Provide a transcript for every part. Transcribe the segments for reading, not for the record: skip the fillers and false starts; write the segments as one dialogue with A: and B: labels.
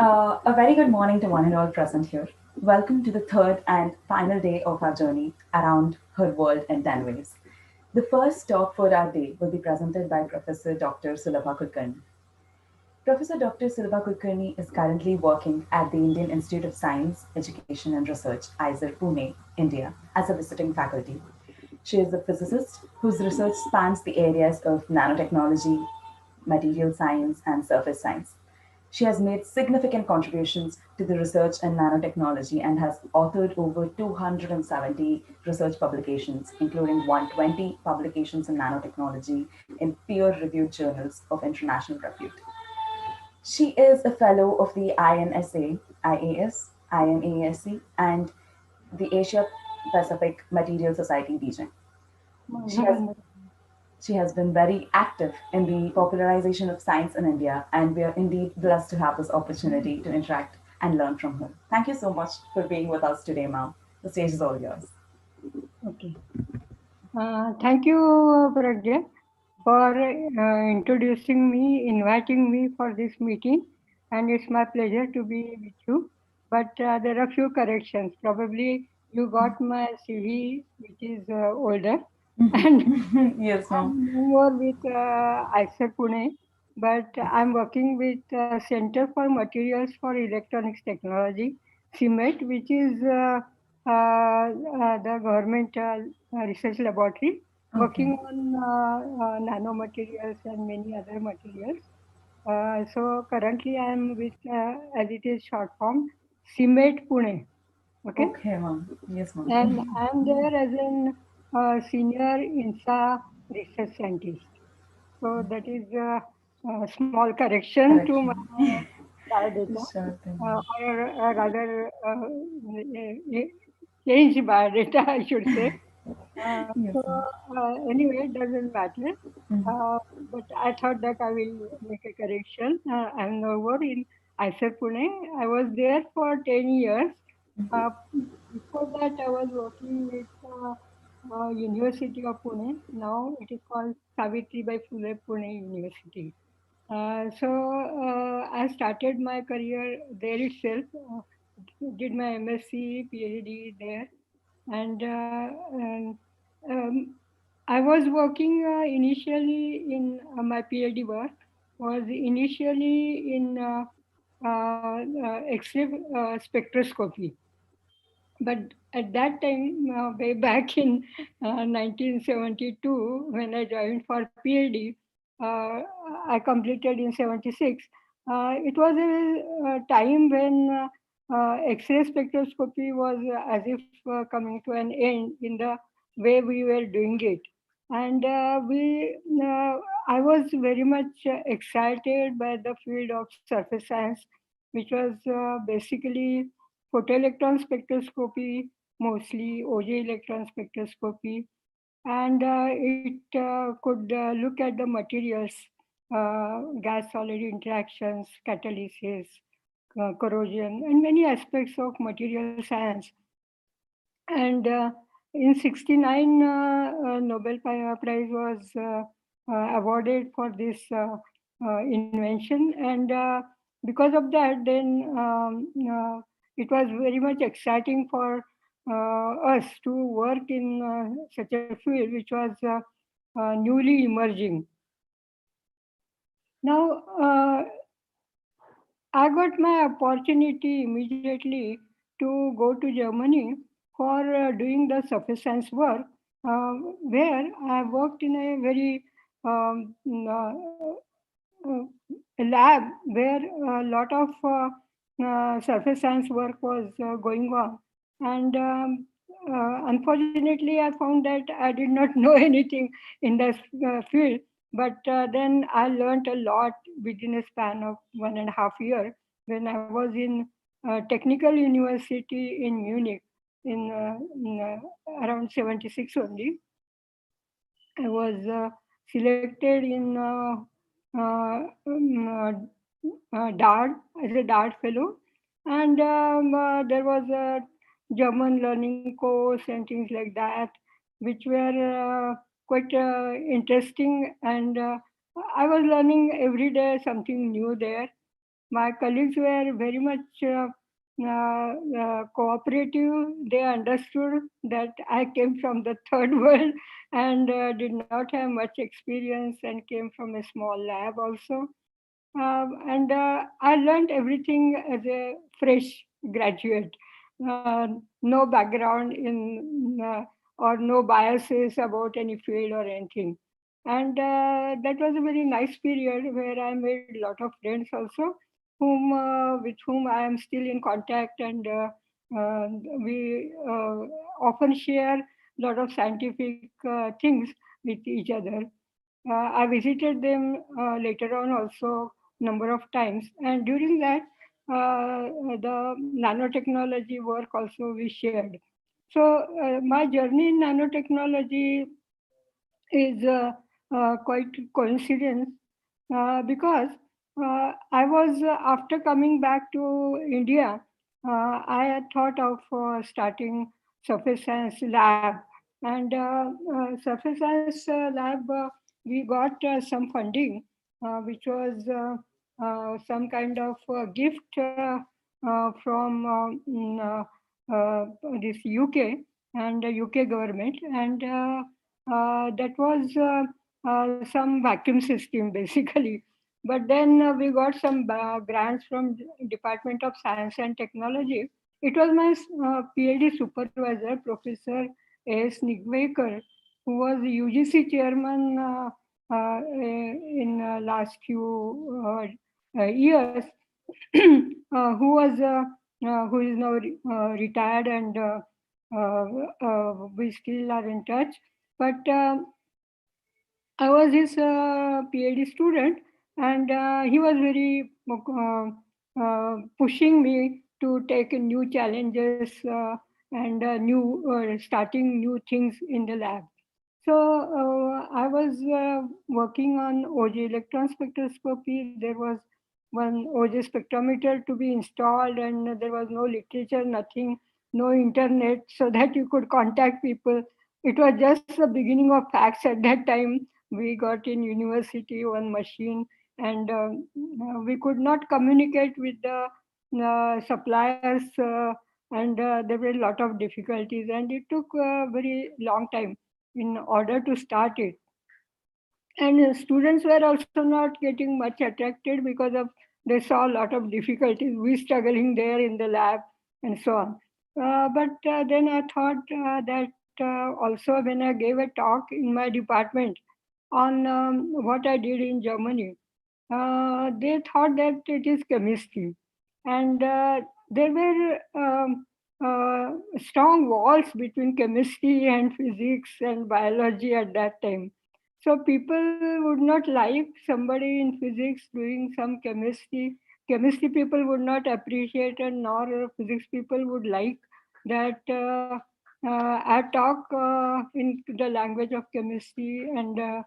A: A very good morning to one and all present here. Welcome to the third and final day of our journey around her world in 10 ways. The first talk for our day will be presented by Professor Dr. Sulabha Kulkarni. Professor Dr. Sulabha Kulkarni is currently working at the Indian Institute of Science, Education and Research, IISER Pune, India, as a visiting faculty. She is a physicist whose research spans the areas of nanotechnology, material science, and surface science. She has made significant contributions to the research in nanotechnology and has authored over 270 research publications, including 120 publications in nanotechnology in peer reviewed journals of international repute. She is a fellow of the INSA, IAS, IMASC, and the Asia Pacific Material Society region. She has she has been very active in the popularization of science in India, and we are indeed blessed to have this opportunity to interact and learn from her. Thank you so much for being with us today, ma'am. The stage is all yours.
B: Okay. Thank you, Pragya, for introducing me, inviting me for this meeting, and it's my pleasure to be with you. But there are a few corrections. Probably you got my CV, which is older, and
A: Yes, ma'am.
B: I'm no more with IISER Pune, but I'm working with Center for Materials for Electronics Technology, CMET, which is the government research laboratory
A: Okay.
B: working on nanomaterials and many other materials. So currently I'm with, as it is short form, CMET Pune. Okay,
A: Okay, ma'am. Yes,
B: and
A: ma'am.
B: I'm there as an senior INSA research scientist. So that is a small correction to my
A: Correction.
B: biodata,
A: Sure thing.
B: or rather changed biodata, I should say.
A: Yes,
B: So
A: ma'am.
B: anyway, it doesn't matter.
A: Mhm.
B: Uh, but I thought that I will make a correction. I'm over in IISER Pune. I was there for 10 years. Uh, Before that, I was working with University of Pune. Now it is called Savitribai Phule Pune University. I started my career there itself. Did my MSc, PhD there, and um, I was working initially in my PhD work was initially in X-ray spectroscopy. But at that time, way back in 1972, when I joined for PhD, uh, I completed in 76. It was a time when X-ray spectroscopy was as if coming to an end in the way we were doing it. And I was very much excited by the field of surface science, which was basically photoelectron spectroscopy, mostly OJ electron spectroscopy, and it could look at the materials, gas solid interactions, catalysis, corrosion, and many aspects of material science. And in 69, Prize was awarded for this invention. And because of that, then it was very much exciting for us to work in such a field which was newly emerging. Now, I got my opportunity immediately to go to Germany for doing the surface science work, where I worked in a very a lab where a lot of surface science work was going on. And unfortunately, I found that I did not know anything in this field. But then I learned a lot within a span of 1.5 years when I was in Technical University in Munich in around 76 only. I was selected in DART as a DART fellow, and there was a German learning course and things like that, which were quite interesting. And I was learning every day something new there. My colleagues were very much cooperative. They understood that I came from the third world and did not have much experience and came from a small lab also. And I learned everything as a fresh graduate. No background in or no biases about any field or anything. And that was a very nice period where I made a lot of friends also, with whom I am still in contact, and we often share a lot of scientific things with each other. I visited them later on also number of times, and during that, the nanotechnology work also we shared. So my journey in nanotechnology is quite coincidence, because I was after coming back to India, I had thought of starting surface science lab, and surface science lab we got some funding, which was some kind of gift from this UK and UK government, and that was some vacuum system basically. But then we got some grants from Department of Science and Technology. It was my PhD supervisor, Professor S. Nigwekar, who was the UGC chairman in last few years, who is now retired, and we still are in touch. But I was his PhD student, and he was very pushing me to take new challenges and starting new things in the lab. So I was working on OJ electron spectroscopy. There was one OJ spectrometer to be installed, and there was no literature, nothing, no internet, so that you could contact people. It was just the beginning of facts at that time. We got in university one machine, and we could not communicate with the suppliers, and there were a lot of difficulties, and it took a very long time in order to start it. And students were also not getting much attracted because of they saw a lot of difficulties, we struggling there in the lab and so on. But then I thought that also when I gave a talk in my department on what I did in Germany, they thought that it is chemistry, and there were strong walls between chemistry and physics and biology at that time. So people would not like somebody in physics doing some chemistry. Chemistry people would not appreciate, and nor physics people would like that I talk in the language of chemistry, and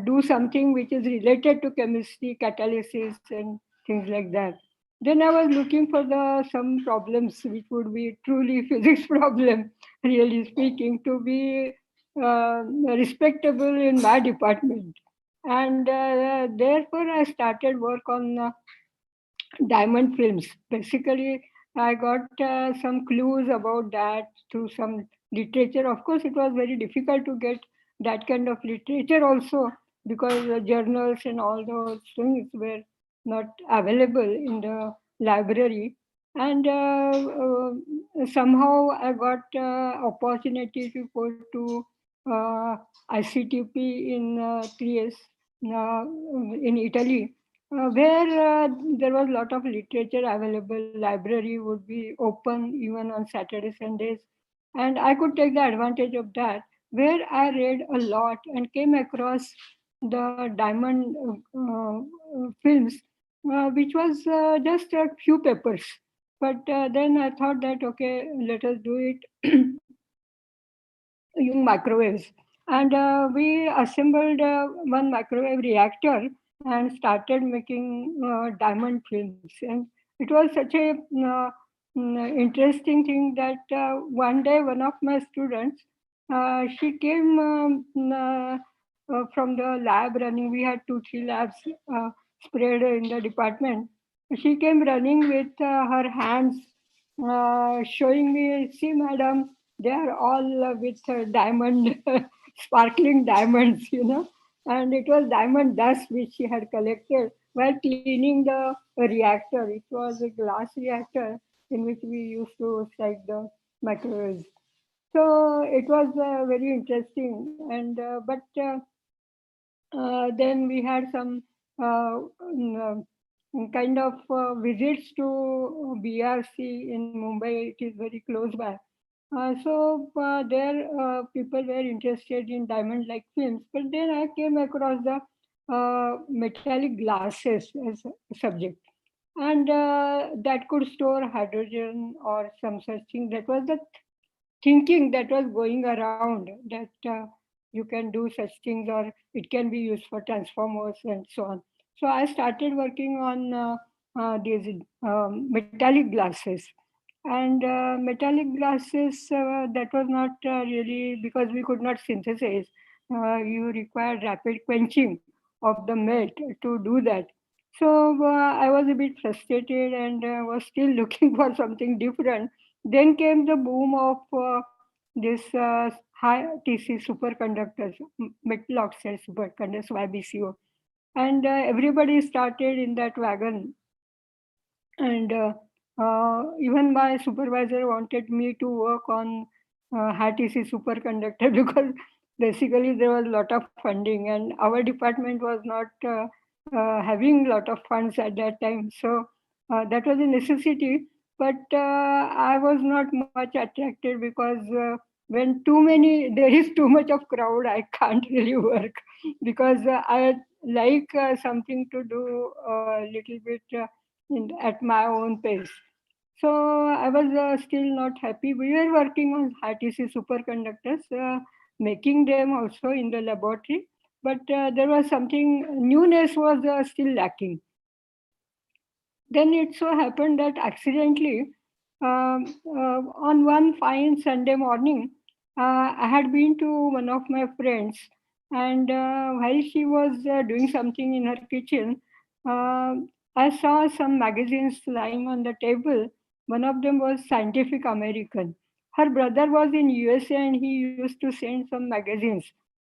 B: do something which is related to chemistry, catalysis, and things like that. Then I was looking for the some problems which would be truly physics problem, really speaking, to be respectable in my department. And therefore, I started work on diamond films. Basically, I got some clues about that through some literature. Of course, it was very difficult to get that kind of literature also, because the journals and all those things were not available in the library. And somehow I got opportunity to go to ICTP in Trieste, in Italy, where there was a lot of literature available. Library would be open even on Saturday, Sundays, and I could take the advantage of that. Where I read a lot and came across the diamond films, which was just a few papers. But then I thought that okay, let us do it using microwaves. And we assembled one microwave reactor and started making diamond films. And it was such a interesting thing that one day one of my students, she came from the lab running. We had two, three labs spread in the department. She came running with her hands, showing me, see, madam, they are all with diamond, sparkling diamonds, and it was diamond dust which she had collected while cleaning the reactor. It was a glass reactor in which we used to strike the microwaves. So it was very interesting, and then we had some kind of visits to BRC in Mumbai. It is very close by. So there people were interested in diamond-like films, but then I came across the metallic glasses as a subject, and that could store hydrogen or some such thing. That was the thinking that was going around, that you can do such things, or it can be used for transformers and so on. So I started working on these metallic glasses. And metallic glasses, that was not really, because we could not synthesize. You required rapid quenching of the melt to do that. So I was a bit frustrated and was still looking for something different. Then came the boom of this high TC superconductors, metal oxide superconductors, YBCO. And everybody started in that wagon. And even my supervisor wanted me to work on high TC superconductor because basically there was a lot of funding, and our department was not having a lot of funds at that time. So that was a necessity. But I was not much attracted because when there is too much of crowd, I can't really work because I like something to do a little bit at my own pace. So I was still not happy. We were working on RTC superconductors, making them also in the laboratory, but there was something, newness was still lacking. Then it so happened that accidentally, on one fine Sunday morning, I had been to one of my friends, and while she was doing something in her kitchen, uh, I saw some magazines lying on the table. One of them was Scientific American. Her brother was in USA and he used to send some magazines.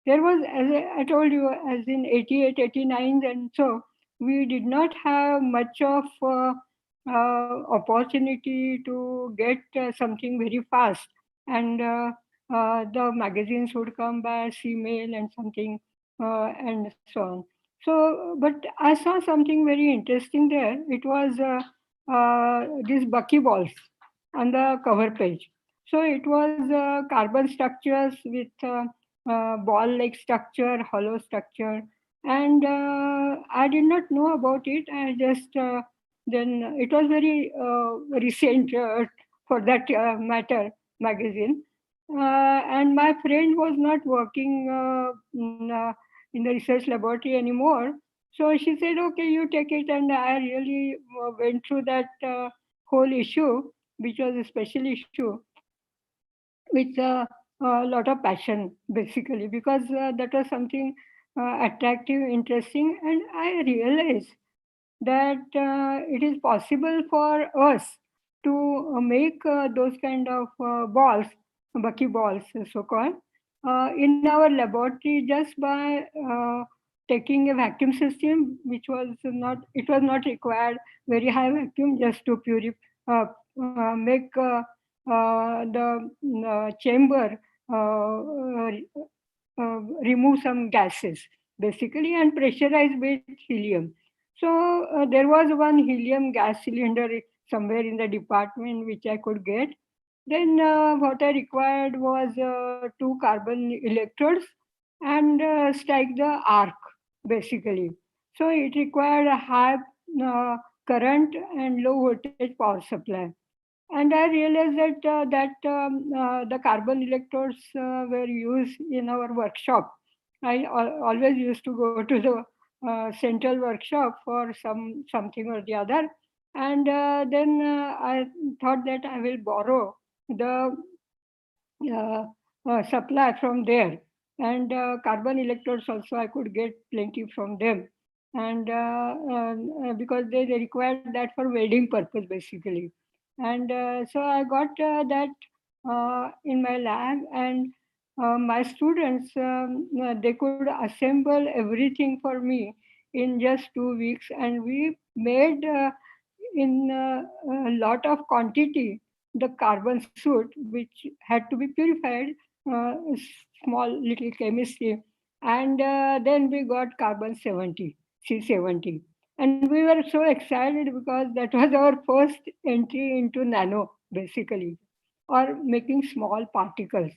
B: There was, as I told you, as in 88, 89, and so we did not have much of opportunity to get something very fast. And the magazines would come by email and something, and so on. So, but I saw something very interesting there. It was these buckyballs on the cover page. So it was carbon structures with ball-like structure, hollow structure, and I did not know about it. I just then it was very recent for that matter magazine, and my friend was not working in the research laboratory anymore. So she said, "Okay, you take it," and I really went through that whole issue, which was a special issue, with a lot of passion, basically, because that was something attractive, interesting, and I realized that it is possible for us to make those kind of balls, buckyballs, so called, in our laboratory just by taking a vacuum system, which was not, it was not required very high vacuum, just to purify, make the chamber remove some gases basically and pressurize with helium. So there was one helium gas cylinder somewhere in the department which I could get. Then what I required was two carbon electrodes and strike the arc basically. So it required a high current and low voltage power supply. And I realized that the carbon electrodes were used in our workshop. I always used to go to the central workshop for something or the other, and then I thought that I will borrow the supply from there, and carbon electrodes also I could get plenty from them. and because they required that for welding purpose basically. And so I got that in my lab, and my students they could assemble everything for me in just 2 weeks, and we made in a lot of quantity the carbon soot, which had to be purified, small little chemistry, and then we got carbon 70, C70. And we were so excited because that was our first entry into nano, basically, or making small particles.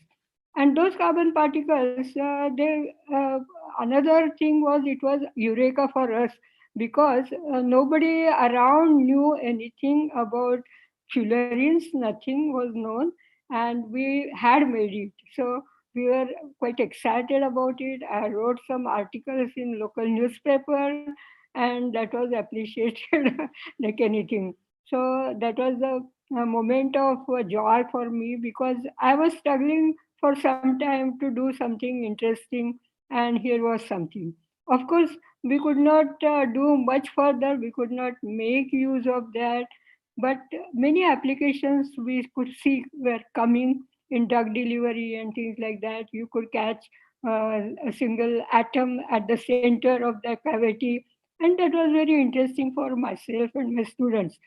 B: And those carbon particles, another thing was, it was eureka for us, because nobody around knew anything about fullerenes, nothing was known, and we had made it. So we were quite excited about it. I wrote some articles in local newspaper, and that was appreciated like anything. So that was a moment of joy for me, because I was struggling for some time to do something interesting, and here was something. Of course, we could not do much further, we could not make use of that, but many applications we could see were coming in drug delivery and things like that. You could catch a single atom at the center of the cavity, and that was very interesting for myself and my students.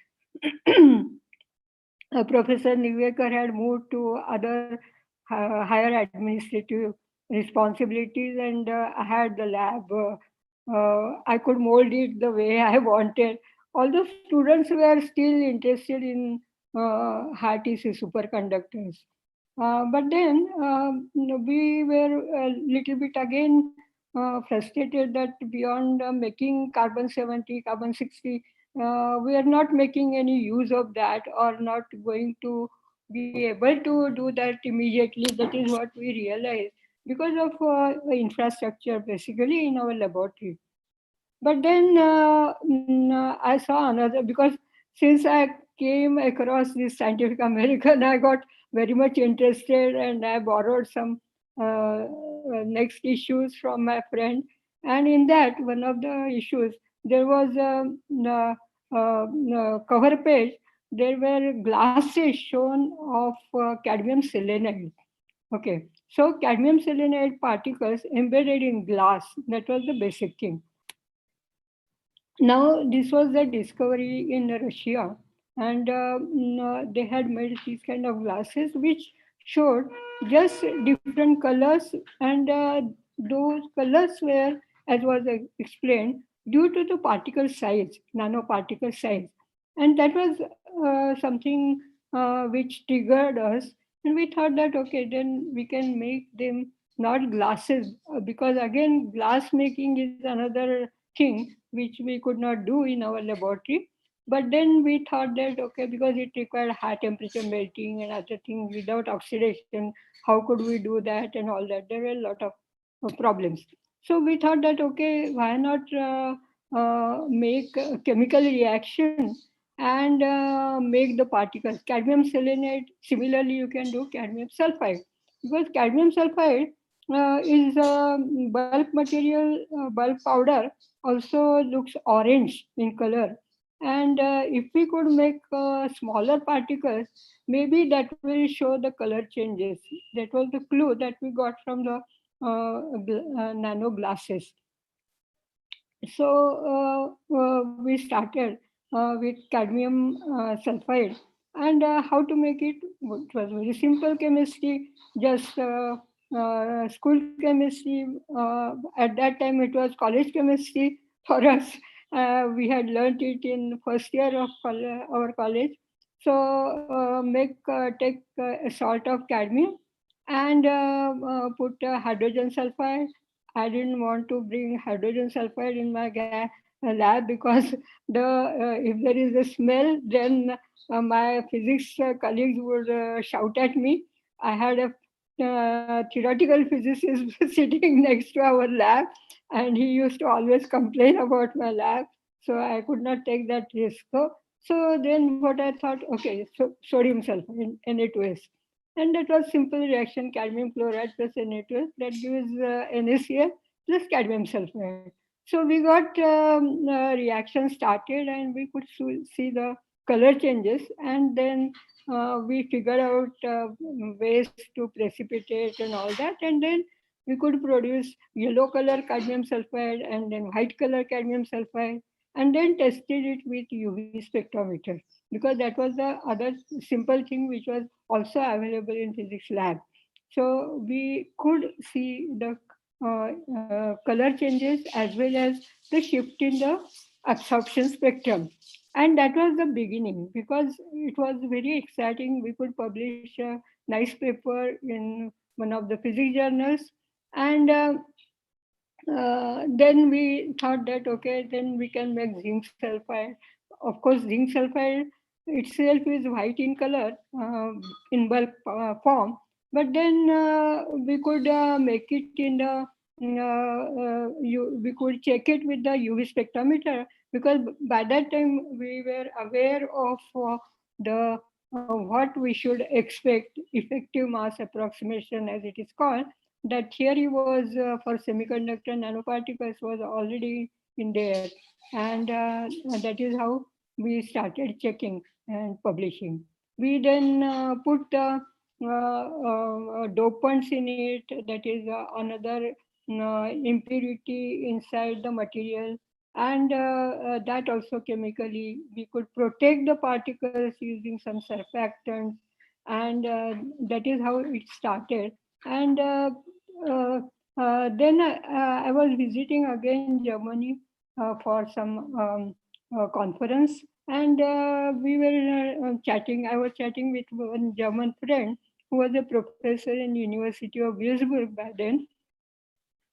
B: Professor Nivekar had moved to other higher administrative responsibilities, and I had the lab. I could mold it the way I wanted. Although students were still interested in high TC superconductors. But then we were a little bit again frustrated that beyond making carbon 70, carbon 60, we are not making any use of that, or not going to be able to do that immediately. That is what we realized, because of infrastructure basically in our laboratory. But then I saw another, because since I came across this Scientific American, I got very much interested, and I borrowed some next issues from my friend. And in that, one of the issues, there was cover page. There were glasses shown of cadmium selenide. Okay, so cadmium selenide particles embedded in glass. That was the basic thing. Now, this was the discovery in Russia, and they had made these kind of glasses which showed just different colors, and those colors were, as was explained, due to the particle size, nanoparticle size. And that was something which triggered us, and we thought that okay, then we can make them not glasses, because again, glass making is another thing which we could not do in our laboratory. But then we thought that okay, because it required high temperature melting and other things without oxidation, how could we do that and all that? There were a lot of problems. So we thought that okay, why not make a chemical reaction and make the particles. Cadmium selenide, similarly, you can do cadmium sulfide, because cadmium sulfide is bulk material, bulk powder, also looks orange in color. And if we could make smaller particles, maybe that will show the color changes. That was the clue that we got from the nano glasses. So we started with cadmium sulfide, and how to make it. It was very simple chemistry, just school chemistry. At that time, it was college chemistry for us. We had learned it in first year of our college. So take a salt of cadmium, and put hydrogen sulfide. I didn't want to bring hydrogen sulfide in my lab, because if there is a smell, then my physics colleagues would shout at me. I had a theoretical physicist sitting next to our lab, and he used to always complain about my lab. So I could not take that risk. So then what I thought, okay, so sodium sulfide, Na2S. And that was simple reaction, cadmium chloride plus Na2S, that gives NaCl plus cadmium sulfide. So we got reaction started, and we could see the color changes, and then we figured out ways to precipitate and all that, and then we could produce yellow color cadmium sulfide and then white color cadmium sulfide, and then tested it with UV spectrometer, because that was the other simple thing which was also available in physics lab. So we could see the color changes as well as the shift in the absorption spectrum. And that was the beginning, because it was very exciting. We could publish a nice paper in one of the physics journals. And then we thought that, okay, then we can make zinc sulfide. Of course, zinc sulfide itself is white in color, in bulk form, but then we could make it in the we could check it with the UV spectrometer, because by that time we were aware of the what we should expect, effective mass approximation as it is called. That theory was for semiconductor nanoparticles was already in there, and that is how we started checking and publishing. We then put dopants in it, that is another impurity inside the material, and that also chemically we could protect the particles using some surfactants, and that is how it started. And then I was visiting again Germany for some conference, and we were chatting. I was chatting with one German friend who was a professor in University of Wisconsin by then.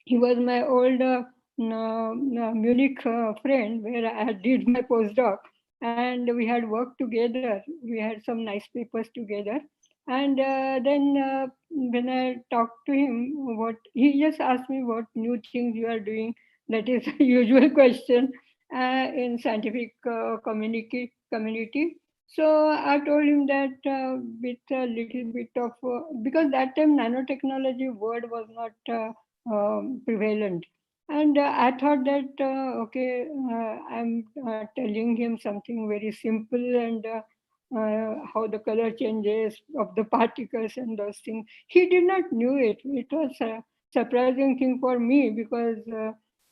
B: He was my old Munich friend where I did my postdoc, and we had worked together. We had some nice papers together, and then when I talked to him, what he just asked me what new things you are doing. That is a usual question in scientific community. So I told him that with a little bit of because that time nanotechnology word was not prevalent. And I thought that, okay, I'm telling him something very simple, and how the color changes of the particles and those things. He did not knew it. It was a surprising thing for me, because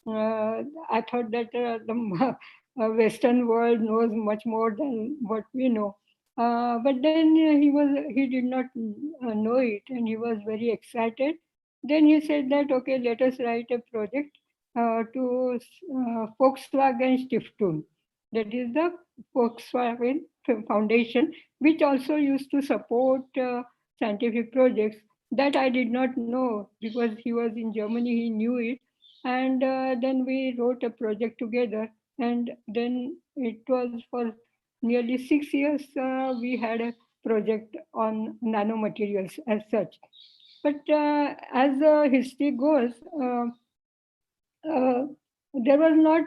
B: I thought that the Western world knows much more than what we know. But then he did not know it, and he was very excited. Then he said that, okay, let us write a project to Volkswagen Stiftung. That is the Volkswagen Foundation, which also used to support scientific projects. That I did not know, because he was in Germany, he knew it. And then we wrote a project together, and then it was for nearly 6 years we had a project on nanomaterials as such. But as the history goes, uh, there was not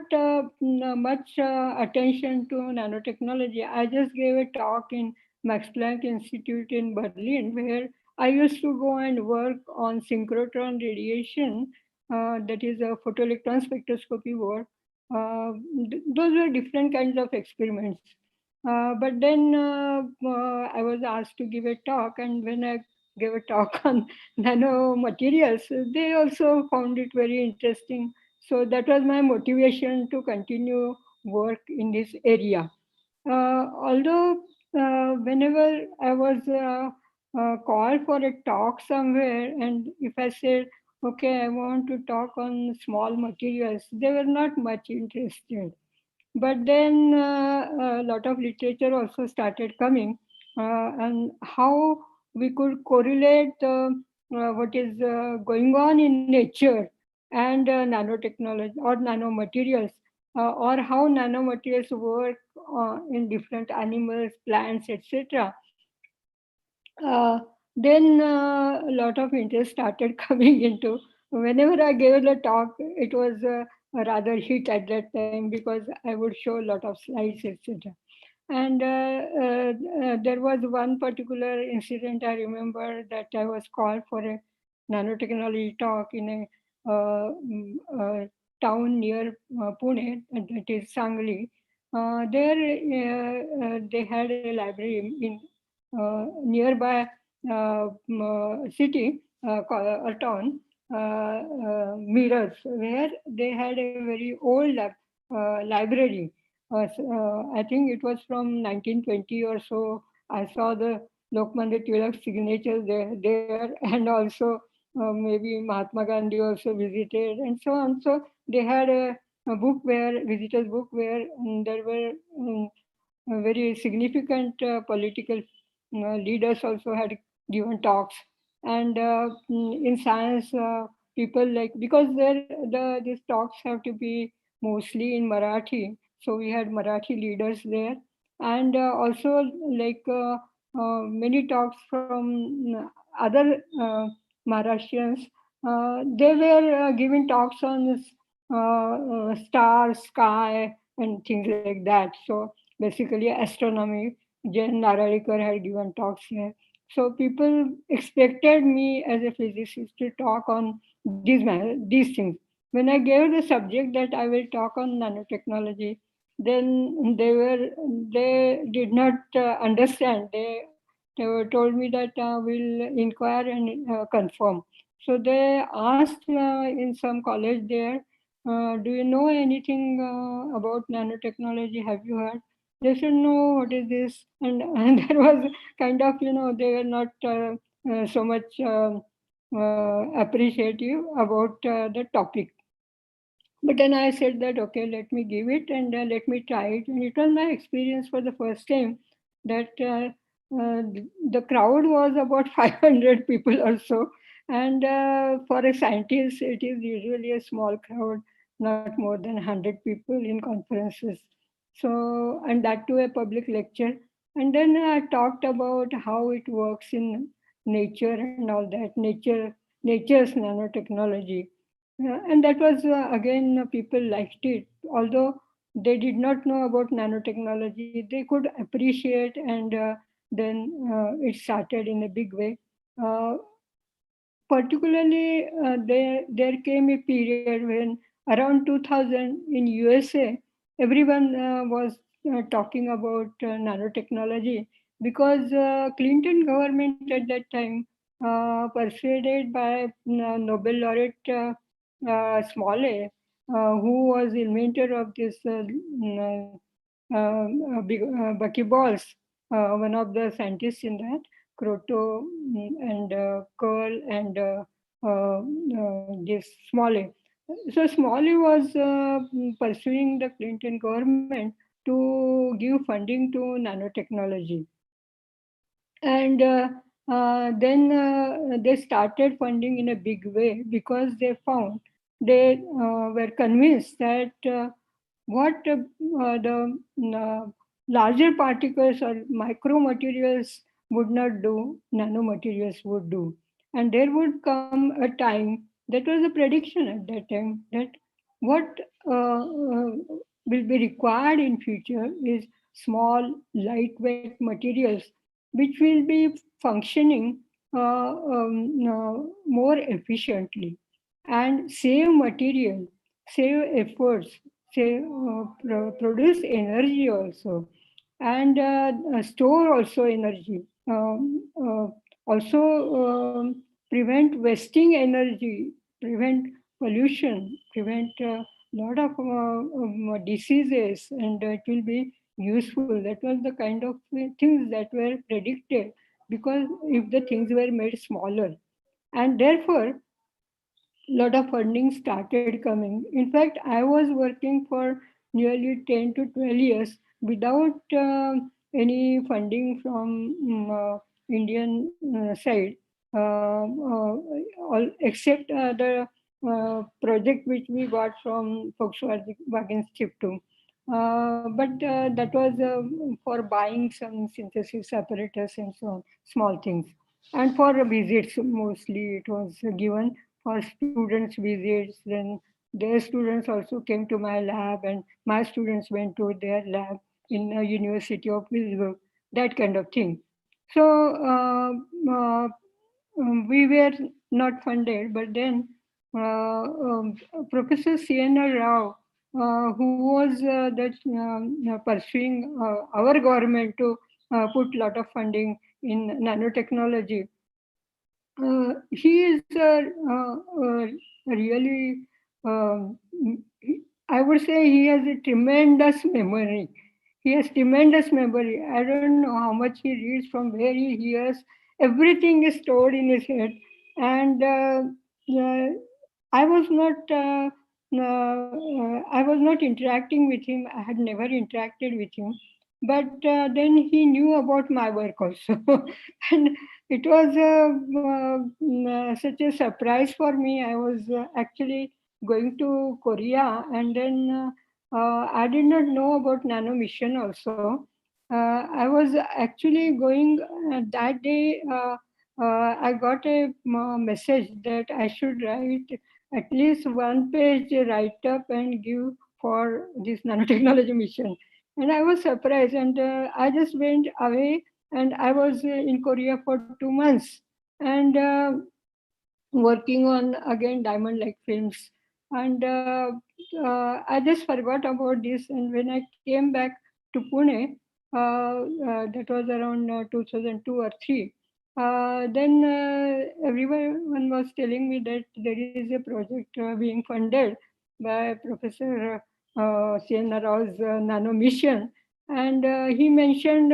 B: much attention to nanotechnology. I just gave a talk in Max Planck Institute in Berlin, where I used to go and work on synchrotron radiation, that is a photoelectron spectroscopy work. Those were different kinds of experiments. But then I was asked to give a talk, and when I gave a talk on nanomaterials, they also found it very interesting. So that was my motivation to continue work in this area. Although whenever I was called for a talk somewhere, and if I said, okay, I want to talk on small materials, they were not much interested. But then a lot of literature also started coming, and how we could correlate what is going on in nature and nanotechnology or nanomaterials, or how nanomaterials work in different animals, plants, etc. uh, then a lot of interest started coming into. Whenever I gave the talk, it was a rather hit at that time, because I would show a lot of slides, etc. And there was one particular incident I remember, that I was called for a nanotechnology talk in a town near Pune, that is Sangli. There they had a library in nearby city or town, Mirrors, where they had a very old library. I think it was from 1920 or so. I saw the Lokmanya Tilak signatures there and also maybe Mahatma Gandhi also visited and so on. So they had a book where visitors book where there were very significant political leaders also had given talks, and in science people like, because there these talks have to be mostly in Marathi, so we had Marathi leaders there, and also like many talks from other Maharashtrians. They were giving talks on stars, sky, and things like that. So basically, astronomy. Jan Naralekar had given talks here. So people expected me as a physicist to talk on these things. When I gave the subject that I will talk on nanotechnology, then they did not understand. They were told me that we'll inquire and confirm. So they asked in some college there, do you know anything about nanotechnology? Have you heard? They said, no, what is this? And there was kind of, they were not so much appreciative about the topic. But then I said that, okay, let me give it and let me try it. And it was my experience for the first time that the crowd was about 500 people or so. And for a scientist, it is usually a small crowd, not more than 100 people in conferences. So, and that too a public lecture. And then I talked about how it works in nature and all that, nature's nanotechnology, and that was again people liked it. Although they did not know about nanotechnology, they could appreciate, and then it started in a big way. Uh, Particularly, there came a period when around 2000 in USA, everyone was talking about nanotechnology, because Clinton government at that time, persuaded by Nobel laureate Smalley, who was inventor of this buckyballs, one of the scientists in that, Croto, and Curl, and this Smalley. So Smalley was pursuing the Clinton government to give funding to nanotechnology, and then they started funding in a big way, because they found, they were convinced that what the larger particles or micromaterials would not do, nanomaterials would do. And there would come a time, that was a prediction at that time, that what will be required in future is small, lightweight materials, which will be functioning more efficiently and save material, save efforts, save, produce energy also, and store also energy. Also prevent wasting energy, prevent pollution, prevent a lot of diseases, and it will be useful. That was the kind of things that were predicted, because if the things were made smaller, and therefore lot of funding started coming. In fact, I was working for nearly 10 to 12 years without any funding from Indian side, except the project which we got from Volkswagen Stiftung. But that was for buying some synthesis apparatus and so on, small things. And for visits, mostly it was given for students' visits. Then their students also came to my lab, and my students went to their lab in University of Wisconsin, that kind of thing. So we were not funded, but then Professor Sienna Rao, who was pursuing our government to put a lot of funding in nanotechnology. He is really, um, I would say he has a tremendous memory. He has tremendous memory. I don't know how much he reads, from where he hears. Everything is stored in his head. And uh, I was not. I was not interacting with him. I had never interacted with him, but then he knew about my work also, and it was such a surprise for me. I was actually going to Korea, and then I did not know about nano mission also. I was actually going that day. I got a message that I should write at least one page write up and give for this nanotechnology mission. And I was surprised, and I just went away, and I was in Korea for 2 months, and working on again diamond like films. And I just forgot about this. And when I came back to Pune, that was around 2002 or 3, then everyone was telling me that there is a project being funded by Professor Sienna Rao's Nano Mission. And he mentioned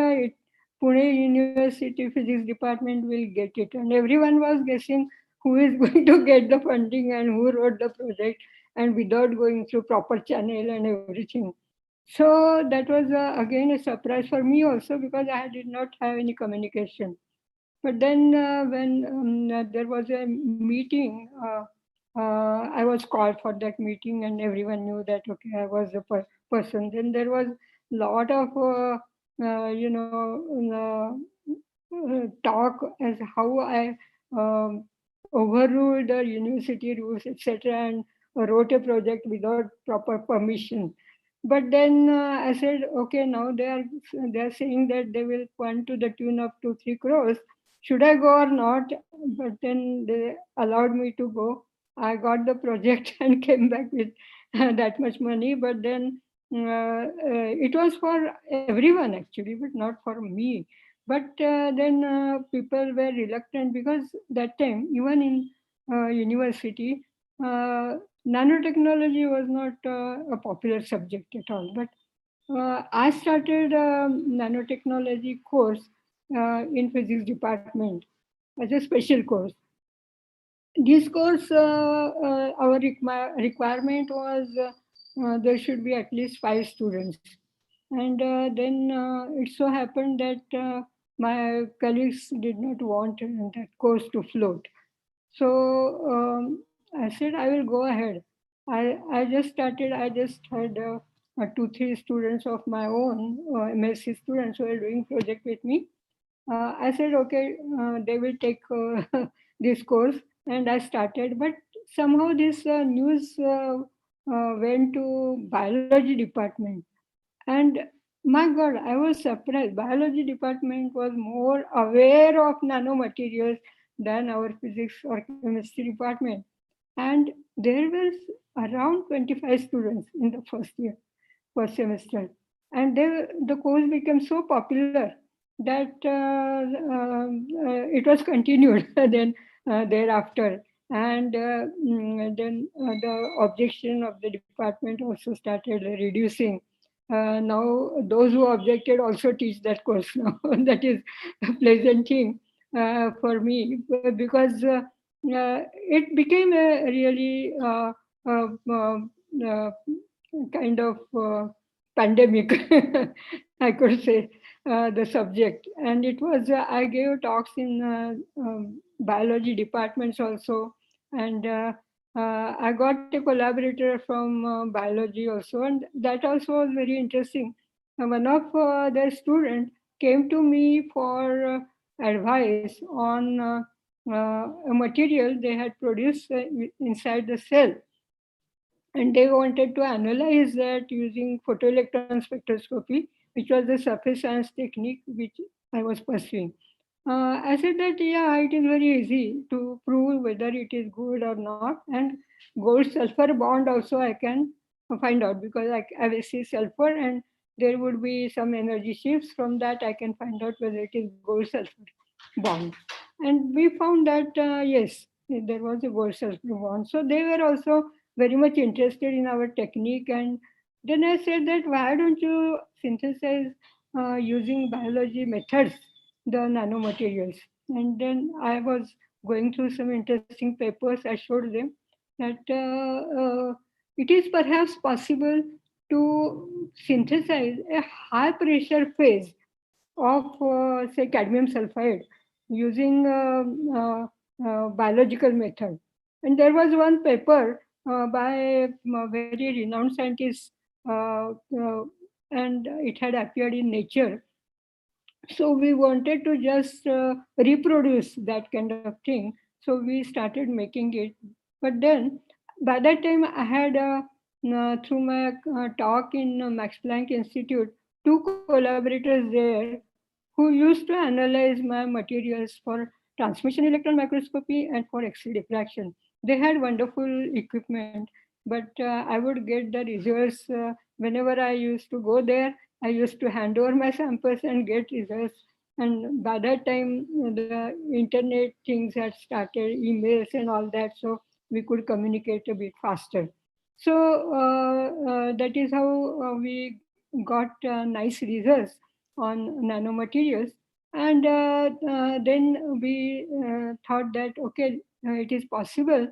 B: Pune University Physics Department will get it. And everyone was guessing who is going to get the funding and who wrote the project, and without going through proper channel and everything. So that was again a surprise for me also, because I did not have any communication. But then when there was a meeting, I was called for that meeting, and everyone knew that okay, I was the person. Then there was lot of talk as how I um, overruled the university rules, etc., and wrote a project without proper permission. But then I said, okay, now they are saying that they will fund to the tune of 2-3 crores. Should I go or not? But then they allowed me to go. I got the project and came back with that much money. But then it was for everyone actually, but not for me. But then people were reluctant, because that time, even in university, nanotechnology was not a popular subject at all. But I started a nanotechnology course in physics department as a special course. This course, our requirement was there should be at least 5 students. And then it so happened that my colleagues did not want that course to float. So I said, I will go ahead. I just started, I just had 2-3 students of my own, MSc students who are doing project with me. I said, okay, they will take this course, and I started. But somehow this news went to biology department, and my God, I was surprised. Biology department was more aware of nanomaterials than our physics or chemistry department. And there was around 25 students in the first year, first semester. And the course became so popular that it was continued then thereafter. And then the objection of the department also started reducing. Now those who objected also teach that course now. That is a pleasant thing for me, because it became a really uh, uh, uh, kind of pandemic, I could say, the subject. And it was, I gave talks in biology departments also. And I got a collaborator from biology also, and that also was very interesting. One of the students came to me for advice on a material they had produced inside the cell, and they wanted to analyze that using photoelectron spectroscopy, which was the surface science technique which I was pursuing. I said that yeah, it is very easy to prove whether it is good or not, and gold sulfur bond also I can find out, because I will see sulfur and there would be some energy shifts. From that I can find out whether it is gold sulfur bond. And we found that yes, there was a gold sulfur bond. So they were also very much interested in our technique. And then I said that why don't you synthesize using biology methods the nanomaterials. And then I was going through some interesting papers. I showed them that it is perhaps possible to synthesize a high pressure phase of, say, cadmium sulfide using biological method. And there was one paper by a very renowned scientist, uh, uh, and it had appeared in Nature. So we wanted to just reproduce that kind of thing. So we started making it. But then by that time I had through my talk in Max Planck Institute, two collaborators there who used to analyze my materials for transmission electron microscopy and for X-ray diffraction. They had wonderful equipment, but I would get the results whenever I used to go there. I used to hand over my samples and get results. And by that time, the internet things had started, emails and all that, so we could communicate a bit faster. So that is how we got nice results on nanomaterials. And then we thought that, okay, it is possible.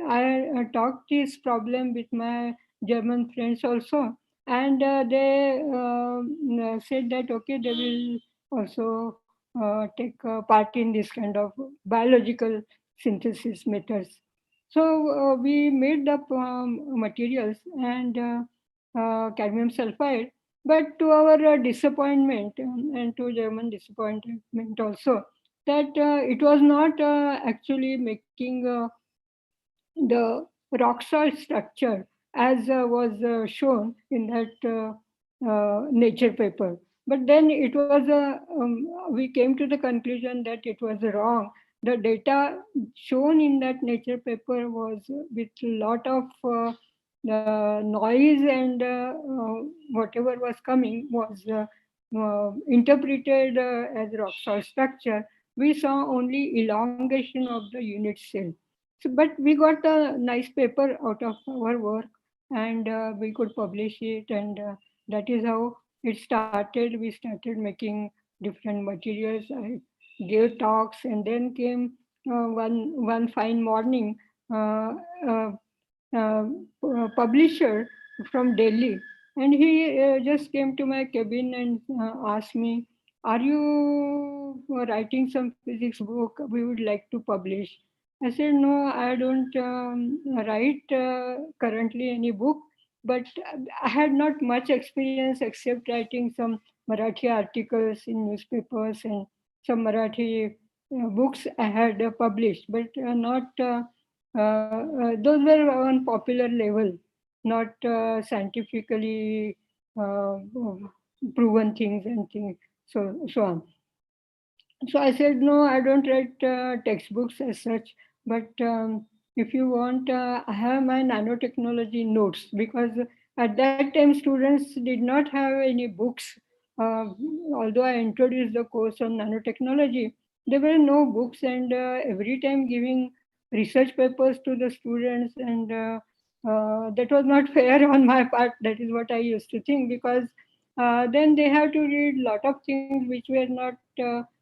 B: I talked this problem with my German friends also, and they said that okay, they will also take part in this kind of biological synthesis methods. So we made up materials and cadmium sulfide, but to our disappointment, and to German disappointment also, that it was not actually making the rock salt structure as was shown in that nature paper. But then it was we came to the conclusion that it was wrong. The data shown in that nature paper was with lot of noise, and whatever was coming was interpreted as rock salt structure. We saw only elongation of the unit cell. So, but we got a nice paper out of our work, and we could publish it, and that is how it started. We started making different materials. I gave talks, and then came one fine morning, uh, uh, uh, publisher from Delhi, and he just came to my cabin and asked me, "Are you writing some physics book? We would like to publish." I said, "No, I don't write currently any book, but I had not much experience except writing some Marathi articles in newspapers and some Marathi books I had published, but not those were on popular level, not scientifically proven things and things, so on. So I said, no, I don't write textbooks as such, but if you want, I have my nanotechnology notes, because at that time students did not have any books. Uh, Although I introduced the course on nanotechnology, there were no books, and every time giving research papers to the students, and that was not fair on my part. That is what I used to think, because then they have to read a lot of things which were not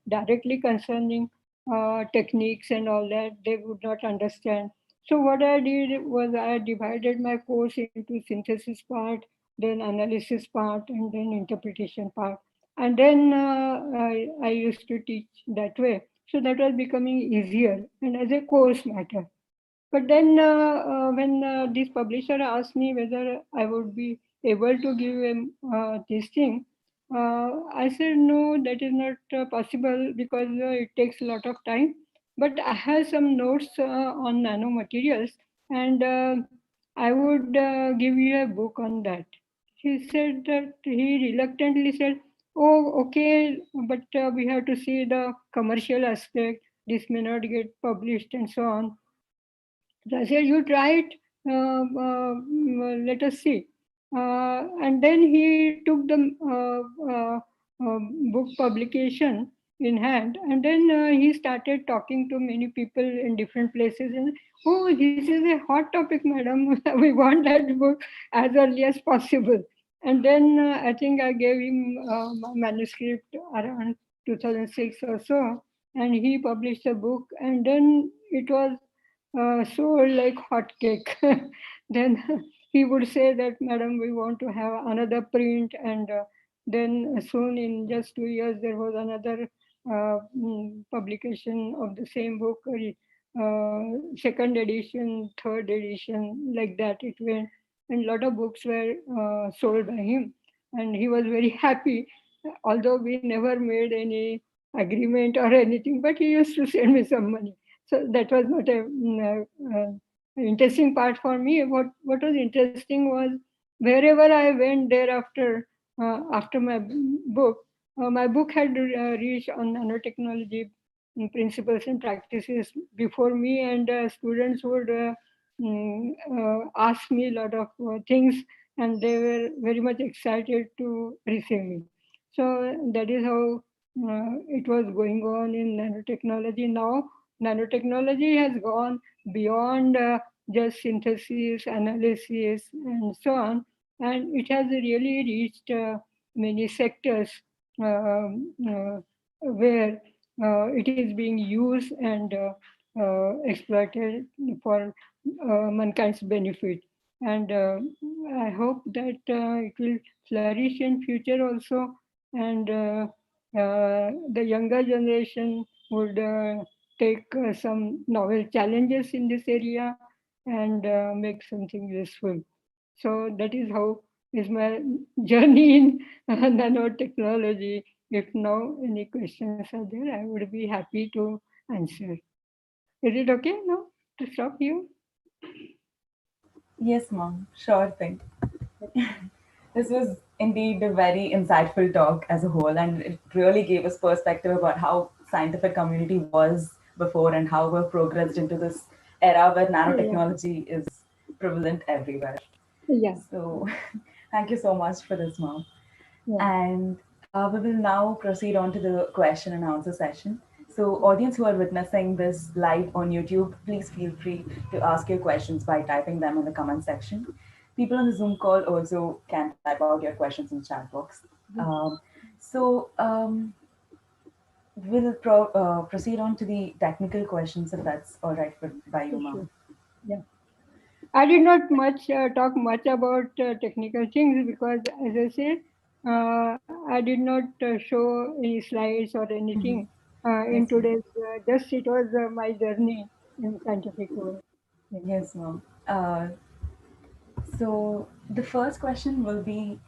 B: directly concerning techniques and all that. They would not understand. So what I did was I divided my course into synthesis part, then analysis part, and then interpretation part. And then I used to teach that way. So that was becoming easier and as a course matter. But then when this publisher asked me whether I would be able to give him this thing, I said no, that is not possible, because it takes a lot of time. But I have some notes on nanomaterials, and I would give you a book on that. He said that he reluctantly said, "Oh, okay, but we have to see the commercial aspect. This may not get published, and so on." So I said, you try it, let us see. And then he took the book publication in hand, and then he started talking to many people in different places. And oh, this is a hot topic, madam. We want that book as early as possible. And then I think I gave him my manuscript around 2006 or so, and he published a book. And then it was sold like hotcake. Then he would say that, madam, we want to have another print. And then soon, in just 2 years, there was another publication of the same book, second edition, third edition, like that it went. And a lot of books were sold by him. And he was very happy, although we never made any agreement or anything, but he used to send me some money. So that was not a interesting part for me. What was interesting was wherever I went thereafter, after my book had reached on nanotechnology principles and practices before me, and students would ask me a lot of things, and they were very much excited to receive me. So that is how it was going on in nanotechnology. Now nanotechnology has gone beyond just synthesis, analysis, and so on, and it has really reached many sectors where it is being used and exploited for mankind's benefit. And I hope that it will flourish in future also, and the younger generation would take some novel challenges in this area and make something useful. So that is how is my journey in nanotechnology. If now any questions are there, I would be happy to answer. Is it okay now to stop here?
A: Yes, mom, sure thing. This was indeed a very insightful talk as a whole, and it really gave us perspective about how scientific community was before and how we've progressed into this era where
B: Yeah,
A: nanotechnology is prevalent everywhere.
B: yeah,
A: So, thank you so much for this, mom.
B: yeah.
A: And we will now proceed on to the question and answer session. So, audience who are witnessing this live on YouTube, please feel free to ask your questions by typing them in the comment section. People on the Zoom call also can type out your questions in the chat box. Um, so, we'll proceed on to the technical questions if that's all right by you,
B: Sure.
A: ma'am.
B: Yeah. I did not much talk much about technical things because, as I said, I did not show any slides or anything in
A: Yes, ma'am.
B: today's. Just it was my journey in scientific world. Yeah.
A: Yes, ma'am. So the first question will be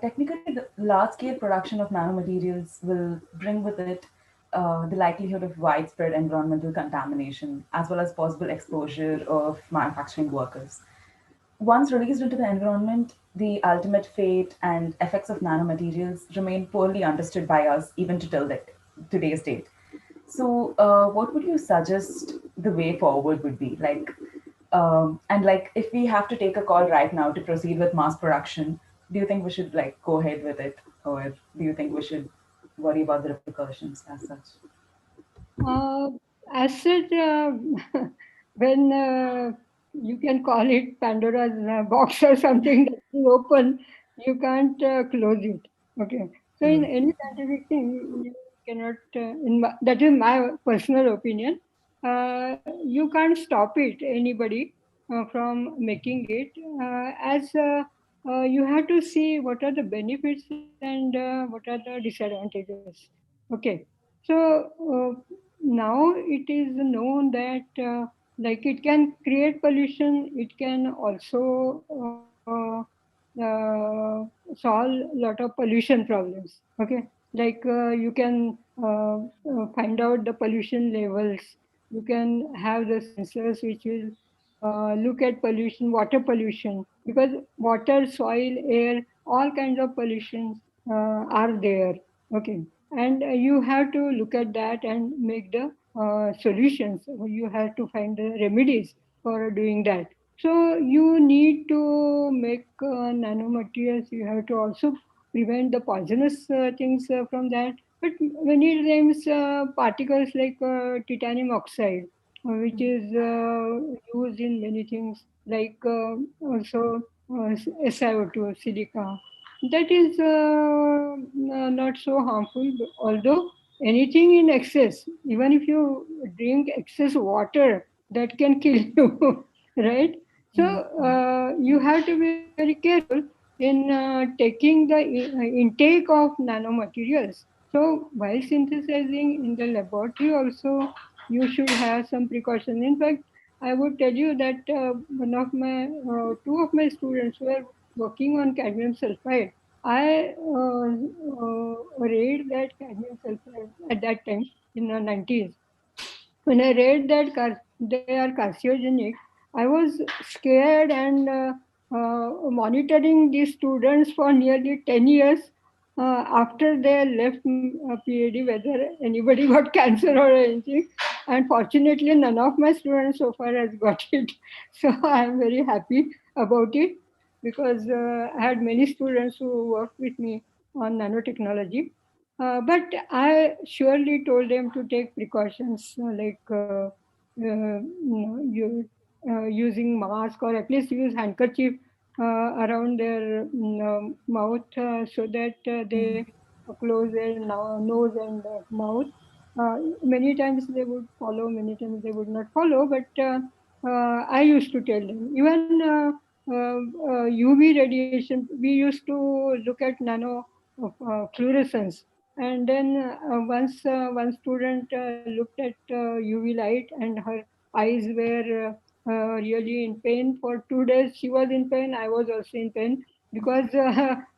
A: technically, the large scale production of nanomaterials will bring with it the likelihood of widespread environmental contamination as well as possible exposure of manufacturing workers. Once released into the environment, the ultimate fate and effects of nanomaterials remain poorly understood by us even to till today's date. So, what would you suggest the way forward would be? And like, if we have to take a call right now to proceed with mass production, do you think we should like go ahead with it, or do you think we should worry about the repercussions as such?
B: Uh, as such, when you can call it Pandora's box or something that is open, you can't close it. Okay. So in
A: True.
B: any scientific thing, you cannot. That is my personal opinion. You can't stop it. Anybody from making it. You have to see what are the benefits and what are the disadvantages. Okay. So now it is known that like it can create pollution, it can also solve a lot of pollution problems. Okay, like you can find out the pollution levels. You can have the sensors which will look at pollution, water pollution, because water, soil, air, all kinds of pollutions are there. Okay, and you have to look at that and make the solutions. You have to find the remedies. for doing that. So you need to make nanomaterials. You have to also prevent the poisonous things from that. But many times particles like titanium oxide, which is used in many things like also SiO2, silica. That is not so harmful, although anything in excess, even if you drink excess water, that can kill you, right? So
A: Yes, ma'am.
B: you have to be very careful in taking the intake of nanomaterials. So while synthesizing in the laboratory also, you should have some precautions. In fact, I would tell you that two of my students were working on cadmium sulfide. I read that cadmium sulfide at that time in the 90s. When I read that they are carcinogenic, I was scared and monitoring these students for nearly 10 years after they left PhD, whether anybody got cancer or anything. And fortunately, none of my students so far has got it. So I am very happy about it because I had many students who worked with me on nanotechnology. But I surely told them to take precautions using mask or at least use handkerchief around their mouth so that they close their nose and mouth. Many times they would follow, many times they would not follow, but I used to tell them. Even UV radiation, we used to look at nano fluorescence. And then once one student looked at UV light and her eyes were really in pain. For 2 days she was in pain, I was also in pain because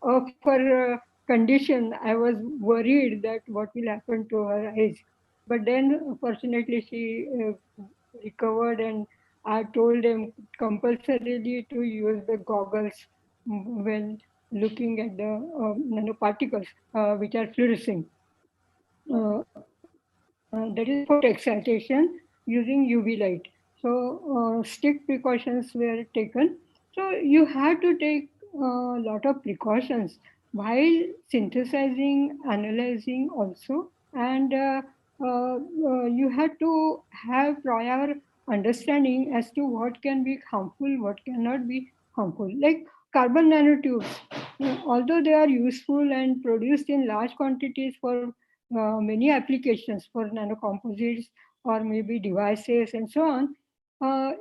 B: of her condition. I was worried that what will happen to her eyes. But then fortunately she recovered, and I told them compulsorily to use the goggles when looking at the nanoparticles which are fluorescing. That is photo excitation using UV light. So strict precautions were taken. So you have to take a lot of precautions while synthesizing, analyzing also, and you have to have prior understanding as to what can be harmful, what cannot be harmful. Like carbon nanotubes, although they are useful and produced in large quantities for many applications for nanocomposites or maybe devices and so on.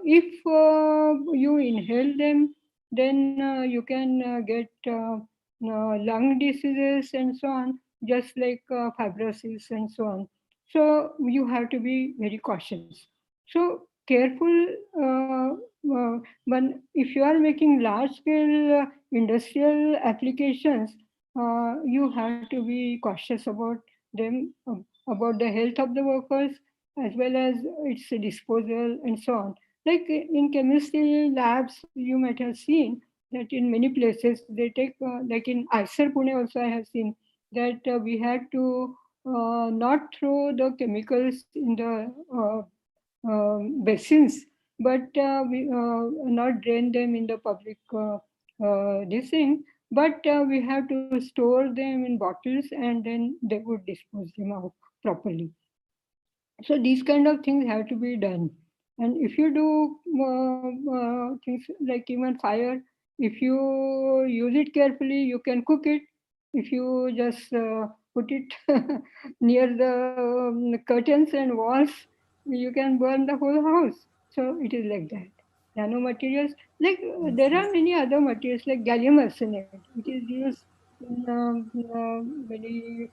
B: If you inhale them, then you can get lung diseases and so on, just like fibrosis and so on. So you have to be very cautious. So careful when if you are making large scale industrial applications, you have to be cautious about them, about the health of the workers as well as its disposal and so on. Like in chemistry labs, you might have seen that in many places they take, like in IISER Pune also I have seen that we had to not throw the chemicals in the basins, but we not drain them in the public this thing, but we have to store them in bottles and then they would dispose them out properly. So these kind of things have to be done. And if you do things like even fire, if you use it carefully, you can cook it. If you just put it near the curtains and walls, you can burn the whole house. So it is like that. Nanomaterials, like
A: Yes,
B: there
A: yes.
B: are many other materials like gallium arsenide. It is used in many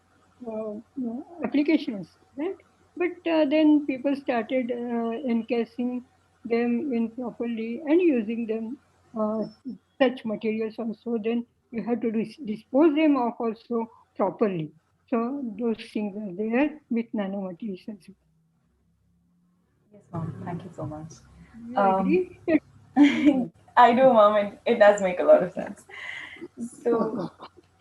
B: applications, right? But then people started encasing them in properly and using them such materials also. Then you have to dispose them of also properly. So those things are there with nanomaterials as well.
A: Yes, ma'am. Thank you so much.
B: You
A: Um,
B: agree?
A: I do, mom, and it does make a lot of sense. So,
B: Okay.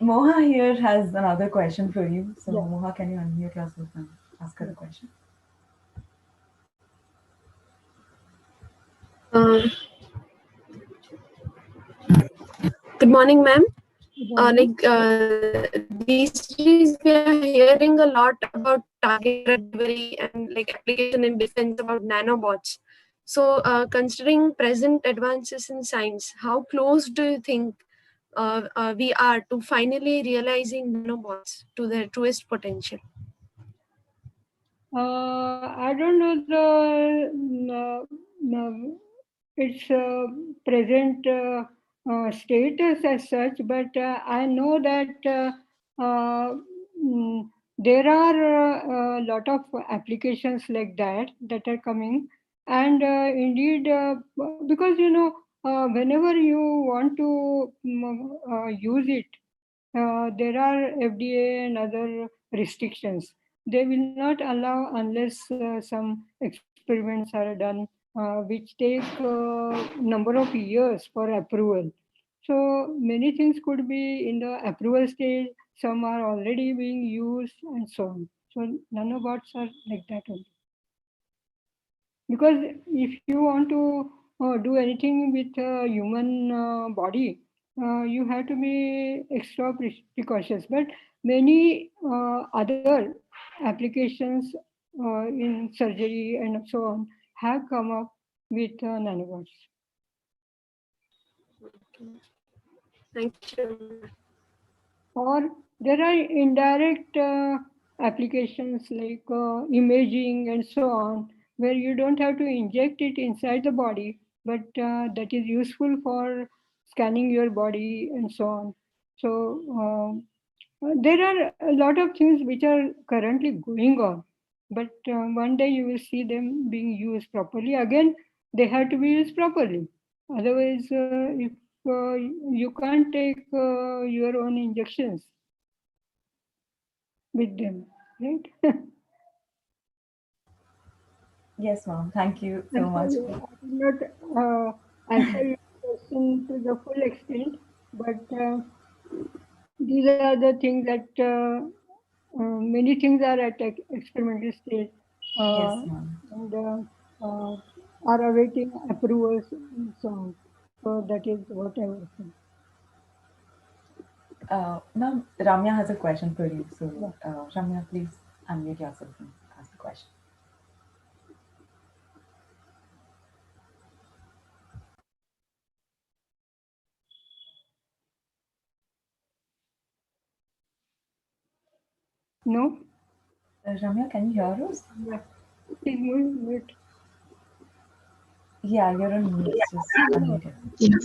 A: Moha here has another question for you. So,
B: Yeah.
A: Moha, can you unmute yourself and ask her
B: Yeah.
A: the question?
C: Uh, Good morning, ma'am.
B: Morning.
C: These days we are hearing a lot about target drug delivery and like application in defense about nanobots. So, considering present advances in science, how close do you think we are to finally realizing nanobots to their truest potential?
B: I don't know the its present status as such, but I know that there are a lot of applications like that are coming, and indeed, because whenever you want to use it, there are FDA and other restrictions. They will not allow unless some experiments are done, which take number of years for approval. So many things could be in the approval stage. Some are already being used, and so on. So nanobots are like that only. Because if you want to do anything with a human body, you have to be extra precautious. But many other applications in surgery and so on have come up with nanobots.
C: Thank you.
B: Or there are indirect applications like imaging and so on, where you don't have to inject it inside the body, but that is useful for scanning your body and so on. So there are a lot of things which are currently going on, but one day you will see them being used properly. Again, they have to be used properly. Otherwise, if you can't take your own injections with them, right?
A: Yes, ma'am. Thank you
B: I'm
A: so much.
B: sorry, I did not answer your question to the full extent, but these are the things that many things are at experimental stage
A: Yes,
B: uh,
A: ma'am.
B: and are awaiting approvals and so on. So that is what I was saying.
A: Now, Ramya has a question for you. So,
B: Yeah.
A: Ramya, please unmute yourself and ask the question.
B: No?
A: Ramya, can you hear us?
B: Yeah. Please mute.
A: Yeah, you're on mute. Just
B: Yeah.
A: unmute yourself.
C: Yes.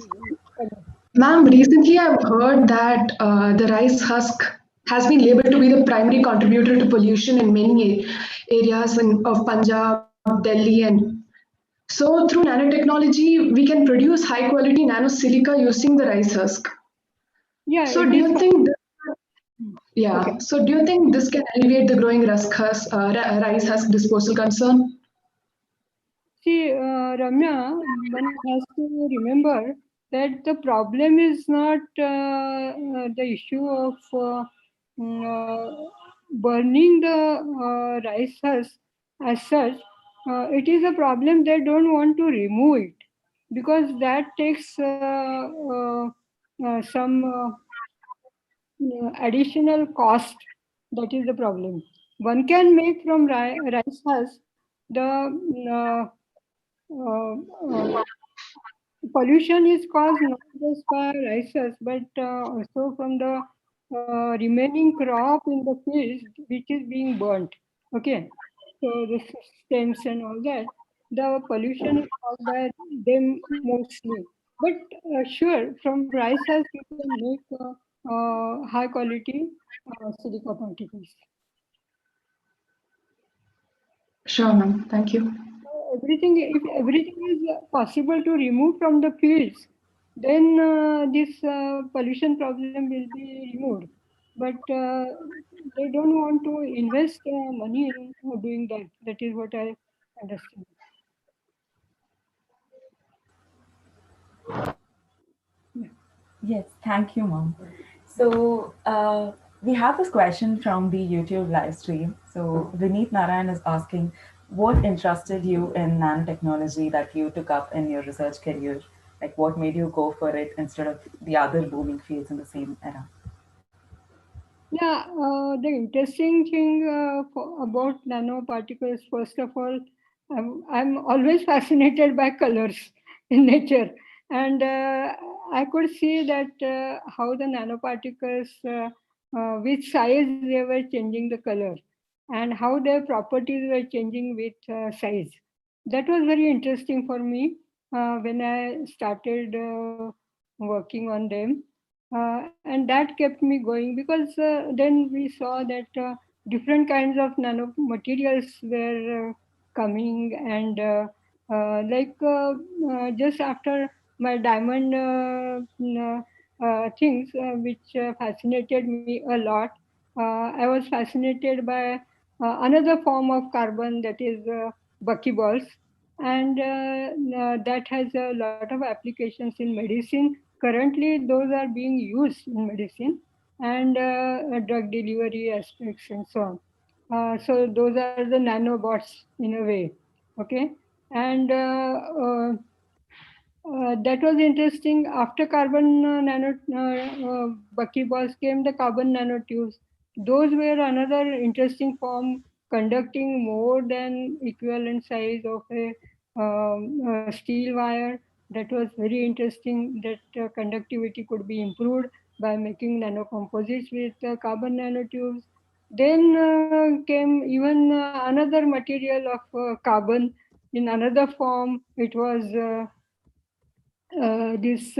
B: Correct.
C: Ma'am, recently I've heard that the rice husk has been labeled to be the primary contributor to pollution in many areas of Punjab, Delhi, and so through nanotechnology, we can produce high quality nanosilica using the rice husk.
B: Yeah,
C: So
B: it
C: do
B: is.
C: you think this,
B: Okay.
C: yeah, so do you think this can alleviate the growing rice husk disposal concern?
B: See, Ramya, one has to remember that the problem is not the issue of burning the rice husk as such. It is a problem they don't want to remove it because that takes some additional cost. That is the problem. One can make from rice husk the uh, uh, pollution is caused not just by rices but also from the remaining crop in the fields which is being burnt. Okay, so the stems and all that, the pollution is caused by them mostly. But sure, from rices you can make high quality silica particles.
C: Sure, ma'am. Thank you.
B: Everything, if everything is possible to remove from the fields, then this pollution problem will be removed. But they don't want to invest money in doing that. That is what I understand. Yeah.
A: Yes, thank you, mom. So, we have this question from the YouTube live stream. So, Vineet Narayan is asking, What interested you in nanotechnology that you took up in your research career? Like, what made you go for it instead of the other booming fields in the same era?
B: Yeah, the interesting thing about nanoparticles, first of all, I'm always fascinated by colors in nature. And I could see that how the nanoparticles, which size they were changing the color, and how their properties were changing with size. That was very interesting for me when I started working on them. And that kept me going because then we saw that different kinds of nanomaterials were coming, and just after my diamond things which fascinated me a lot, I was fascinated by another form of carbon, that is buckyballs, and that has a lot of applications in medicine. Currently, those are being used in medicine and drug delivery aspects and so on. So those are the nanobots in a way. Okay, and that was interesting. After carbon buckyballs came the carbon nanotubes. Those were another interesting form, conducting more than equivalent size of a steel wire. That was very interesting. That conductivity could be improved by making nanocomposites with carbon nanotubes. Then came even another material of carbon in another form. It was this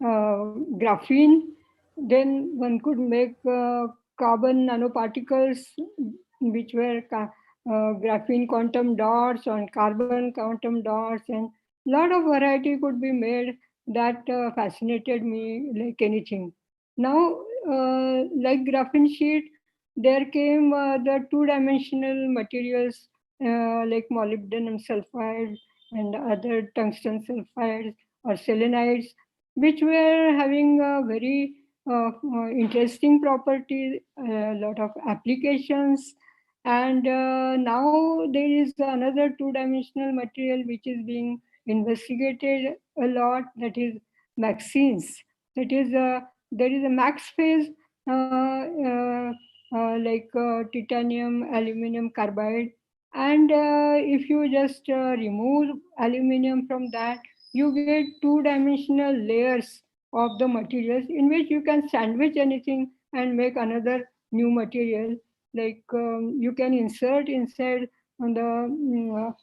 B: graphene. Then one could make carbon nanoparticles, which were graphene quantum dots on carbon quantum dots, and lot of variety could be made that fascinated me like anything. Now, like graphene sheet, there came the two-dimensional materials like molybdenum sulfide and other tungsten sulfides or selenides, which were having a very interesting properties, a lot of applications. And now there is another two-dimensional material which is being investigated a lot, that is vaccines. That is there is a max phase titanium, aluminum carbide, and if you just remove aluminum from that, you get two-dimensional layers of the materials in which you can sandwich anything and make another new material. Like you can insert inside on the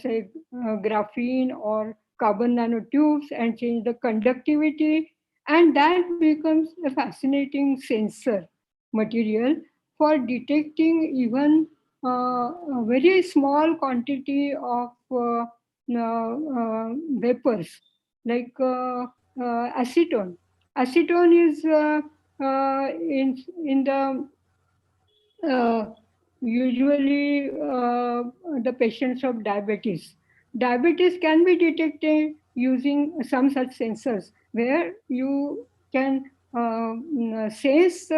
B: say graphene or carbon nanotubes and change the conductivity, and that becomes a fascinating sensor material for detecting even a very small quantity of vapors, like acetone. Acetone is in the usually the patients of diabetes. Diabetes can be detected using some such sensors where you can sense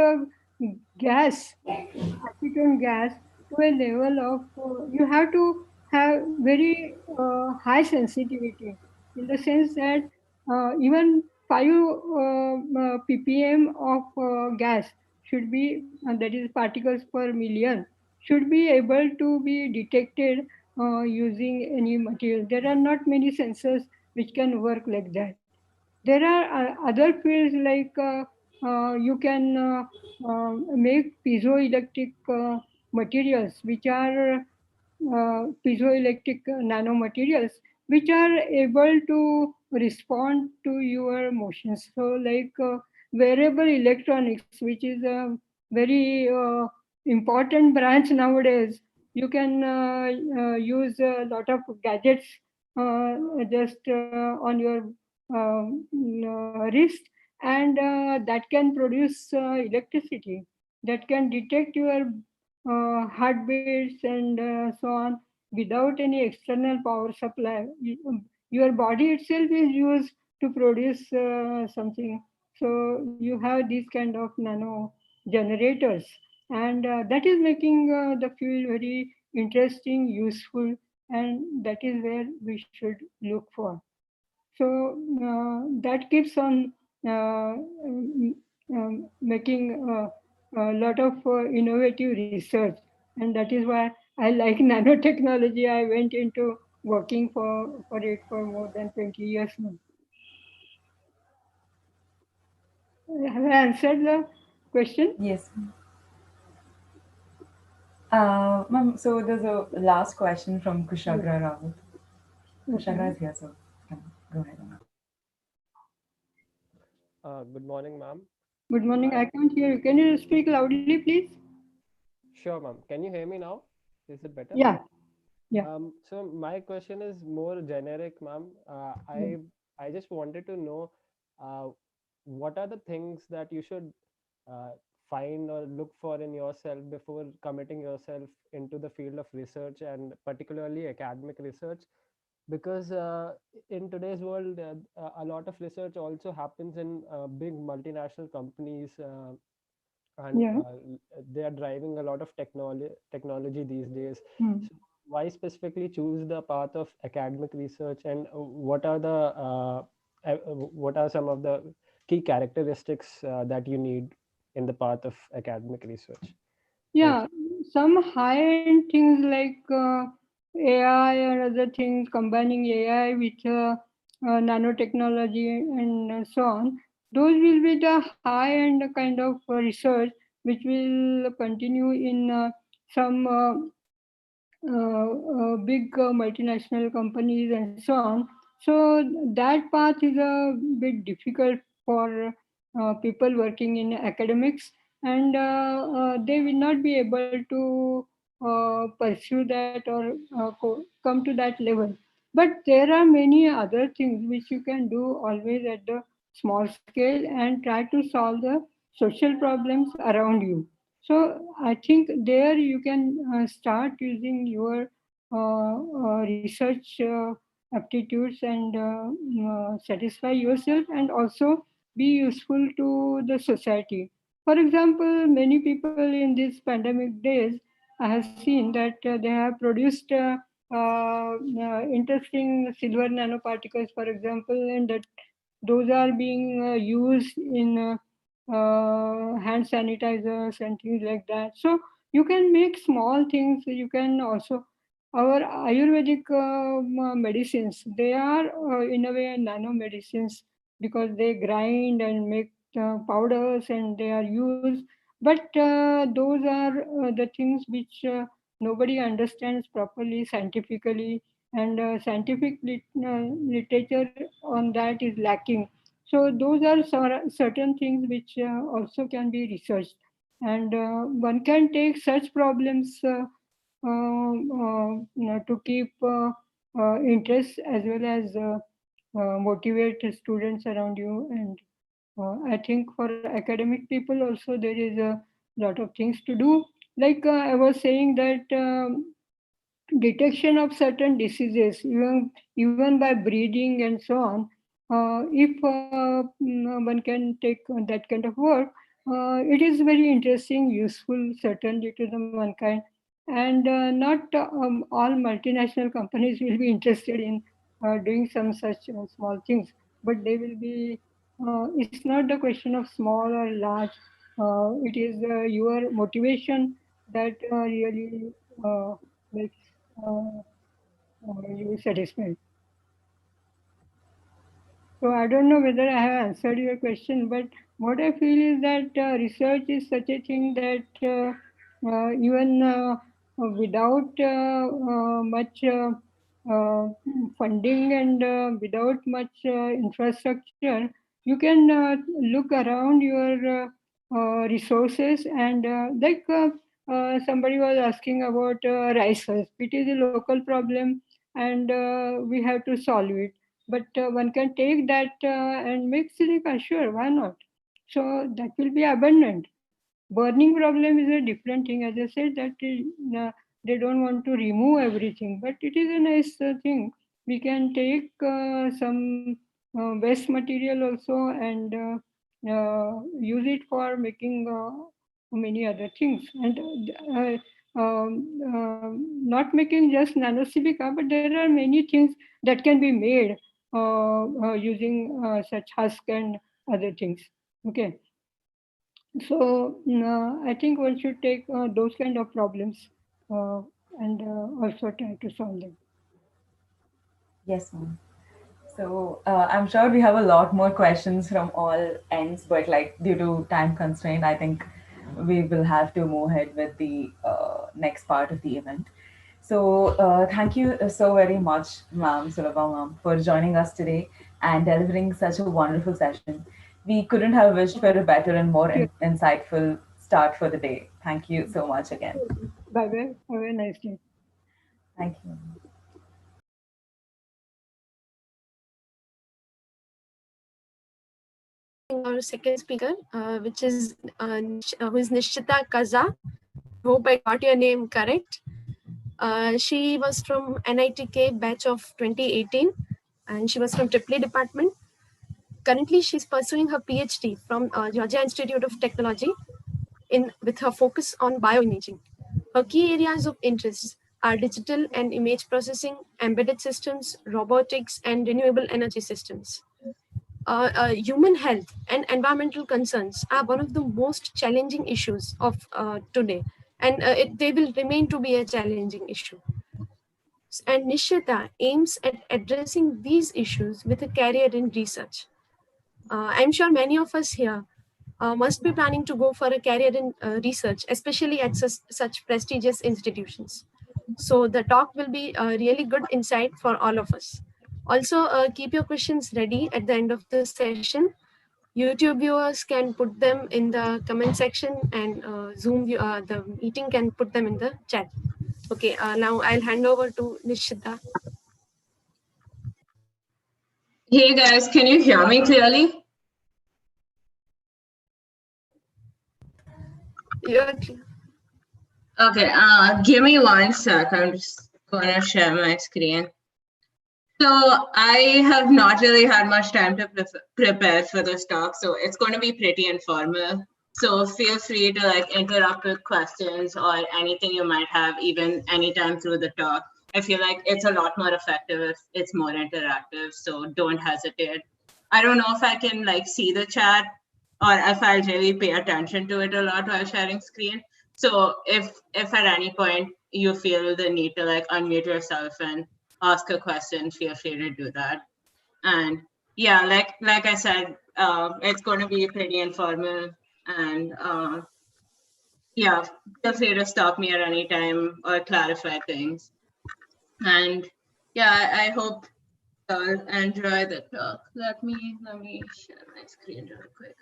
B: gas, acetone gas, to a level of you have to have very high sensitivity, in the sense that even 5 ppm of gas should be, that is particles per million, should be able to be detected using any material. There are not many sensors which can work like that. There are other fields like you can make piezoelectric materials, which are piezoelectric nanomaterials, which are able to respond to your motions. So, like wearable electronics, which is a very important branch nowadays. You can use a lot of gadgets just on your wrist, and that can produce electricity, that can detect your heartbeats and so on without any external power supply. Your body itself is used to produce something. So you have these kind of nano generators. and that is making the field very interesting, useful, and that is where we should look for. So that keeps on making a lot of innovative research, and that is why I like nanotechnology. I went into working for it for more than 20 years now. Have I answered the question?
A: Yes. Ma'am, so there's a last question from
B: Yes.
A: Kushagra Rawat. Kushagra
B: Okay.
A: is here, so can go ahead.
D: Good morning, ma'am.
B: Good morning.
D: My
B: I can't hear you. Can you speak loudly, please?
D: Sure, ma'am. Can you hear me now? Is it better?
B: Yeah. Yeah.
D: So my question is more generic, ma'am. I just wanted to know uh, what are the things that you should uh, find or look for in yourself before committing yourself into the field of research and particularly academic research, because in today's world a lot of research also happens in big multinational companies, and
B: Yeah.
D: they are driving a lot of technology these days.
B: Hmm.
D: So why specifically choose the path of academic research, and what are some of the key characteristics that you need in the path of academic research? Thank
B: Yeah. Some high-end things like AI or other things, combining AI with nanotechnology and so on. Those will be the high-end kind of research which will continue in some big multinational companies and so on. So that path is a bit difficult for people working in academics, and they will not be able to pursue that or come to that level. But there are many other things which you can do always at the small scale and try to solve the social problems around you. So I think there you can start using your research aptitudes and satisfy yourself and also be useful to the society. For example, many people in these pandemic days, I have seen that they have produced interesting silver nanoparticles, for example, and that those are being used in hand sanitizers and things like that. So you can make small things. You can also our Ayurvedic medicines. They are in a way nano medicines because they grind and make powders and they are used. But those are the things which nobody understands properly scientifically, and scientific literature on that is lacking. So those are certain things which also can be researched, and one can take such problems to keep interest as well as motivate students around you. And I think for academic people also there is a lot of things to do. Like I was saying that detection of certain diseases, even by breeding and so on. If one can take that kind of work, it is very interesting, useful, certainly to the mankind. And not all multinational companies will be interested in doing some such small things, but they will be. It's not the question of small or large. It is your motivation that really makes uh, you satisfied. So I don't know whether I have answered your question, but what I feel is that research is such a thing that even without much funding and without much infrastructure, you can look around your resources and somebody was asking about rice husk. It is a local problem, and we have to solve it, but one can take that and make silica, sure, why not? So that will be abundant. Burning problem is a different thing. As I said, that they don't want to remove everything, but it is a nice thing. We can take some waste material also and use it for making many other things. And not making just nanosilica, but there are many things that can be made using such husk and other things. Okay. So I think one should take those kind of problems and also try to solve them.
A: Yes, ma'am. So I'm sure we have a lot more questions from all ends, but like due to time constraint, I think we will have to move ahead with the next part of the event. So thank you so very much, ma'am, Sulabha ma'am, for joining us today and delivering such a wonderful session. We couldn't have wished for a better and more
B: Thank you.
A: insightful start for the day. Thank you so much again.
B: Bye bye. Have a nice day.
A: Thank you.
C: Our second speaker, which is who is Nischita Kaza. Hope I got your name correct. She was from NITK batch of 2018, and she was from Triple department. Currently, she's pursuing her PhD from Georgia Institute of Technology with her focus on bioimaging. Her key areas of interest are digital and image processing, embedded systems, robotics, and renewable energy systems. Human health and environmental concerns are one of the most challenging issues of today, and they will remain to be a challenging issue. And Nishita aims at addressing these issues with a career in research. I'm sure many of us here must be planning to go for a career in research, especially at such prestigious institutions. So the talk will be a really good insight for all of us. Also, keep your questions ready at the end of the session. YouTube viewers can put them in the comment section, and the meeting can put them in the chat. Okay, now I'll hand over to Nishita.
E: Hey guys, can you hear me clearly?
C: You're clear.
E: Okay, give me 1 sec. I'm just gonna share my screen. So I have not really had much time to prepare for this talk, so it's going to be pretty informal. So feel free to like interrupt with questions or anything you might have, even anytime through the talk. I feel like it's a lot more effective if it's more interactive, so don't hesitate. I don't know if I can like see the chat or if I'll really pay attention to it a lot while sharing screen. So if at any point you feel the need to like unmute yourself and ask a question, feel free to do that. And yeah, like I said, it's going to be pretty informal, and yeah, feel free to stop me at any time or clarify things. And yeah, I hope you'll enjoy the talk. Let me share my screen real quick.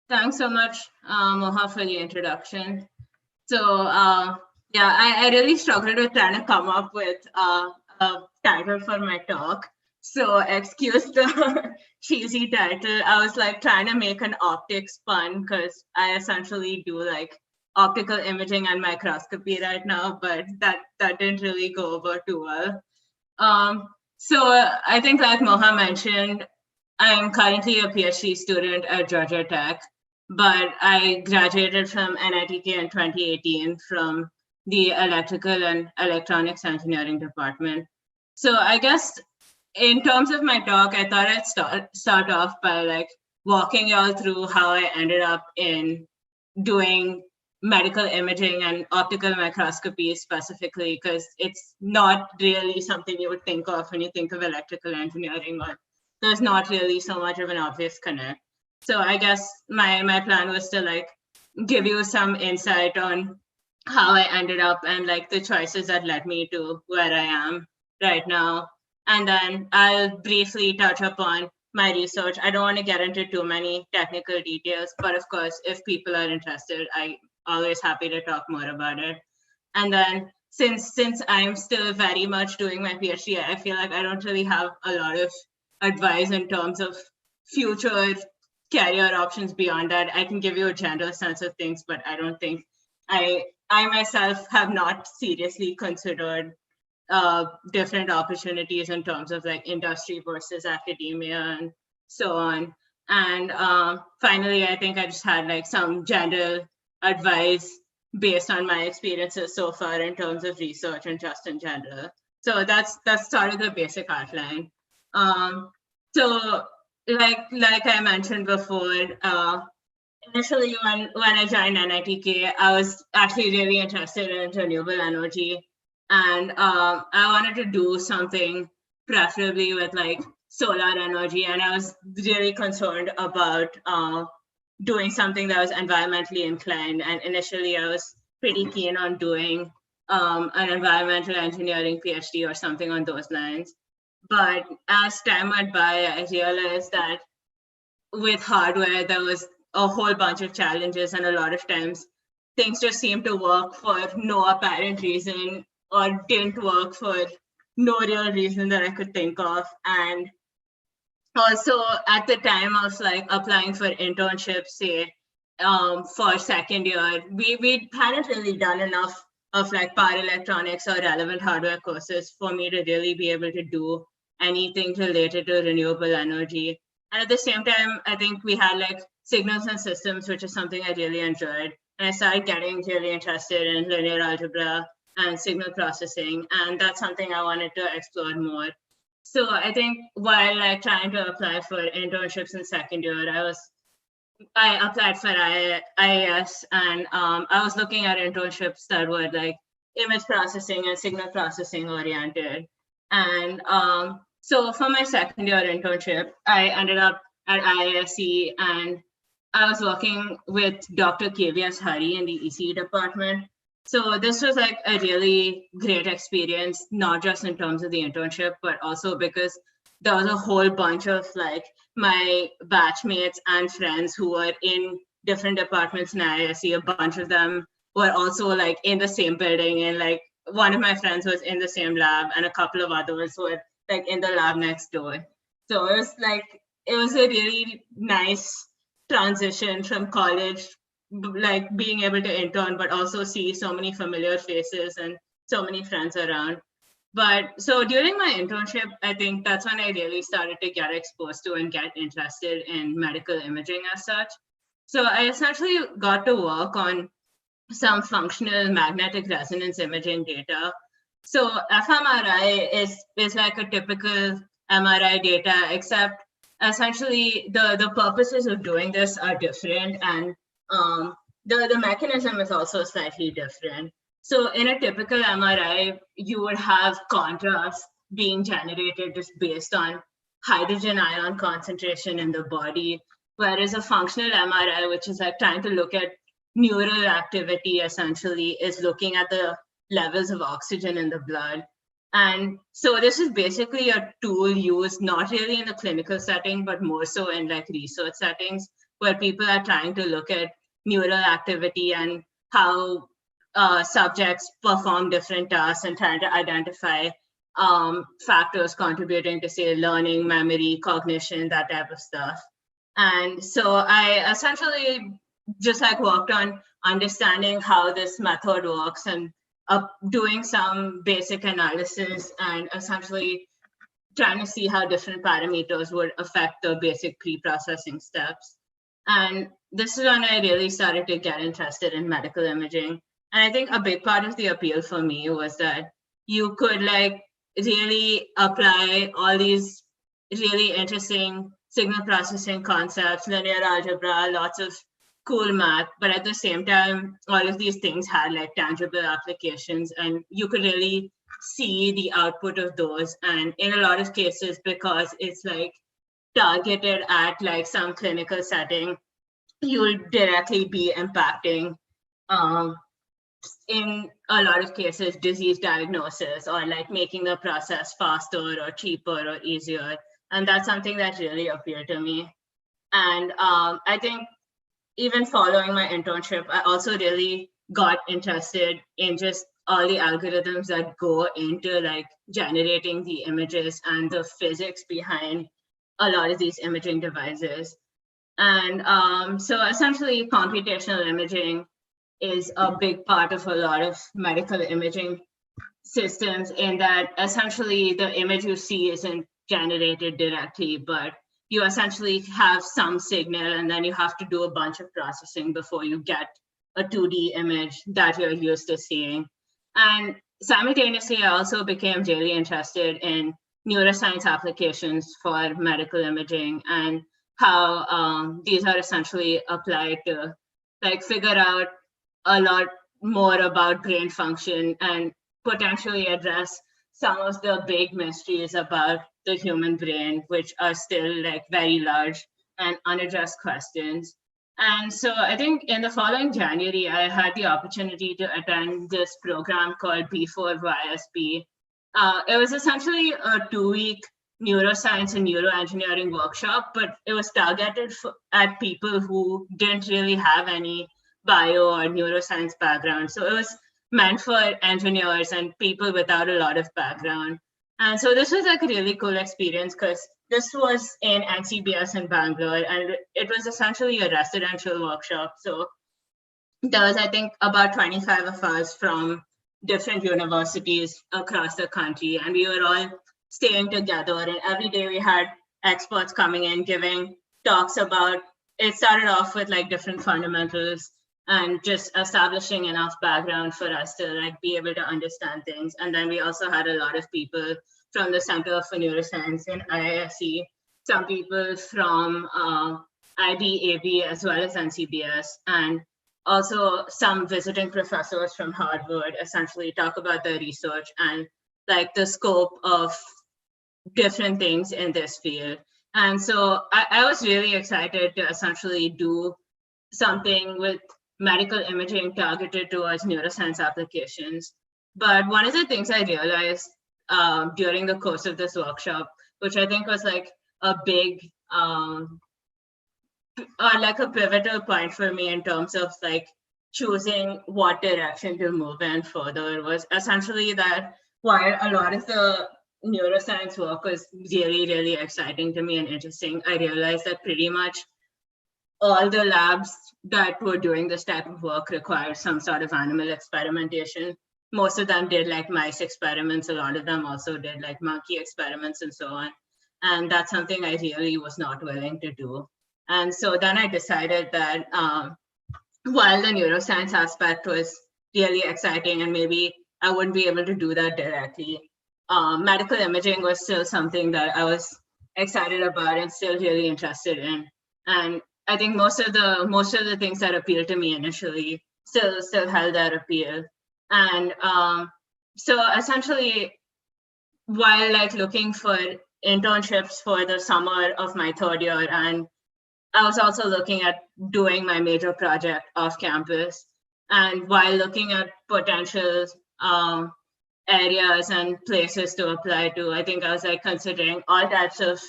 E: Thanks so much, Moha, for the introduction. So yeah, I really struggled with trying to come up with a title for my talk. So excuse the cheesy title. I was like trying to make an optics pun because I essentially do like optical imaging and microscopy right now, but that didn't really go over too well. So I think like Moha mentioned, I'm currently a PhD student at Georgia Tech, but I graduated from NITK in 2018 from the Electrical and Electronics Engineering department. So I guess in terms of my talk, I thought I'd start off by like walking y'all through how I ended up in doing medical imaging and optical microscopy specifically, because it's not really something you would think of when you think of electrical engineering, or there's not really so much of an obvious connect. So I guess my plan was to like give you some insight on how I ended up and like the choices that led me to where I am right now. And then I'll briefly touch upon my research. I don't want to get into too many technical details, but of course, if people are interested, I'm always happy to talk more about it. And then since I'm still very much doing my PhD, I feel like I don't really have a lot of advice in terms of future career options beyond that. I can give you a general sense of things, but I don't think I myself have not seriously considered different opportunities in terms of like industry versus academia and so on. And finally, I think I just had like some general advice based on my experiences so far in terms of research and just in general. So that's sort of the basic outline. So like I mentioned before, initially when I joined NITK, I was actually really interested in renewable energy, and I wanted to do something preferably with like solar energy, and I was really concerned about doing something that was environmentally inclined. And initially I was pretty keen on doing an environmental engineering PhD or something on those lines. But as time went by, I realized that with hardware, there was a whole bunch of challenges, and a lot of times things just seemed to work for no apparent reason, or didn't work for no real reason that I could think of. And also at the time of like applying for internships, say for second year, we hadn't really done enough of like power electronics or relevant hardware courses for me to really be able to do anything related to renewable energy. And at the same time, I think we had like signals and systems, which is something I really enjoyed. And I started getting really interested in linear algebra and signal processing. And that's something I wanted to explore more. So I think while like trying to apply for internships in second year, I applied for IIS, and I was looking at internships that were like image processing and signal processing oriented. And so for my second year internship, I ended up at IISE, and I was working with Dr. KVS Hari in the ECE department. So this was like a really great experience, not just in terms of the internship, but also because there was a whole bunch of like my batchmates and friends who were in different departments in IISE. A bunch of them were also like in the same building, and like one of my friends was in the same lab, and a couple of others were like in the lab next door. So it was a really nice transition from college, like being able to intern, but also see so many familiar faces and so many friends around. But so during my internship, I think that's when I really started to get exposed to and get interested in medical imaging as such. So I essentially got to work on some functional magnetic resonance imaging data. So fMRI is like a typical MRI data, except essentially the purposes of doing this are different, and the mechanism is also slightly different. So in a typical MRI, you would have contrast being generated just based on hydrogen ion concentration in the body, whereas a functional MRI, which is like trying to look at neural activity, essentially is looking at the levels of oxygen in the blood. And so this is basically a tool used not really in a clinical setting, but more so in like research settings, where people are trying to look at neural activity and how subjects perform different tasks, and trying to identify factors contributing to, say, learning, memory, cognition, that type of stuff. And so I essentially just like worked on understanding how this method works, and doing some basic analysis, and essentially trying to see how different parameters would affect the basic pre-processing steps. And this is when I really started to get interested in medical imaging. And I think a big part of the appeal for me was that you could like really apply all these really interesting signal processing concepts, linear algebra, lots of cool math, but at the same time, all of these things had like tangible applications, and you could really see the output of those. And in a lot of cases, because it's like targeted at like some clinical setting, you will directly be impacting in a lot of cases disease diagnosis, or like making the process faster or cheaper or easier. And that's something that really appealed to me. And I think even following my internship, I also really got interested in just all the algorithms that go into like generating the images and the physics behind a lot of these imaging devices. And so essentially computational imaging is a big part of a lot of medical imaging systems, in that essentially the image you see isn't generated directly, but you essentially have some signal and then you have to do a bunch of processing before you get a 2D image that you're used to seeing. And simultaneously, I also became really interested in neuroscience applications for medical imaging and how these are essentially applied to like figure out a lot more about brain function and potentially address some of the big mysteries about the human brain, which are still like very large and unaddressed questions. And so I think in the following January, I had the opportunity to attend this program called B4YSB. It was essentially a 2-week neuroscience and neuroengineering workshop, but it was targeted at people who didn't really have any bio or neuroscience background. So it was meant for engineers and people without a lot of background. And so this was like a really cool experience because this was in NCBS in Bangalore, and it was essentially a residential workshop. So there was, I think, about 25 of us from different universities across the country, and we were all staying together. And every day we had experts coming in giving talks about, it started off with like different fundamentals and just establishing enough background for us to like be able to understand things. And then we also had a lot of people from the Center for Neuroscience in IISE, some people from IBAB as well as NCBS, and also some visiting professors from Harvard essentially talk about their research and like the scope of different things in this field. And so I was really excited to essentially do something with medical imaging targeted towards neuroscience applications. But one of the things I realized during the course of this workshop, which I think was like a big, or like a pivotal point for me in terms of like choosing what direction to move in further, was essentially that while a lot of the neuroscience work was really, really exciting to me and interesting, I realized that pretty much all the labs that were doing this type of work required some sort of animal experimentation. Most of them did like mice experiments. A lot of them also did like monkey experiments and so on. And that's something I really was not willing to do. And so then I decided that while the neuroscience aspect was really exciting and maybe I wouldn't be able to do that directly, medical imaging was still something that I was excited about and still really interested in. And I think most of the things that appealed to me initially still held that appeal. And so essentially, while like looking for internships for the summer of my third year, and I was also looking at doing my major project off campus, and while looking at potential areas and places to apply to, I think I was like considering all types of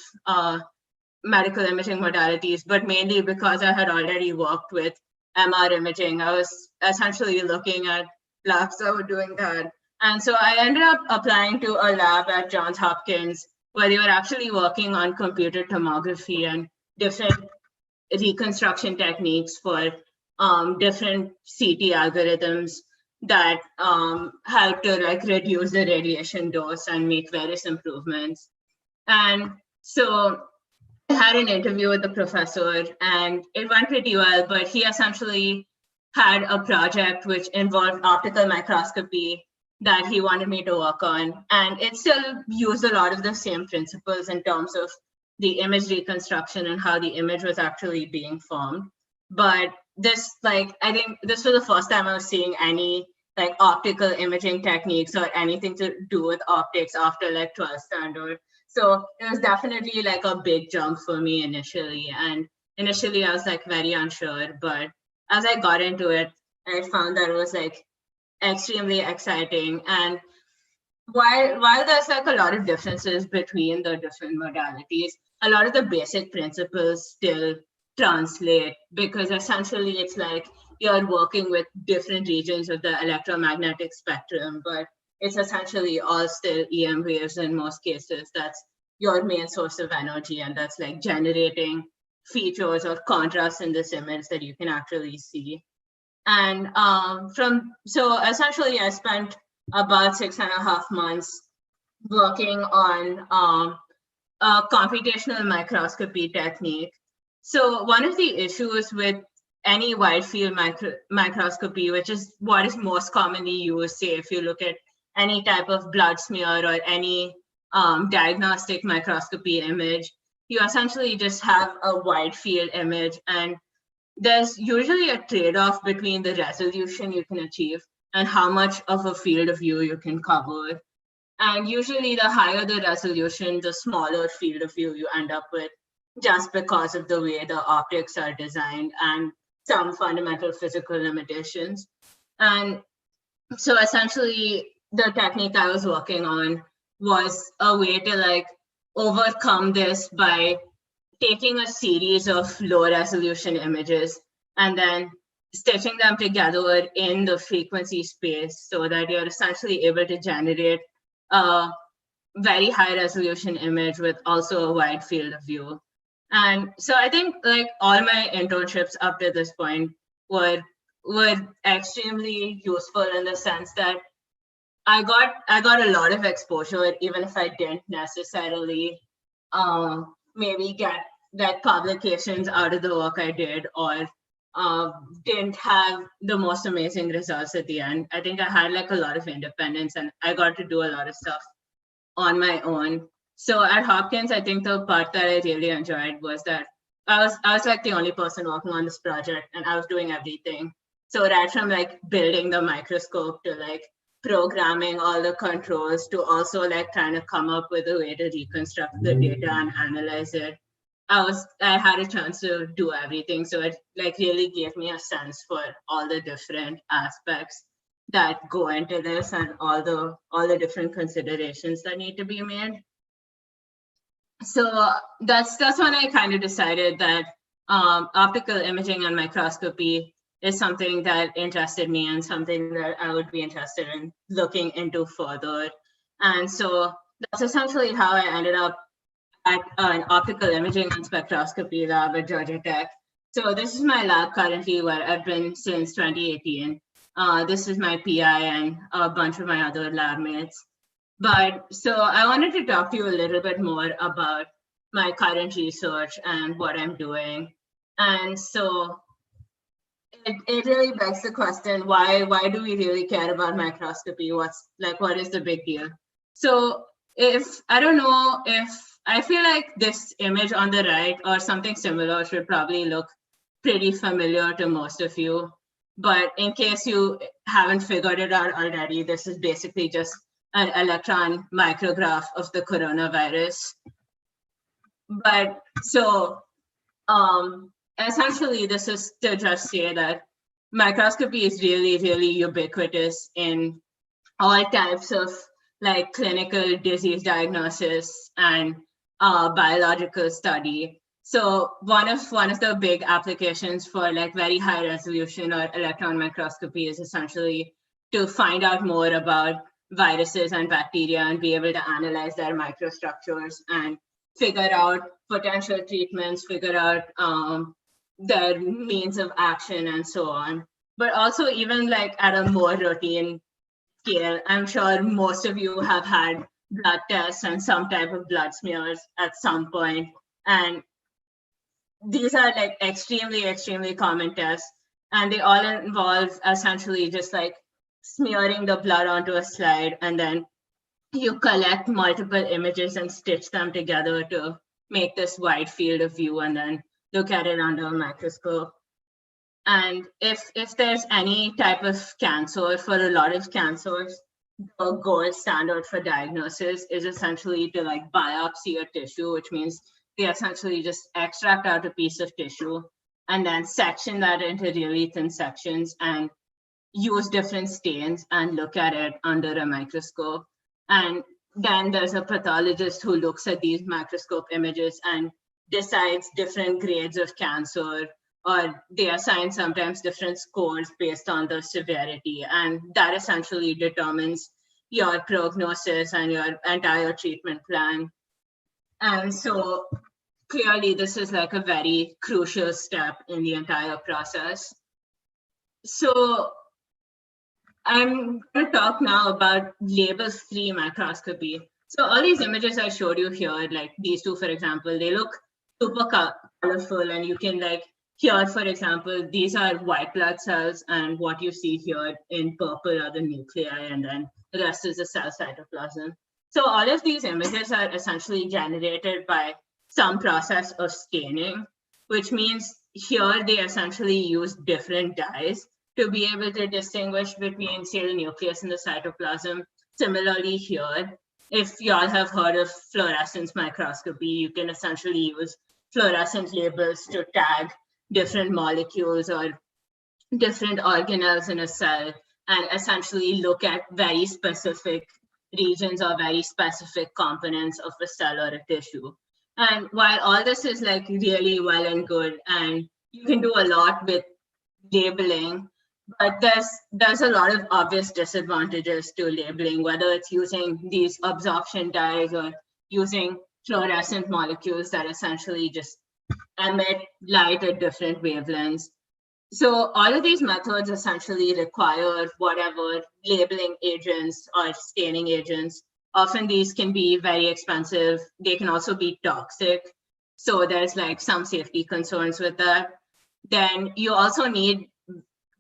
E: medical imaging modalities, but mainly because I had already worked with MR imaging, I was essentially looking at labs that were doing that. And so I ended up applying to a lab at Johns Hopkins where they were actually working on computed tomography and different reconstruction techniques for different CT algorithms that help to like reduce the radiation dose and make various improvements. And so I had an interview with the professor and it went pretty well, but he essentially had a project which involved optical microscopy that he wanted me to work on. And it still used a lot of the same principles in terms of the image reconstruction and how the image was actually being formed. But this, like, I think this was the first time I was seeing any like optical imaging techniques or anything to do with optics after like 12th standard. So it was definitely like a big jump for me initially. And initially I was like very unsure, but as I got into it, I found that it was like extremely exciting. And while there's like a lot of differences between the different modalities, a lot of the basic principles still translate, because essentially it's like you're working with different regions of the electromagnetic spectrum, but it's essentially all still EM waves in most cases. That's your main source of energy, and that's like generating features or contrast in this image that you can actually see. And so essentially I spent about 6.5 months working on a computational microscopy technique. So one of the issues with any wide field microscopy, which is what is most commonly used, say if you look at any type of blood smear or any diagnostic microscopy image, you essentially just have a wide field image, and there's usually a trade-off between the resolution you can achieve and how much of a field of view you can cover. And usually the higher the resolution, the smaller field of view you end up with, just because of the way the optics are designed and some fundamental physical limitations. And so essentially the technique I was working on was a way to like overcome this by taking a series of low resolution images and then stitching them together in the frequency space so that you're essentially able to generate a very high resolution image with also a wide field of view. And so I think like all my internships up to this point were extremely useful in the sense that I got a lot of exposure, even if I didn't necessarily maybe get publications out of the work I did, or didn't have the most amazing results at the end. I think I had like a lot of independence and I got to do a lot of stuff on my own. So at Hopkins, I think the part that I really enjoyed was that I was like the only person working on this project and I was doing everything. So right from like building the microscope to like programming all the controls to also like trying to come up with a way to reconstruct the data and analyze it, I had a chance to do everything. So it like really gave me a sense for all the different aspects that go into this and all the different considerations that need to be made. So that's when I kind of decided that optical imaging and microscopy is something that interested me and something that I would be interested in looking into further. And so that's essentially how I ended up at an optical imaging and spectroscopy lab at Georgia Tech. So this is my lab currently, where I've been since 2018. This is my PI and a bunch of my other lab mates. But so I wanted to talk to you a little bit more about my current research and what I'm doing. And so it really begs the question, why do we really care about microscopy? What is the big deal? So I feel like this image on the right or something similar should probably look pretty familiar to most of you. But in case you haven't figured it out already, this is basically just an electron micrograph of the coronavirus. But so essentially, this is to just say that microscopy is really, really ubiquitous in all types of like clinical disease diagnosis and biological study. So one of the big applications for like very high resolution or electron microscopy is essentially to find out more about viruses and bacteria and be able to analyze their microstructures and figure out potential treatments, figure out their means of action and so on. But also even like at a more routine scale, I'm sure most of you have had blood tests and some type of blood smears at some point. And these are like extremely, extremely common tests. And they all involve essentially just like smearing the blood onto a slide, and then you collect multiple images and stitch them together to make this wide field of view and then look at it under a microscope. And if there's any type of cancer, for a lot of cancers, the gold standard for diagnosis is essentially to like biopsy a tissue, which means they essentially just extract out a piece of tissue and then section that into really thin sections and use different stains and look at it under a microscope. And then there's a pathologist who looks at these microscope images and decides different grades of cancer, or they assign sometimes different scores based on the severity. And that essentially determines your prognosis and your entire treatment plan. And so clearly this is like a very crucial step in the entire process. So I'm going to talk now about label-free microscopy. So all these images I showed you here, like these two, for example, they look super colorful, and you can like here, for example, these are white blood cells, and what you see here in purple are the nuclei, and then the rest is the cell cytoplasm. So all of these images are essentially generated by some process of staining, which means here they essentially use different dyes to be able to distinguish between, say, the nucleus and the cytoplasm. Similarly here, if you all have heard of fluorescence microscopy, you can essentially use fluorescent labels to tag different molecules or different organelles in a cell and essentially look at very specific regions or very specific components of a cell or a tissue. And while all this is like really well and good, and you can do a lot with labeling, but there's a lot of obvious disadvantages to labeling, whether it's using these absorption dyes or using fluorescent molecules that essentially just emit light at different wavelengths. So all of these methods essentially require whatever labeling agents or staining agents. Often these can be very expensive. They can also be toxic. So there's like some safety concerns with that. Then you also need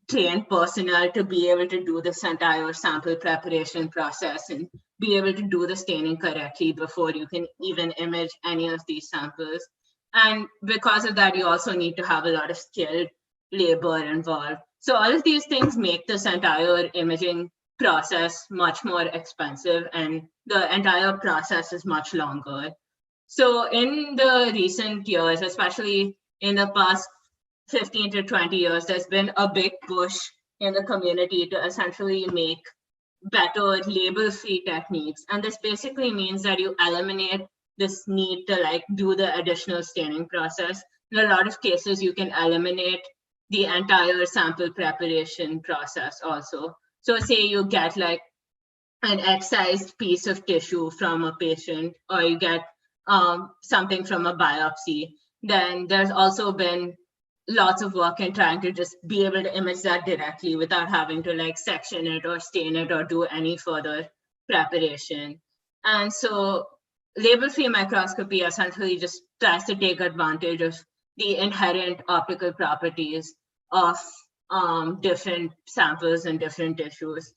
E: trained personnel to be able to do this entire sample preparation process and be able to do the staining correctly before you can even image any of these samples. And because of that, you also need to have a lot of skilled labor involved. So all of these things make this entire imaging process much more expensive, and the entire process is much longer. So in the recent years, especially in the past 15 to 20 years, there's been a big push in the community to essentially make better label-free techniques. And this basically means that you eliminate this need to like do the additional staining process. In a lot of cases, you can eliminate the entire sample preparation process also. So say you get like an excised piece of tissue from a patient, or you get something from a biopsy, then there's also been lots of work in trying to just be able to image that directly without having to like section it or stain it or do any further preparation. And so label-free microscopy essentially just tries to take advantage of the inherent optical properties of different samples and different tissues,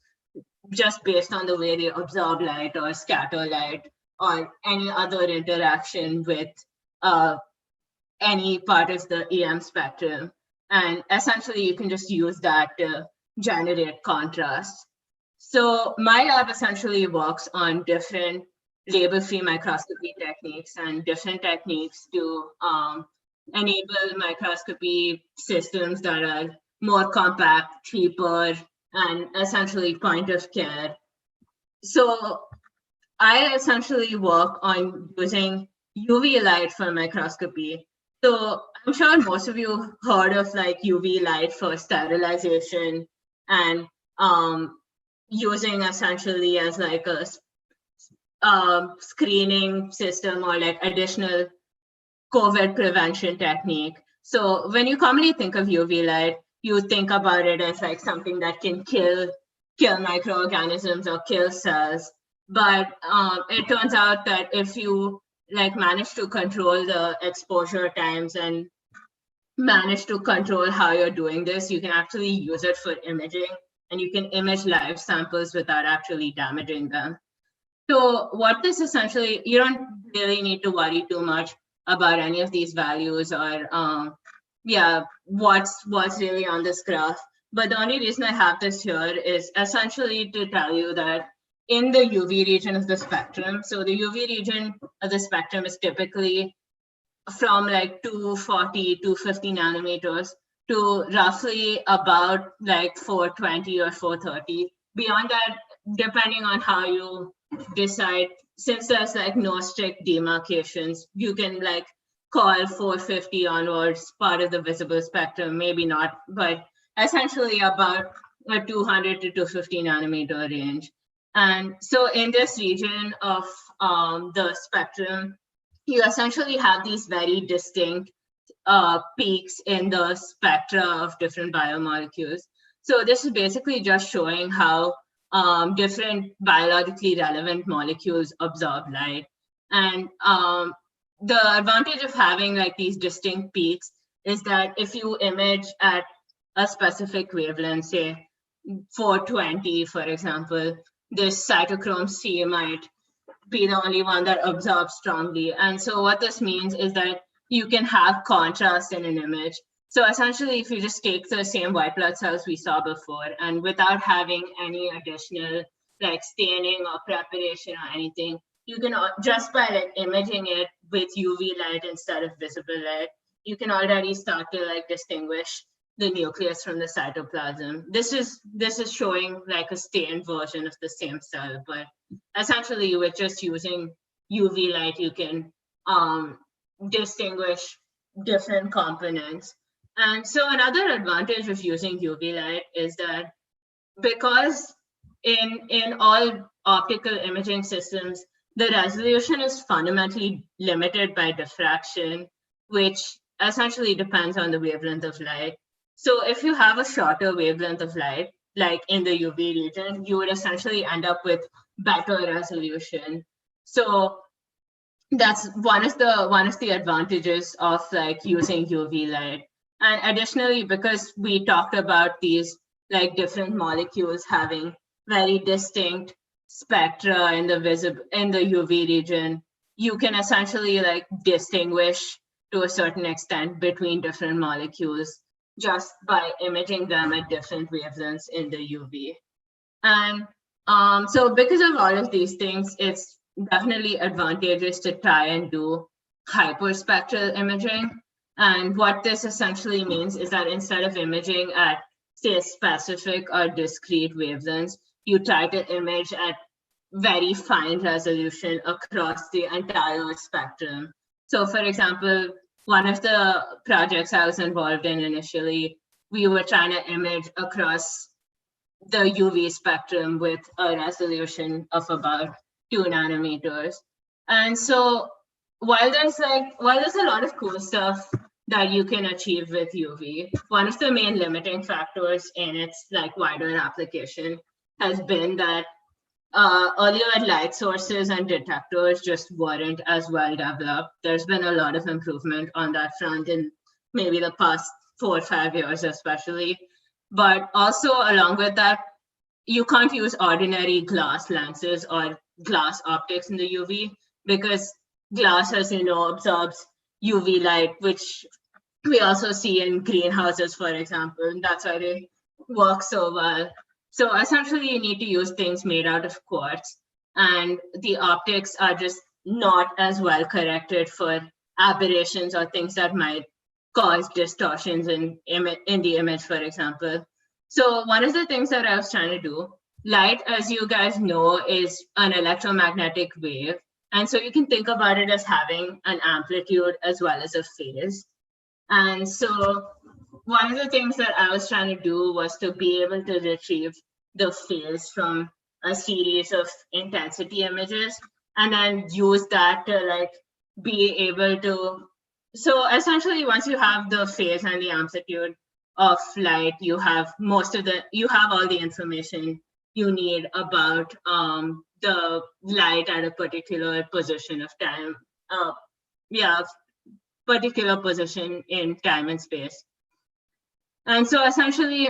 E: just based on the way they absorb light or scatter light or any other interaction with any part of the EM spectrum. And essentially, you can just use that to generate contrast. So my lab essentially works on different label-free microscopy techniques and different techniques to enable microscopy systems that are more compact, cheaper, and essentially point of care. So I essentially work on using UV light for microscopy. So I'm sure most of you heard of like UV light for sterilization and using essentially as like a screening system or like additional COVID prevention technique. So when you commonly think of UV light, you think about it as like something that can kill microorganisms or kill cells. But it turns out that if you like manage to control the exposure times and manage to control how you're doing this, you can actually use it for imaging, and you can image live samples without actually damaging them. So what this essentially, you don't really need to worry too much about any of these values or what's really on this graph. But the only reason I have this here is essentially to tell you that in the UV region of the spectrum, so the UV region of the spectrum is typically from like 240, 250 nanometers to roughly about like 420 or 430. Beyond that, depending on how you decide, since there's like no strict demarcations, you can like call 450 onwards part of the visible spectrum, maybe not, but essentially about a 200 to 250 nanometer range. And so in this region of the spectrum, you essentially have these very distinct peaks in the spectra of different biomolecules. So this is basically just showing how different biologically relevant molecules absorb light. And the advantage of having like these distinct peaks is that if you image at a specific wavelength, say 420, for example, this cytochrome C might be the only one that absorbs strongly. And so what this means is that you can have contrast in an image. So essentially, if you just take the same white blood cells we saw before, and without having any additional like staining or preparation or anything, you can just by like imaging it with UV light instead of visible light, you can already start to like distinguish the nucleus from the cytoplasm. This is showing like a stained version of the same cell, but essentially with just using UV light, you can distinguish different components. And so another advantage of using UV light is that because in all optical imaging systems, the resolution is fundamentally limited by diffraction, which essentially depends on the wavelength of light. So if you have a shorter wavelength of light, like in the UV region, you would essentially end up with better resolution. So that's one of the advantages of like using UV light. And additionally, because we talked about these like different molecules having very distinct spectra in the UV region, you can essentially like distinguish to a certain extent between different molecules just by imaging them at different wavelengths in the UV. And so because of all of these things, it's definitely advantageous to try and do hyperspectral imaging. And what this essentially means is that instead of imaging at, say, specific or discrete wavelengths, you try to image at very fine resolution across the entire spectrum. So for example, one of the projects I was involved in initially, we were trying to image across the UV spectrum with a resolution of about 2 nanometers. And so while there's a lot of cool stuff that you can achieve with UV, one of the main limiting factors in its like wider application has been that earlier light sources and detectors just weren't as well developed. There's been a lot of improvement on that front in maybe the past 4 or 5 years especially. But also along with that, you can't use ordinary glass lenses or glass optics in the UV because glass, as you know, absorbs UV light, which we also see in greenhouses, for example, and that's why they work so well. So essentially you need to use things made out of quartz, and the optics are just not as well corrected for aberrations or things that might cause distortions in the image, for example. So one of the things that I was trying to do, light, as you guys know, is an electromagnetic wave. And so you can think about it as having an amplitude as well as a phase. And so one of the things that I was trying to do was to be able to retrieve the phase from a series of intensity images and then use that to like be able to, so essentially once you have the phase and the amplitude of light, you have all the information you need about the light at a particular position of time, particular position in time and space. And so essentially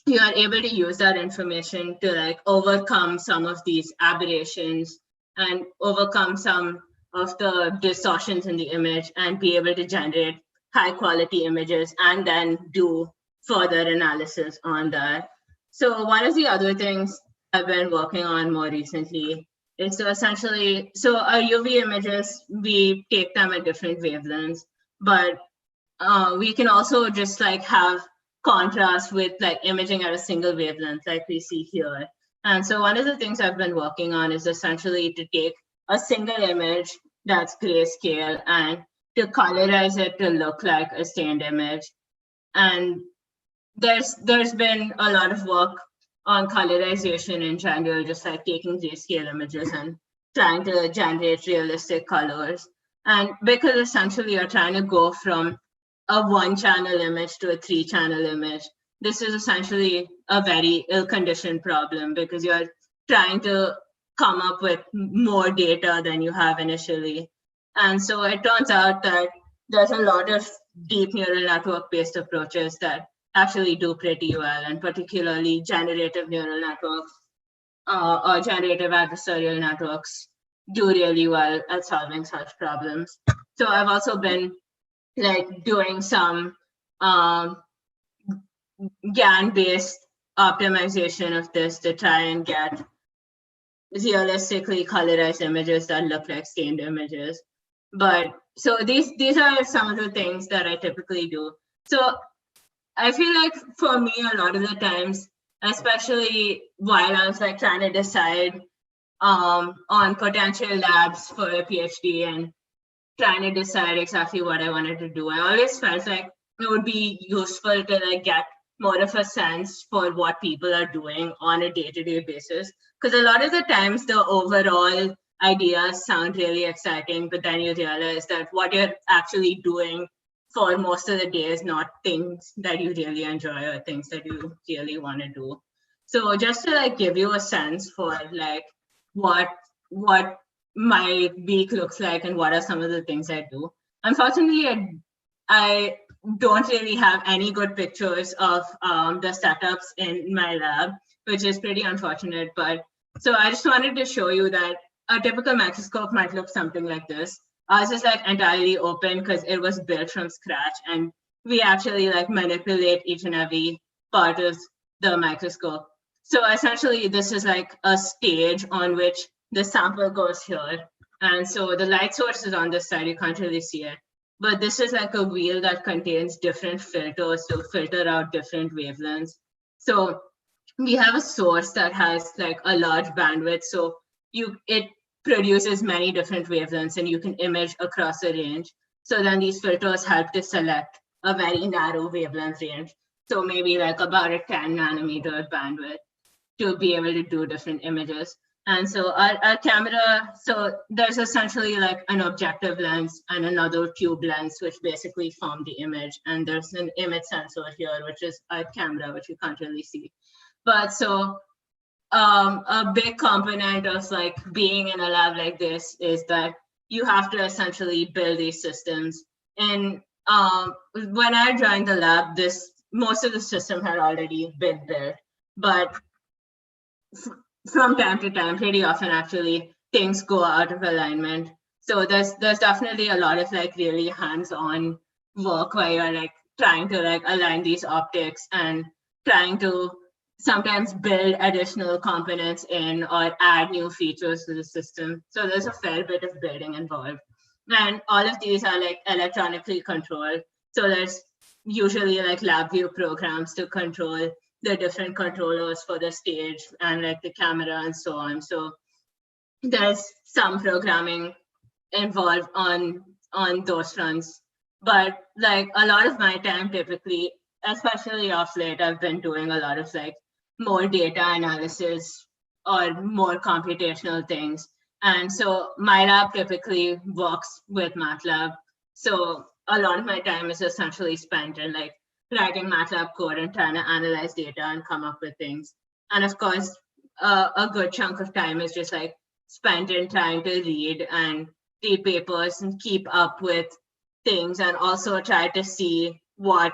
E: you are able to use that information to like overcome some of these aberrations and overcome some of the distortions in the image and be able to generate high quality images and then do further analysis on that. So one of the other things I've been working on more recently is to essentially, so our UV images, we take them at different wavelengths, but we can also just like have contrast with like imaging at a single wavelength like we see here. And so one of the things I've been working on is essentially to take a single image that's grayscale and to colorize it to look like a stained image. And there's been a lot of work on colorization in general, just like taking grayscale images and trying to generate realistic colors. And because essentially you're trying to go from a 1-channel image to a 3-channel image, this is essentially a very ill-conditioned problem because you're trying to come up with more data than you have initially. And so it turns out that there's a lot of deep neural network-based approaches that actually do pretty well, and particularly generative neural networks or generative adversarial networks do really well at solving such problems. So I've also been like doing some GAN-based optimization of this to try and get realistically colorized images that look like stained images. But so these are some of the things that I typically do. So I feel like for me, a lot of the times, especially while I was like trying to decide on potential labs for a PhD and trying to decide exactly what I wanted to do, I always felt like it would be useful to like get more of a sense for what people are doing on a day-to-day basis. Because a lot of the times the overall ideas sound really exciting, but then you realize that what you're actually doing for most of the day is not things that you really enjoy or things that you really want to do. So just to like give you a sense for like what my week looks like and what are some of the things I do. Unfortunately, I don't really have any good pictures of the setups in my lab, which is pretty unfortunate. But so I just wanted to show you that a typical microscope might look something like this. Ours is like entirely open because it was built from scratch, and we actually like manipulate each and every part of the microscope. So essentially, this is like a stage on which the sample goes here. And so the light source is on this side, you can't really see it. But this is like a wheel that contains different filters to filter out different wavelengths. So we have a source that has like a large bandwidth. So it produces many different wavelengths and you can image across a range. So then these filters help to select a very narrow wavelength range. So maybe like about a 10 nanometer bandwidth to be able to do different images. And so our camera, so there's essentially like an objective lens and another tube lens, which basically form the image. And there's an image sensor here, which is our camera, which you can't really see. But so a big component of like being in a lab like this is that you have to essentially build these systems. And when I joined the lab, most of the system had already been built, but from time to time, pretty often actually, things go out of alignment. So there's definitely a lot of like really hands-on work where you're like trying to like align these optics and trying to sometimes build additional components in or add new features to the system. So there's a fair bit of building involved. And all of these are like electronically controlled. So there's usually like LabVIEW programs to control the different controllers for the stage and like the camera and so on. So there's some programming involved on those fronts. But like a lot of my time typically, especially off late, I've been doing a lot of like more data analysis or more computational things. And so my lab typically works with MATLAB. So a lot of my time is essentially spent in like writing MATLAB code and trying to analyze data and come up with things. And of course, a good chunk of time is just like spent in trying to read papers and keep up with things, and also try to see what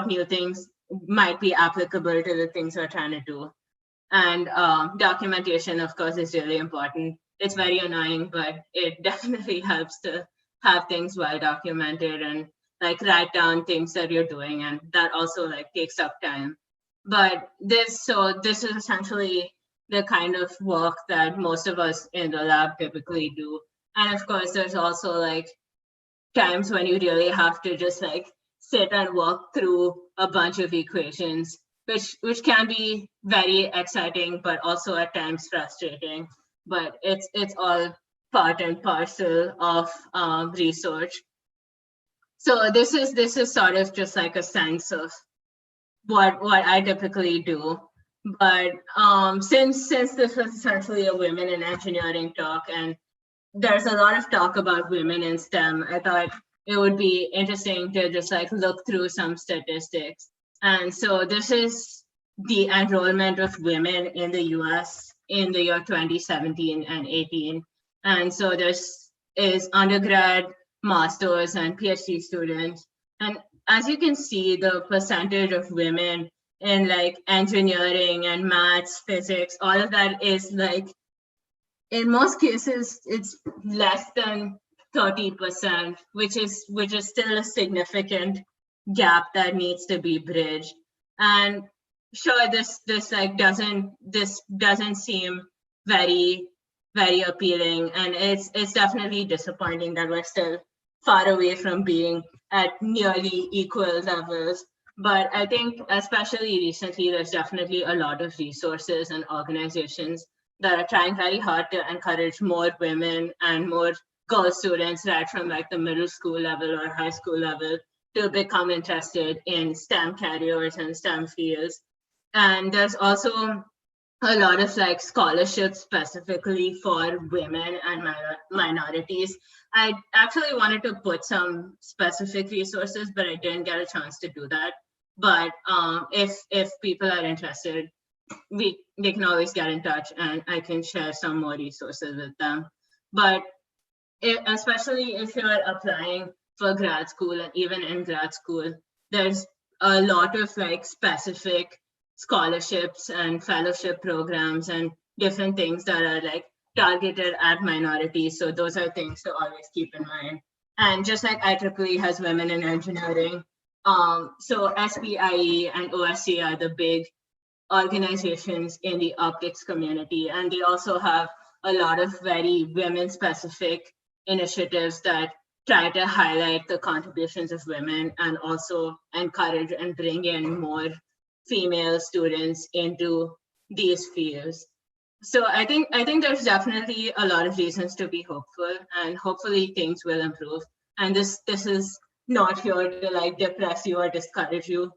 E: new things might be applicable to the things we're trying to do. And documentation, of course, is really important. It's very annoying, but it definitely helps to have things well documented and like write down things that you're doing, and that also like takes up time. But this is essentially the kind of work that most of us in the lab typically do. And of course, there's also like times when you really have to just like sit and work through a bunch of equations, which can be very exciting, but also at times frustrating. But it's all part and parcel of research. So this is sort of just like a sense of what I typically do. But since this was essentially a women in engineering talk, and there's a lot of talk about women in STEM. I thought it would be interesting to just like look through some statistics. And so this is the enrollment of women in the US in the year 2017 and 18. And so this is undergrad, masters, and PhD students. And as you can see, the percentage of women in like engineering and maths, physics, all of that is like, in most cases, it's less than 30%, which is still a significant gap that needs to be bridged. And sure, this doesn't seem very appealing, and it's definitely disappointing that we're still far away from being at nearly equal levels. But I think especially recently, there's definitely a lot of resources and organizations that are trying very hard to encourage more women and more girl students right from like the middle school level or high school level to become interested in STEM careers and STEM fields. And there's also a lot of like scholarships specifically for women and minorities. I actually wanted to put some specific resources, but I didn't get a chance to do that. But if people are interested, they can always get in touch and I can share some more resources with them. But especially if you're applying for grad school and even in grad school, there's a lot of like specific scholarships and fellowship programs and different things that are like targeted at minorities. So those are things to always keep in mind. And just like IEEE has women in engineering, so SPIE and OSC are the big organizations in the optics community, and they also have a lot of very women-specific initiatives that try to highlight the contributions of women and also encourage and bring in more female students into these fields. So I think there's definitely a lot of reasons to be hopeful, and hopefully things will improve. And this is not here to like depress you or discourage you,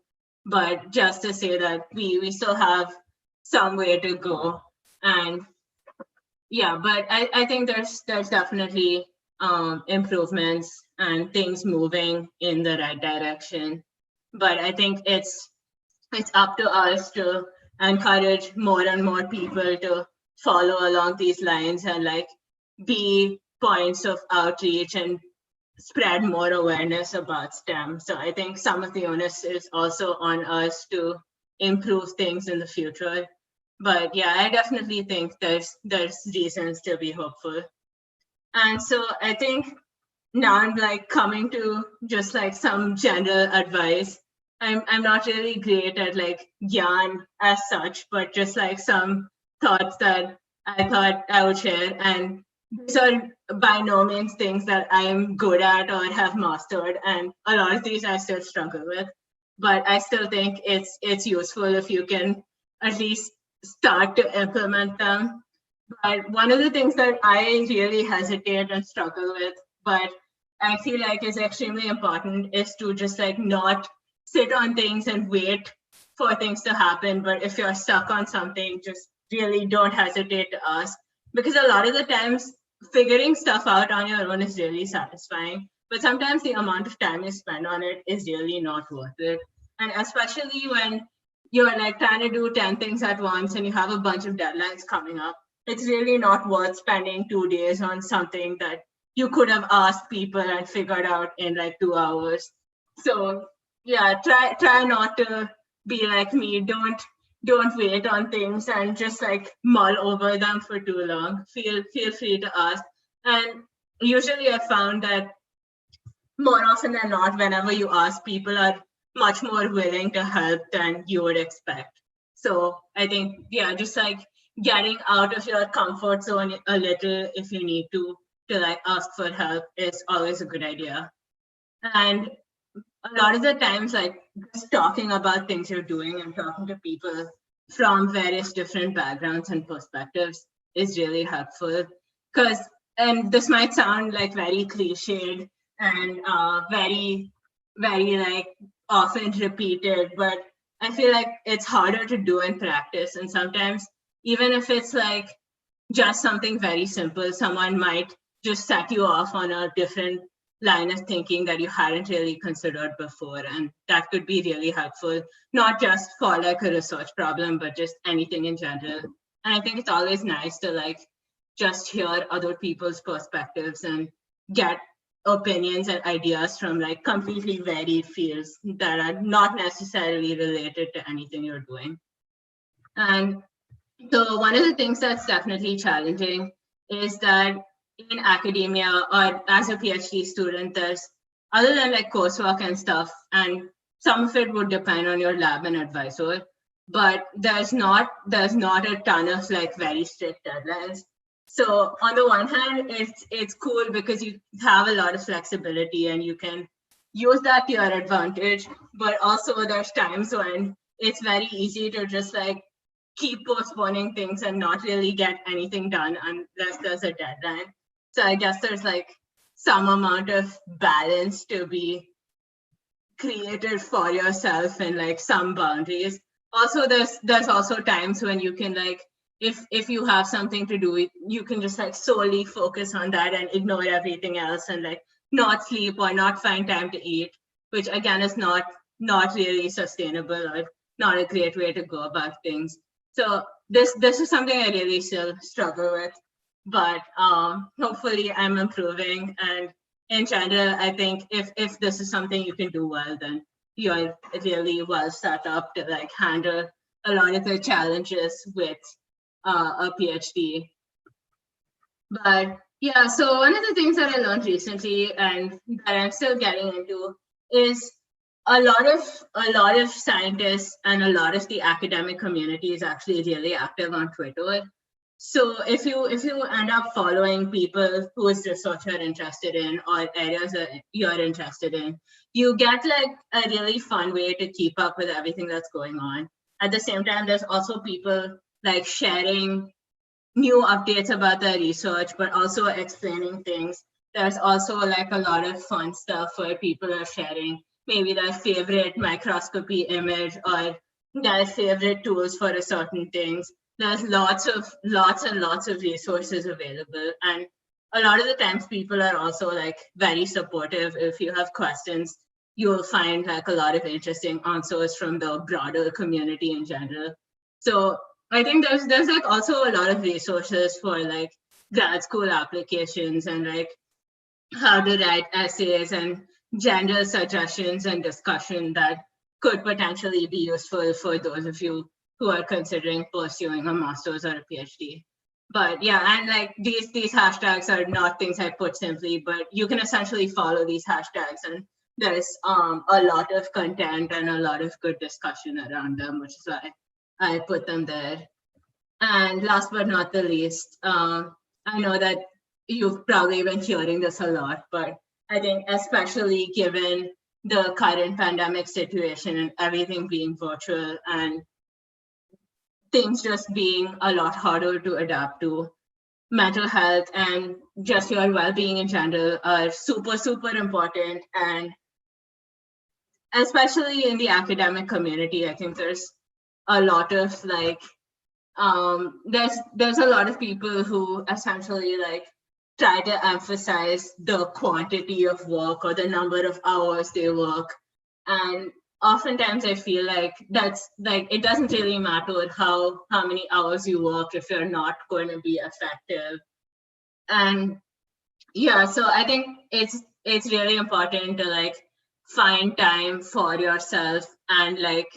E: but just to say that we still have some way to go. And yeah, but I think there's definitely improvements and things moving in the right direction. But I think it's up to us to encourage more and more people to follow along these lines and like be points of outreach and spread more awareness about STEM. So I think some of the onus is also on us to improve things in the future. But yeah, I definitely think there's reasons to be hopeful. And so I think now I'm like coming to just like some general advice. I'm not really great at like yarn as such, but just like some thoughts that I thought I would share. And these are by no means things that I'm good at or have mastered. And a lot of these I still struggle with, but I still think it's useful if you can at least start to implement them. But one of the things that I really hesitate and struggle with, but I feel like is extremely important, is to just like not sit on things and wait for things to happen. But if you're stuck on something, just really don't hesitate to ask, because a lot of the times figuring stuff out on your own is really satisfying, but sometimes the amount of time you spend on it is really not worth it. And especially when you're like trying to do 10 things at once and you have a bunch of deadlines coming up, it's really not worth spending 2 days on something that you could have asked people and figured out in like 2 hours. So yeah, try not to be like me. Don't wait on things and just like mull over them for too long. Feel free to ask. And usually I found that more often than not, whenever you ask, people are much more willing to help than you would expect. So I think, yeah, just like getting out of your comfort zone a little if you need to like ask for help is always a good idea. And a lot of the times, like just talking about things you're doing and talking to people from various different backgrounds and perspectives is really helpful. Because, and this might sound like very cliched and very like often repeated, but I feel like it's harder to do in practice. And sometimes, even if it's like just something very simple, someone might just set you off on a different line of thinking that you hadn't really considered before. And that could be really helpful, not just for like a research problem, but just anything in general. And I think it's always nice to like just hear other people's perspectives and get opinions and ideas from like completely varied fields that are not necessarily related to anything you're doing. And so one of the things that's definitely challenging is that in academia or as a PhD student, there's, other than like coursework and stuff, and some of it would depend on your lab and advisor, but there's not a ton of like very strict deadlines. So on the one hand, it's cool because you have a lot of flexibility and you can use that to your advantage, but also there's times when it's very easy to just like keep postponing things and not really get anything done unless there's a deadline. So I guess there's like some amount of balance to be created for yourself and like some boundaries. Also, there's also times when you can like, if you have something to do, you can just like solely focus on that and ignore everything else and like not sleep or not find time to eat, which again is not really sustainable or not a great way to go about things. So this is something I really still struggle with, but hopefully I'm improving. And in general, I think if this is something you can do well, then you're really well set up to like handle a lot of the challenges with a PhD. But yeah, so one of the things that I learned recently and that I'm still getting into is a lot of scientists and a lot of the academic community is actually really active on Twitter. So if you end up following people whose research you're interested in or areas that you're interested in, you get like a really fun way to keep up with everything that's going on. At the same time, there's also people like sharing new updates about their research, but also explaining things. There's also like a lot of fun stuff where people are sharing maybe their favorite microscopy image or their favorite tools for a certain things. There's lots and lots of resources available. And a lot of the times people are also like very supportive. If you have questions, you'll find like a lot of interesting answers from the broader community in general. So I think there's like also a lot of resources for like grad school applications and like how to write essays and general suggestions and discussion that could potentially be useful for those of you who are considering pursuing a master's or a PhD. But yeah, and like these hashtags are not things I put simply, but you can essentially follow these hashtags and there's a lot of content and a lot of good discussion around them, which is why I put them there. And last but not the least, I know that you've probably been hearing this a lot, but I think especially given the current pandemic situation and everything being virtual and things just being a lot harder to adapt to, mental health and just your well-being in general are super, super important. And especially in the academic community, I think there's a lot of like, there's a lot of people who essentially like try to emphasize the quantity of work or the number of hours they work. And oftentimes I feel like that's like, it doesn't really matter how many hours you work if you're not going to be effective. And yeah, so I think it's really important to like find time for yourself, and like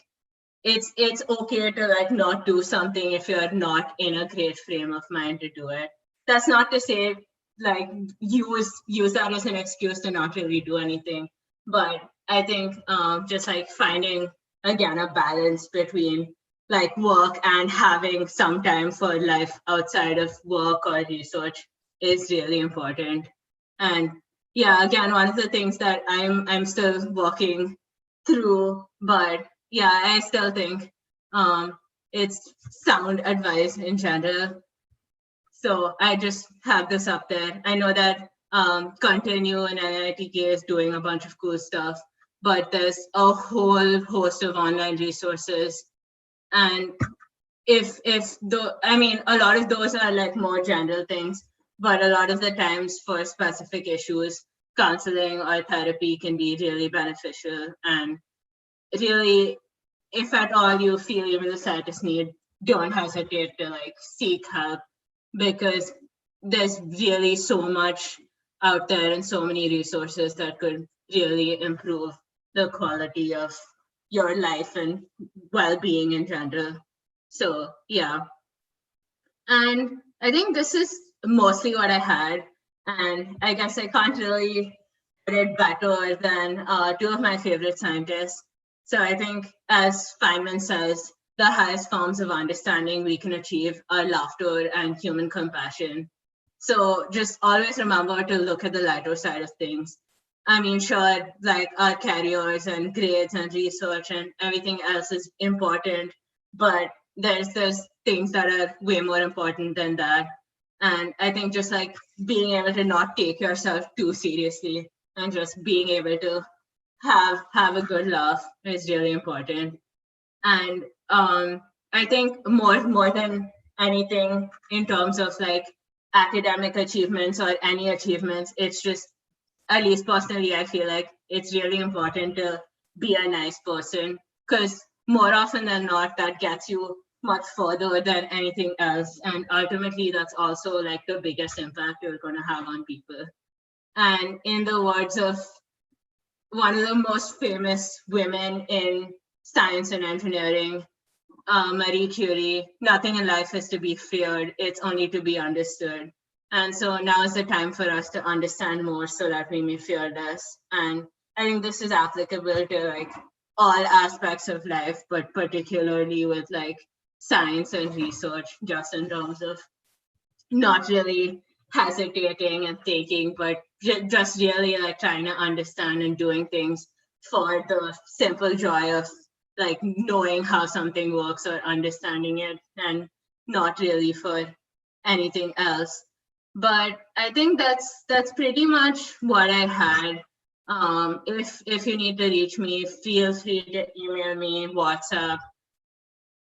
E: it's okay to like not do something if you're not in a great frame of mind to do it. That's not to say like use that as an excuse to not really do anything, but I think just like finding again a balance between like work and having some time for life outside of work or research is really important. And yeah, again, one of the things that I'm still working through, but yeah, I still think it's sound advice in general. So I just have this up there. I know that Continue and NITK is doing a bunch of cool stuff, but there's a whole host of online resources. And I mean, a lot of those are like more general things, but a lot of the times for specific issues, counseling or therapy can be really beneficial. And really, if at all you feel you're in the slightest need, don't hesitate to like seek help, because there's really so much out there and so many resources that could really improve the quality of your life and well-being in general. So yeah, and I think this is mostly what I had, and I guess I can't really put it better than two of my favorite scientists. So I think, as Feynman says, the highest forms of understanding we can achieve are laughter and human compassion. So just always remember to look at the lighter side of things. I mean, sure, like our careers and grades and research and everything else is important, but there's things that are way more important than that. And I think just like being able to not take yourself too seriously and just being able to have a good laugh is really important. And I think more than anything in terms of like academic achievements or any achievements, it's just, at least personally, I feel like it's really important to be a nice person, because more often than not, that gets you much further than anything else. And ultimately, that's also like the biggest impact you're going to have on people. And in the words of one of the most famous women in science and engineering, Marie Curie, nothing in life is to be feared, it's only to be understood. And so now is the time for us to understand more so that we may fear less. And I think this is applicable to like all aspects of life, but particularly with like science and research, just in terms of not really hesitating and thinking, but just really like trying to understand and doing things for the simple joy of like knowing how something works or understanding it, and not really for anything else. But I think that's pretty much what I had. If you need to reach me, feel free to email me, WhatsApp.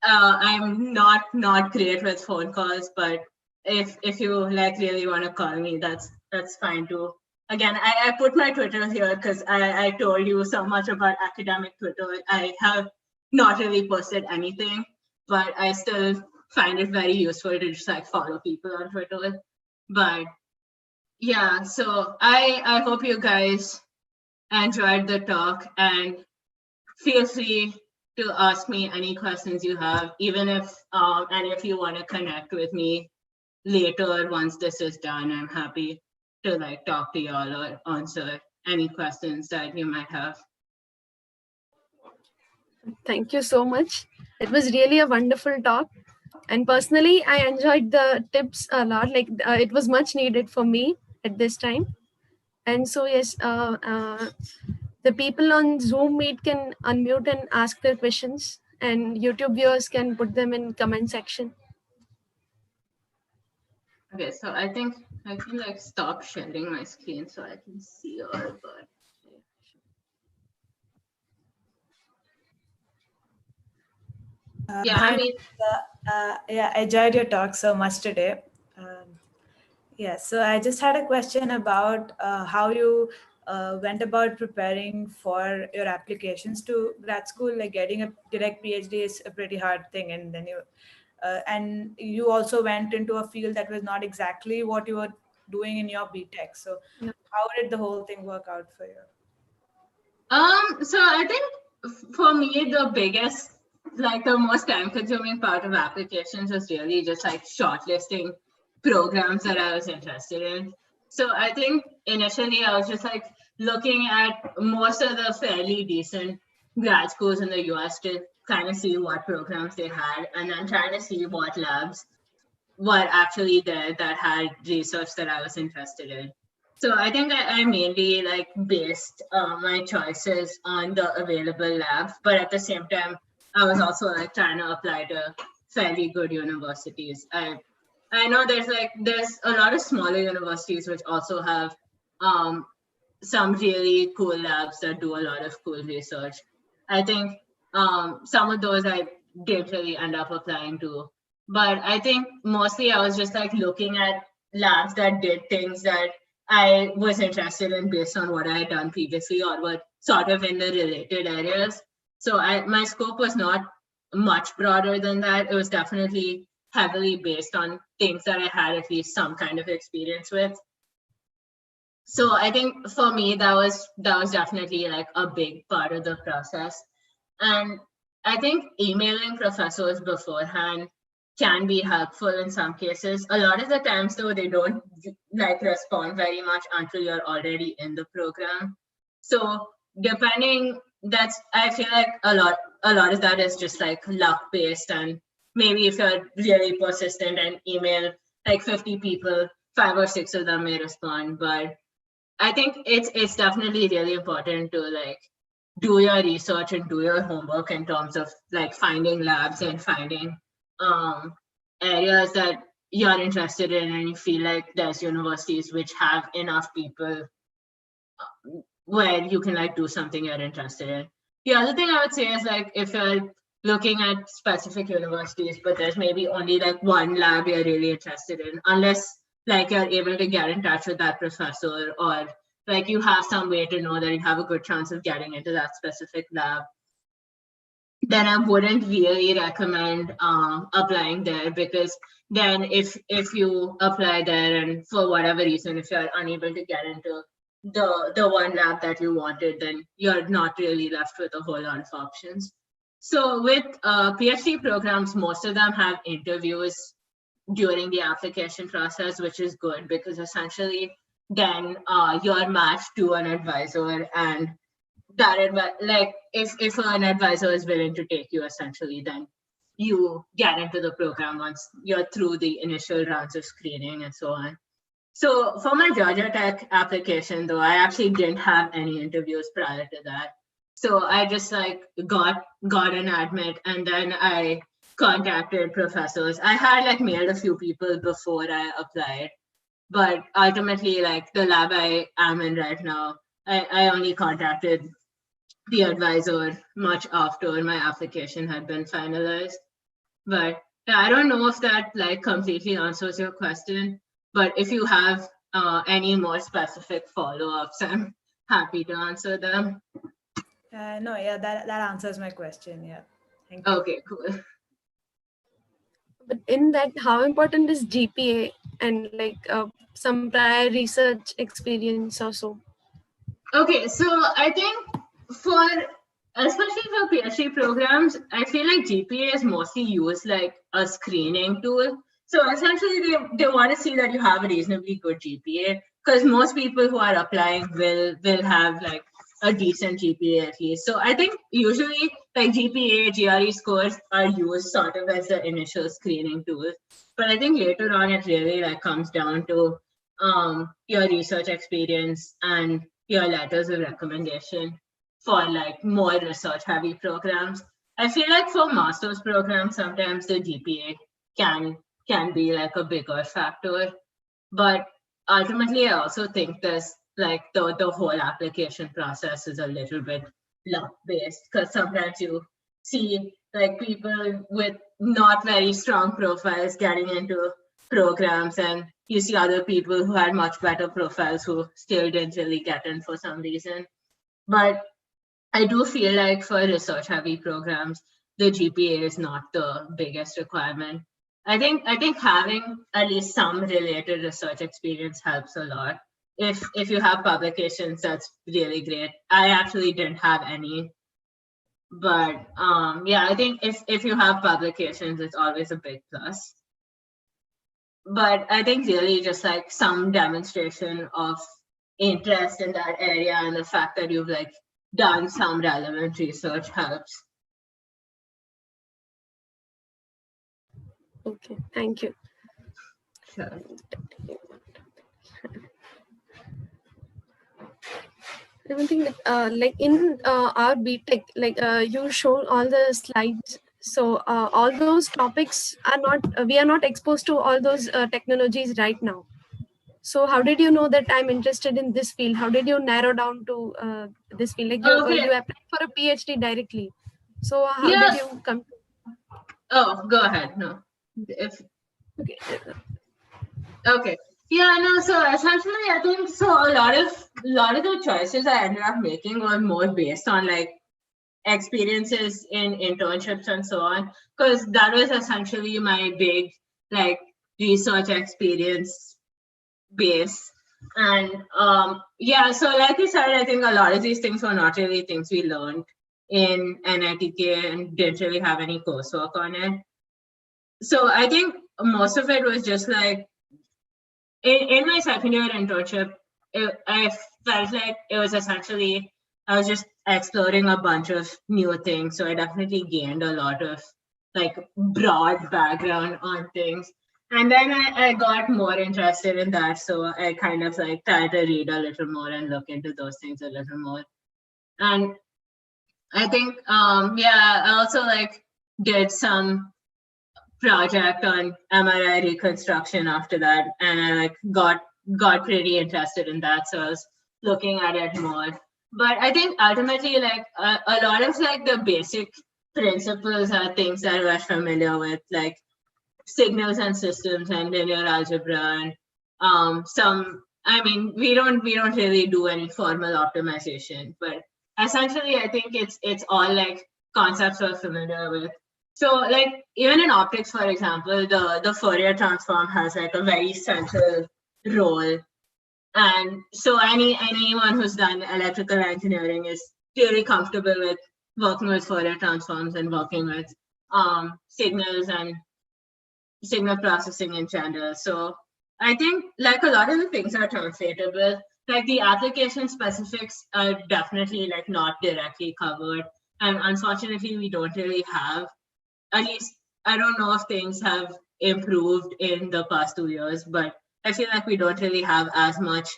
E: I'm not great with phone calls, but if you like really want to call me, that's fine too. Again, I put my Twitter here because I told you so much about academic Twitter. I have not really posted anything, but I still find it very useful to just like follow people on Twitter. But yeah, so I hope you guys enjoyed the talk, and feel free to ask me any questions you have, even if any of you want to connect with me later once this is done. I'm happy to like talk to y'all or answer any questions that you might have.
C: Thank you so much. It was really a wonderful talk. And personally, I enjoyed the tips a lot. Like it was much needed for me at this time. And so, yes, the people on Zoom Meet can unmute and ask their questions, and YouTube viewers can put them in comment section.
E: Okay, so I think I can like stop sharing my screen so I can see all, but yeah,
F: Hi,
E: I mean,
F: yeah, I enjoyed your talk so much today. Yeah, so I just had a question about how you went about preparing for your applications to grad school. Like getting a direct PhD is a pretty hard thing, and you also went into a field that was not exactly what you were doing in your BTech. So,
C: Yeah.
F: how did the whole thing work out for you?
E: so I think for me, the biggest, like the most time consuming part of applications was really just like shortlisting programs that I was interested in. So I think initially I was just like looking at most of the fairly decent grad schools in the US to kind of see what programs they had, and then trying to see what labs were actually there that had research that I was interested in. So I think I mainly like based my choices on the available labs, but at the same time, I was also like trying to apply to fairly good universities. I know there's a lot of smaller universities which also have some really cool labs that do a lot of cool research. I think some of those I didn't really end up applying to, but I think mostly I was just like looking at labs that did things that I was interested in based on what I had done previously or were sort of in the related areas. So my scope was not much broader than that. It was definitely heavily based on things that I had at least some kind of experience with. So I think for me, that was definitely like a big part of the process. And I think emailing professors beforehand can be helpful in some cases. A lot of the times though, they don't like respond very much until you're already in the program. So depending, I feel like a lot of that is just like luck based, and maybe if you're really persistent and email like 50 people, 5 or 6 of them may respond. But I think it's definitely really important to like do your research and do your homework in terms of like finding labs and finding areas that you're interested in, and you feel like there's universities which have enough people where you can like do something you're interested in. The other thing I would say is like if you're looking at specific universities, but there's maybe only like one lab you're really interested in, unless like you're able to get in touch with that professor or like you have some way to know that you have a good chance of getting into that specific lab, then I wouldn't really recommend applying there, because then if you apply there and for whatever reason, if you're unable to get into the one lab that you wanted, then you're not really left with a whole lot of options. So with PhD programs, most of them have interviews during the application process, which is good because essentially then you're matched to an advisor, and that like if an advisor is willing to take you, essentially then you get into the program once you're through the initial rounds of screening and so on. So for my Georgia Tech application though, I actually didn't have any interviews prior to that. So I just like got an admit, and then I contacted professors. I had like mailed a few people before I applied, but ultimately like the lab I am in right now, I only contacted the advisor much after my application had been finalized. But yeah, I don't know if that like completely answers your question, but if you have any more specific follow-ups, I'm happy to answer them.
F: No, yeah, that answers my question. Yeah, thank you.
E: Okay, cool.
C: But in that, how important is GPA and like some prior research experience or so?
E: Okay, so I think especially for PhD programs, I feel like GPA is mostly used like a screening tool. So essentially they want to see that you have a reasonably good GPA, because most people who are applying will have like a decent GPA at least. So I think usually like GPA, GRE scores are used sort of as the initial screening tool. But I think later on it really like comes down to your research experience and your letters of recommendation for like more research heavy programs. I feel like for master's programs, sometimes the GPA can be like a bigger factor, but ultimately I also think there's like the whole application process is a little bit luck based, because sometimes you see like people with not very strong profiles getting into programs, and you see other people who had much better profiles who still didn't really get in for some reason. But I do feel like for research heavy programs, the GPA is not the biggest requirement. I think having at least some related research experience helps a lot. If you have publications, that's really great. I actually didn't have any, but yeah, I think if you have publications, it's always a big plus. But I think really just like some demonstration of interest in that area and the fact that you've like done some relevant research helps.
C: Okay, thank you.
E: Sure.
C: I don't think that like in our BTech, like you showed all the slides. So all those topics are not, we are not exposed to all those technologies right now. So how did you know that I'm interested in this field? How did you narrow down to this field? Like you applied for a PhD directly. So how did you come?
E: Oh, go ahead. No. Okay. Yeah, no, so essentially I think so a lot of the choices I ended up making were more based on like experiences in internships and so on, because that was essentially my big like research experience base. And yeah, so like you said, I think a lot of these things were not really things we learned in NITK and didn't really have any coursework on it. So I think most of it was just like in my second year internship, I felt like it was essentially I was just exploring a bunch of new things. So I definitely gained a lot of like broad background on things. And then I got more interested in that. So I kind of like tried to read a little more and look into those things a little more. And I think yeah, I also like did some project on MRI reconstruction after that, and I like got pretty interested in that, so I was looking at it more. But I think ultimately, like a lot of like the basic principles are things that we're familiar with, like signals and systems and linear algebra, and some. I mean, we don't really do any formal optimization, but essentially, I think it's all like concepts we're familiar with. So like even in optics, for example, the Fourier transform has like a very central role. And so anyone who's done electrical engineering is really comfortable with working with Fourier transforms and working with signals and signal processing in general. So I think like a lot of the things are translatable. Like the application specifics are definitely like not directly covered. And unfortunately, we don't really have, at least I don't know if things have improved in the past 2 years, but I feel like we don't really have as much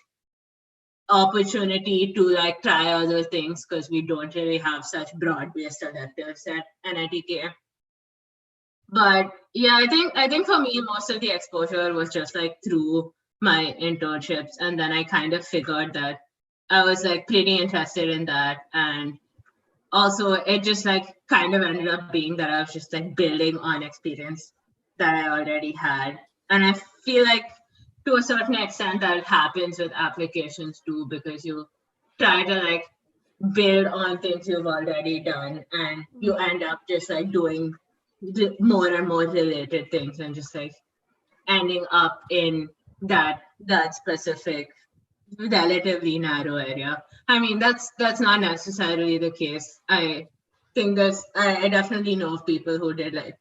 E: opportunity to like try other things because we don't really have such broad-based electives at NITK. But yeah, I think for me, most of the exposure was just like through my internships, and then I kind of figured that I was like pretty interested in that, and also it just like kind of ended up being that I was just like building on experience that I already had. And I feel like to a certain extent that happens with applications too, because you try to like build on things you've already done and you end up just like doing more and more related things and just like ending up in that specific relatively narrow area. I mean, that's not necessarily the case. I think I definitely know of people who did like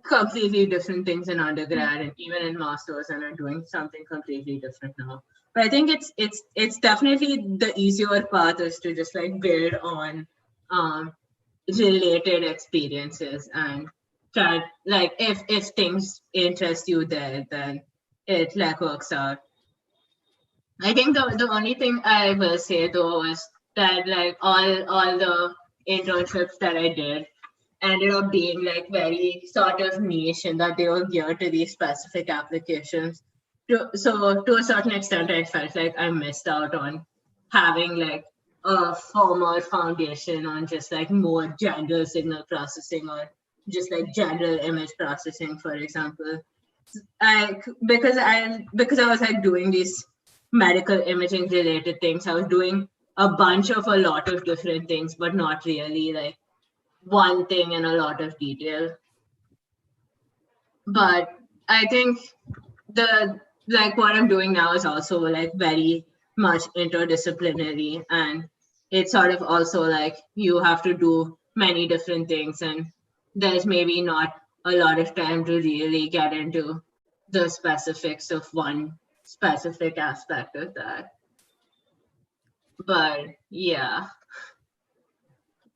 E: completely different things in undergrad and even in masters and are doing something completely different now. But I think it's definitely the easier path is to just like build on related experiences and try like if things interest you there, then it like works out. I think the only thing I will say though was that like all the internships that I did ended up being like very sort of niche and that they were geared to these specific applications. So to a certain extent, I felt like I missed out on having like a formal foundation on just like more general signal processing or just like general image processing, for example. Because I was like doing these medical imaging related things. I was doing a bunch of a lot of different things, but not really like one thing in a lot of detail. But I think the like what I'm doing now is also like very much interdisciplinary, and it's sort of also like you have to do many different things and there's maybe not a lot of time to really get into the specifics of one specific aspect of that. But yeah.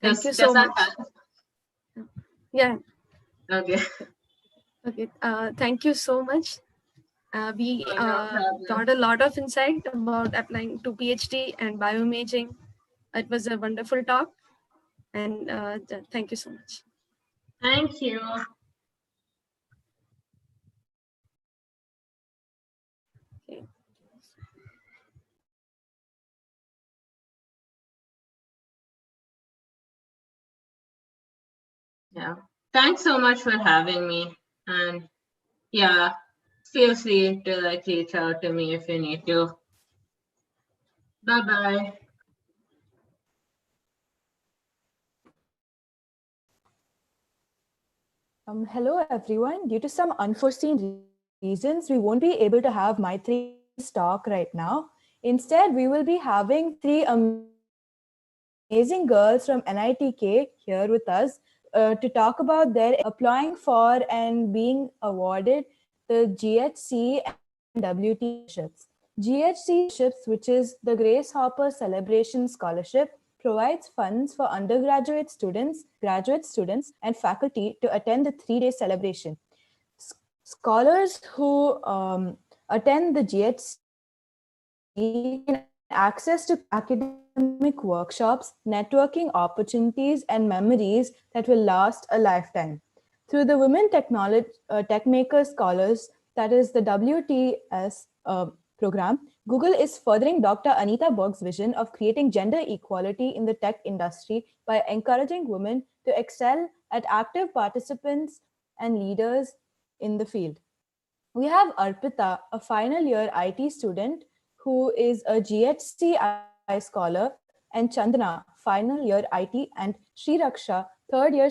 C: Thank you
E: Does
C: so
E: that
C: much.
E: help?
C: Yeah.
E: Okay.
C: Okay. Thank you so much. We
E: No problem.
C: got a lot of insight about applying to PhD and bioimaging. It was a wonderful talk, and thank you so much.
E: Thank you.
C: Okay.
E: Yeah. Thanks so much for having me. And yeah, feel free to like reach out to me if you need to. Bye bye.
G: Hello, everyone. Due to some unforeseen reasons, we won't be able to have Maitreyee's talk right now. Instead, we will be having three amazing girls from NITK here with us to talk about their applying for and being awarded the GHC and WTM scholarships. GHC scholarships, which is the Grace Hopper Celebration Scholarship, provides funds for undergraduate students, graduate students, and faculty to attend the 3-day celebration. Scholars who attend the GHC gain access to academic workshops, networking opportunities, and memories that will last a lifetime. Through the Women Techmaker Scholars, that is the WTS program, Google is furthering Dr. Anita Berg's vision of creating gender equality in the tech industry by encouraging women to excel at active participants and leaders in the field. We have Arpita, a final year IT student who is a GHCI scholar, and Chandana, final year IT, and Sriraksha, third year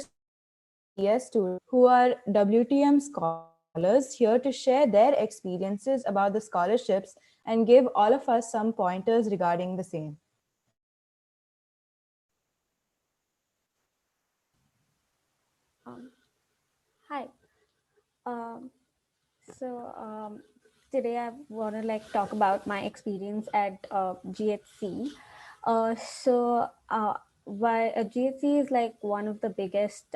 G: CS student, who are WTM scholars, here to share their experiences about the scholarships and give all of us some pointers regarding the same.
H: Hi. Um, so today I want to talk about my experience at GHC. Why GHC is like one of the biggest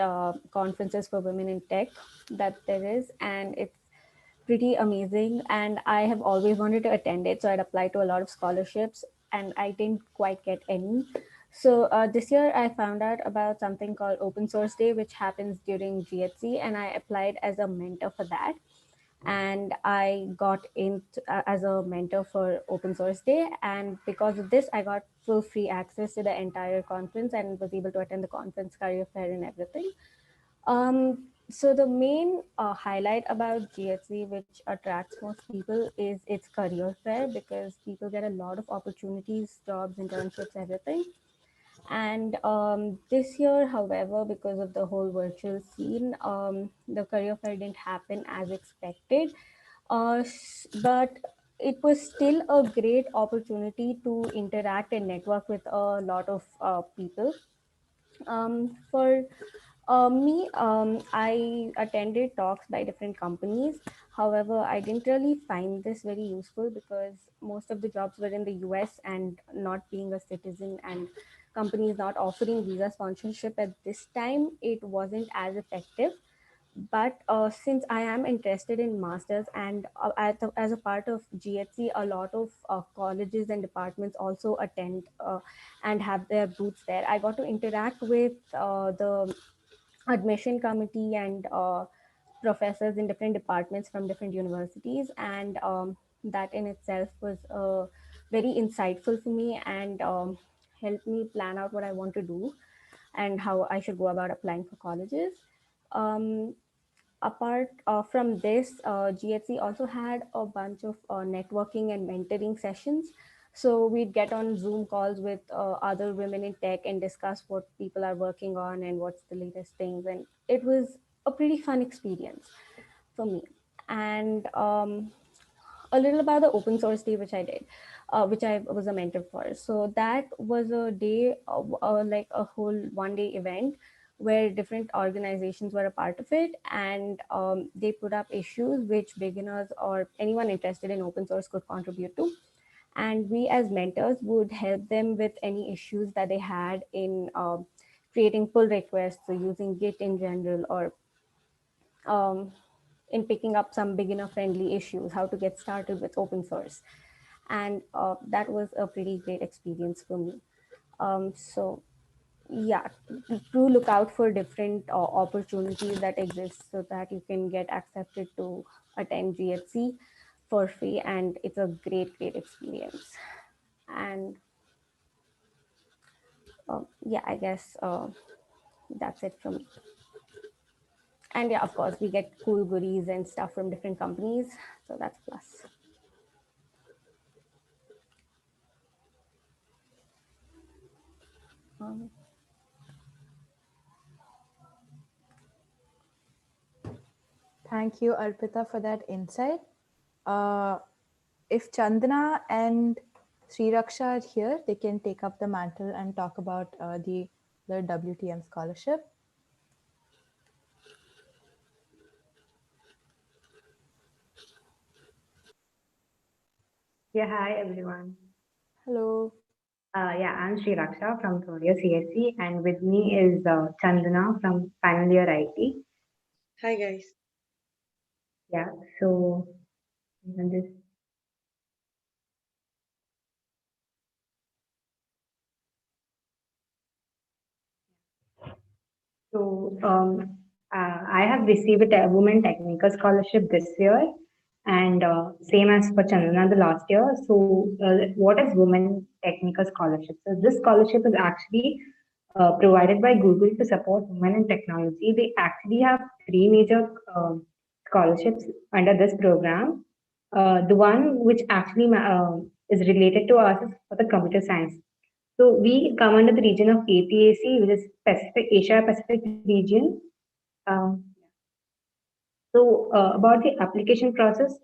H: conferences for women in tech that there is, and it's pretty amazing. And I have always wanted to attend it, so I'd applied to a lot of scholarships, and I didn't quite get any. So this year I found out about something called Open Source Day, which happens during GHC, and I applied as a mentor for that. And I got in as a mentor for Open Source Day, and because of this, I got full free access to the entire conference and was able to attend the conference, career fair, and everything. So the main highlight about GHC, which attracts most people, is its career fair, because people get a lot of opportunities, jobs, internships, everything. And this year, however, because of the whole virtual scene, the career fair didn't happen as expected. But it was still a great opportunity to interact and network with a lot of people. For me, I attended talks by different companies. However, I didn't really find this very useful because most of the jobs were in the US, and not being a citizen and companies not offering visa sponsorship at this time, it wasn't as effective. But since I am interested in masters, and as a part of GHC, a lot of colleges and departments also attend and have their booths there, I got to interact with the admission committee and professors in different departments from different universities. And that in itself was very insightful for me, and helped me plan out what I want to do and how I should go about applying for colleges. um, Apart from this, GHC also had a bunch of networking and mentoring sessions. So we'd get on Zoom calls with other women in tech and discuss what people are working on and what's the latest things. And it was a pretty fun experience for me. And a little about the open source day, which I did, which I was a mentor for. So that was a day, like a whole 1 day event where different organizations were a part of it, and they put up issues which beginners or anyone interested in open source could contribute to. And we as mentors would help them with any issues that they had in creating pull requests or using Git in general, or um, in picking up some beginner friendly issues, how to get started with open source. And that was a pretty great experience for me. So yeah, do look out for different opportunities that exist so that you can get accepted to attend GHC for free, and it's a great experience. And yeah, I guess that's it from me. And yeah, of course, we get cool goodies and stuff from different companies. So that's a plus.
G: Thank you, Arpita, for that insight. If Chandana and Sriraksha are here, they can take up the mantle and talk about the WTM scholarship.
I: Yeah, hi everyone.
G: Hello.
I: Yeah, I'm Sri Raksha from third year CSC, and with me is Chandana from final year IT.
J: Hi guys.
I: Yeah, so even this. So I have received a women technical scholarship this year, and same as for Chandana the last year. So what is women technical scholarship? So this scholarship is actually provided by Google to support women in technology. They actually have three major scholarships under this program. The one which actually is related to us is for the computer science. So we come under the region of APAC, which is Pacific Asia Pacific region. Um, about the application process,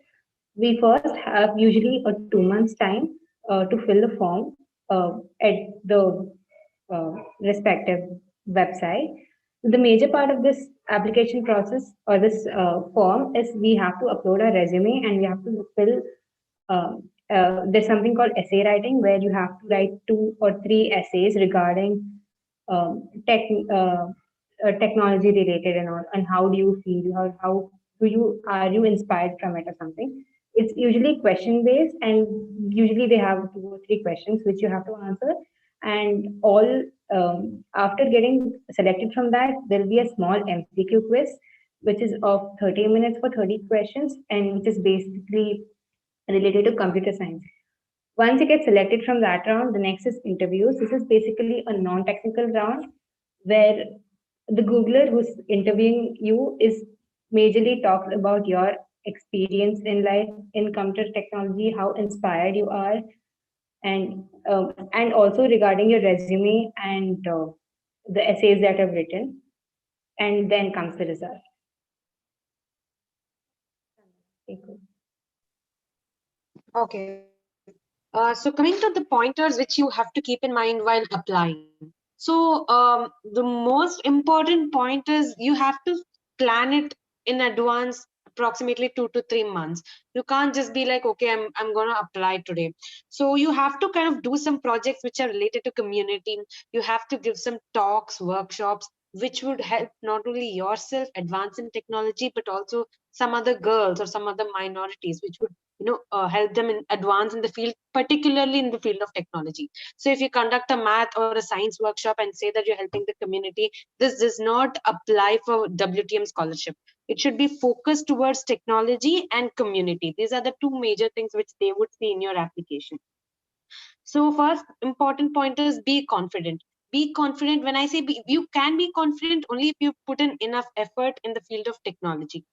I: we first have usually a 2 months time to fill the form at the respective website. The major part of this application process or this form is we have to upload our resume and we have to fill. There's something called essay writing where you have to write 2 or 3 essays regarding tech, technology related and all, and how do you feel, how do you are you inspired from it or something. It's usually question based, and usually they have 2 or 3 questions which you have to answer, and all after getting selected from that, there'll be a small MCQ quiz, which is of 30 minutes for 30 questions, and which is basically related to computer science. Once you get selected from that round, the next is interviews. This is basically a non-technical round where the Googler who's interviewing you is majorly talks about your experience in life in computer technology, how inspired you are, and also regarding your resume and the essays that I've written, and then comes the result.
J: Okay. So coming to the pointers which you have to keep in mind while applying. So the most important point is you have to plan it in advance, approximately 2 to 3 months. You can't just be like, okay, I'm gonna apply today. So you have to kind of do some projects which are related to community. You have to give some talks, workshops, which would help not only yourself advance in technology, but also some other girls or some other minorities, which would help them in advance in the field, particularly in the field of technology. So if you conduct a math or a science workshop and say that you're helping the community, this does not apply for WTM scholarship. It should be focused towards technology and community. These are the two major things which they would see in your application. So first important point is be confident. Be confident. When I say you can be confident only if you put in enough effort in the field of technology.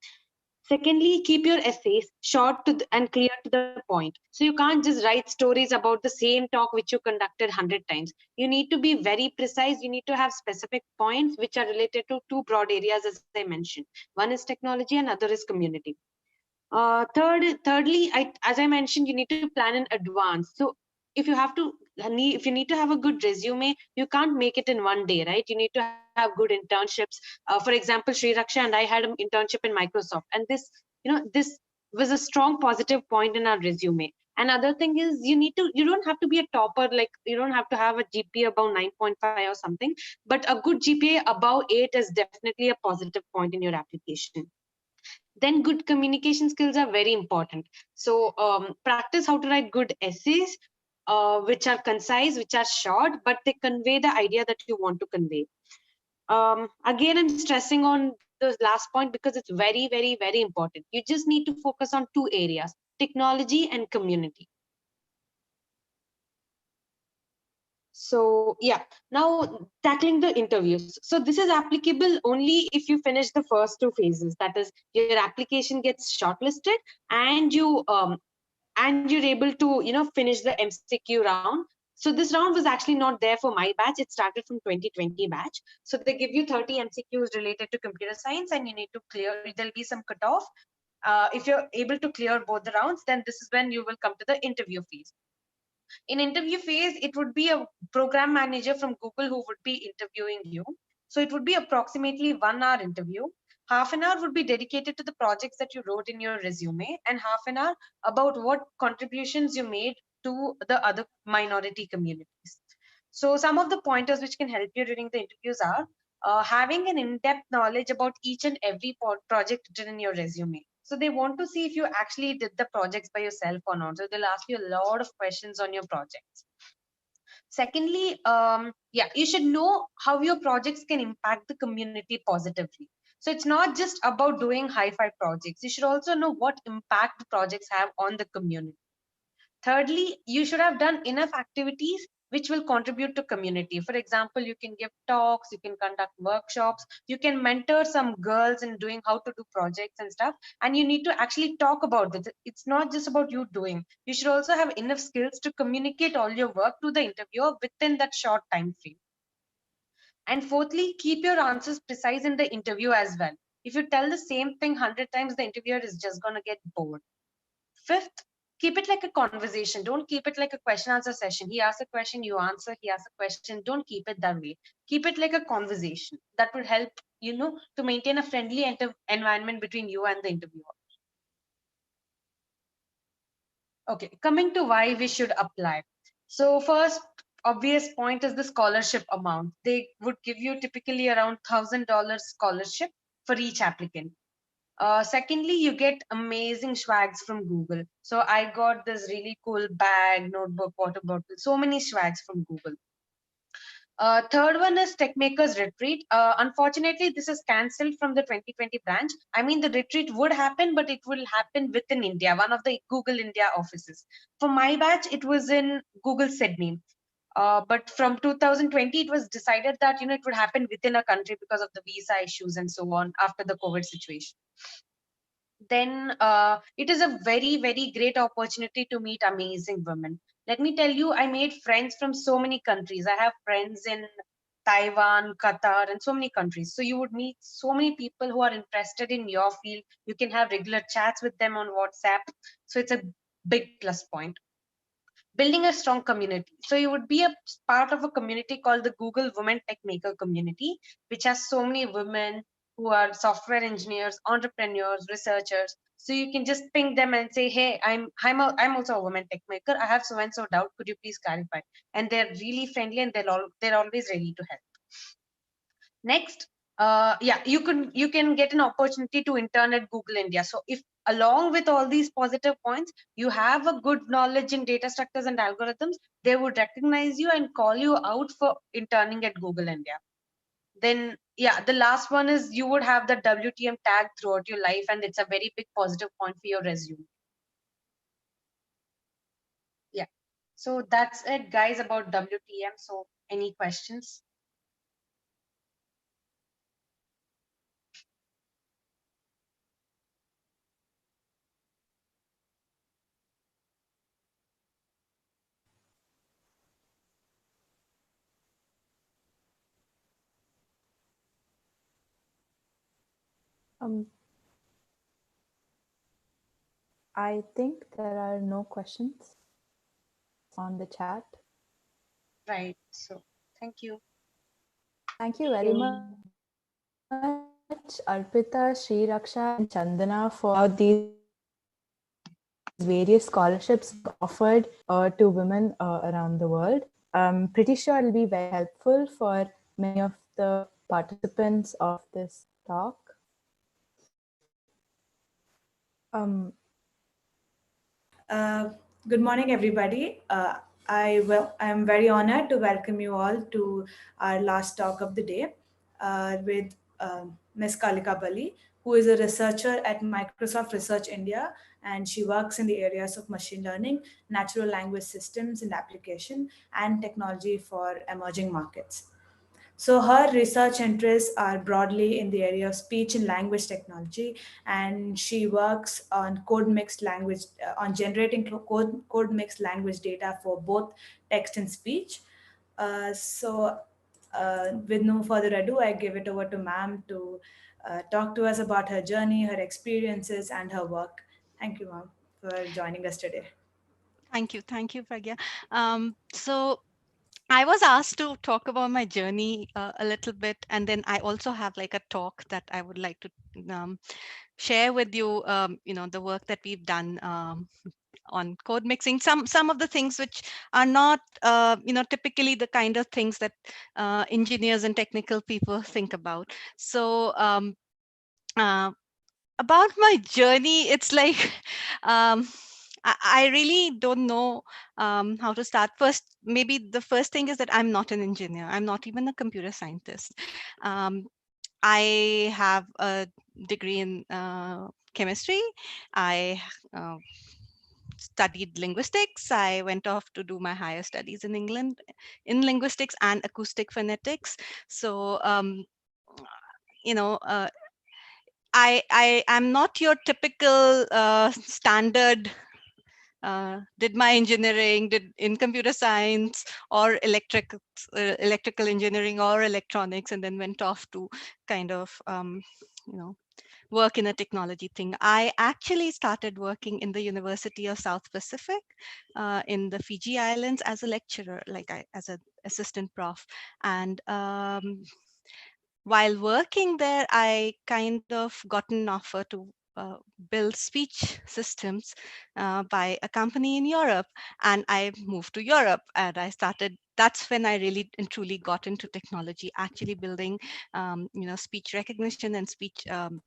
J: Secondly, keep your essays short and clear to the point. So you can't just write stories about the same talk which you conducted 100 times. You need to be very precise. You need to have specific points which are related to two broad areas, as I mentioned. One is technology and other is community. Thirdly, as I mentioned, you need to plan in advance. So if you need to have a good resume, you can't make it in one day, right? You need to have good internships. For example, Sri Raksha and I had an internship in Microsoft, and this was a strong positive point in our resume. Another thing is you don't have to be a topper, like you don't have to have a GPA above 9.5 or something, but a good GPA above 8 is definitely a positive point in your application. Then good communication skills are very important. So practice how to write good essays, which are concise, which are short, but they convey the idea that you want to convey. Again, I'm stressing on the last point because it's very, very, very important. You just need to focus on two areas: technology and community. So yeah, now tackling the interviews. So this is applicable only if you finish the first two phases. That is, your application gets shortlisted and you're able to finish the MCQ round. So this round was actually not there for my batch. It started from 2020 batch. So they give you 30 MCQs related to computer science, and you need to clear. There'll be some cutoff. If you're able to clear both the rounds, then this is when you will come to the interview phase. In interview phase, it would be a program manager from Google who would be interviewing you. So it would be approximately 1 hour interview. Half an hour would be dedicated to the projects that you wrote in your resume, and half an hour about what contributions you made to the other minority communities. So some of the pointers which can help you during the interviews are having an in-depth knowledge about each and every project written in your resume. So they want to see if you actually did the projects by yourself or not. So they'll ask you a lot of questions on your projects. Secondly, yeah, you should know how your projects can impact the community positively. So it's not just about doing high-fi projects. You should also know what impact the projects have on the community. Thirdly, you should have done enough activities which will contribute to community. For example, you can give talks, you can conduct workshops, you can mentor some girls in doing how to do projects and stuff. And you need to actually talk about this. It's not just about you doing. You should also have enough skills to communicate all your work to the interviewer within that short time frame. And fourthly, keep your answers precise in the interview as well. If you tell the same thing 100 times, the interviewer is just going to get bored. Fifth, keep it like a conversation. Don't keep it like a question answer session. He asks a question, you answer. He asks a question. Don't keep it that way. Keep it like a conversation. That would help, to maintain a friendly environment between you and the interviewer. Okay, coming to why we should apply. So first obvious point is the scholarship amount. They would give you typically around $1,000 scholarship for each applicant. Secondly, you get amazing swags from Google. So I got this really cool bag, notebook, water bottle, so many swags from Google. Third one is Techmaker's retreat. Unfortunately, this is cancelled from the 2020 branch. I mean, the retreat would happen, but it will happen within India, one of the Google India offices. For my batch, it was in Google Sydney. But from 2020, it was decided that it would happen within a country because of the visa issues and so on after the COVID situation. Then it is a very, very great opportunity to meet amazing women. Let me tell you, I made friends from so many countries. I have friends in Taiwan, Qatar, and so many countries. So you would meet so many people who are interested in your field. You can have regular chats with them on WhatsApp. So it's a big plus point. Building a strong community. So you would be a part of a community called the Google Women Techmaker community, which has so many women who are software engineers, entrepreneurs, researchers. So you can just ping them and say, hey, I'm also a woman tech maker. I have so and so doubt. Could you please clarify? And they're really friendly and they're always ready to help. Next, yeah, you can get an opportunity to intern at Google India. So if along with all these positive points, you have a good knowledge in data structures and algorithms, they would recognize you and call you out for interning at Google India. Then, yeah, the last one is you would have the WTM tag throughout your life, and it's a very big positive point for your resume. Yeah, so that's it, guys, about WTM. So any questions?
G: I think there are no questions on the chat.
J: Right. So thank you.
G: Thank you very much, Arpita, Sriraksha, and Chandana, for these various scholarships offered to women around the world. I'm pretty sure it'll be very helpful for many of the participants of this talk.
F: Good morning, everybody. I am very honored to welcome you all to our last talk of the day with Ms. Kalika Bali, who is a researcher at Microsoft Research India and she works in the areas of machine learning, natural language systems and application, and technology for emerging markets. So her research interests are broadly in the area of speech and language technology, and she works on code mixed language, on generating code mixed language data for both text and speech. With no further ado, I give it over to ma'am to talk to us about her journey, her experiences, and her work. Thank you, ma'am, for joining us today.
K: Thank you, Pragya. So I was asked to talk about my journey a little bit, and then I also have like a talk that I would like to share with you. The work that we've done on code mixing. Some of the things which are not, typically the kind of things that engineers and technical people think about. So. Uh, about my journey, it's like I really don't know how to start. First, maybe the first thing is that I'm not an engineer. I'm not even a computer scientist. Um, I have a degree in chemistry. I studied linguistics. I went off to do my higher studies in England in linguistics and acoustic phonetics. So, you know, uh, I am not your typical standard. Did my engineering, did in computer science or electrical engineering or electronics, and then went off to kind of work in a technology thing. I actually started working in the University of South Pacific in the Fiji Islands as a lecturer, as an assistant prof, and while working there, I kind of got an offer to build speech systems by a company in Europe. And I moved to Europe and I started, that's when I really and truly got into technology, actually building, speech recognition and speech um,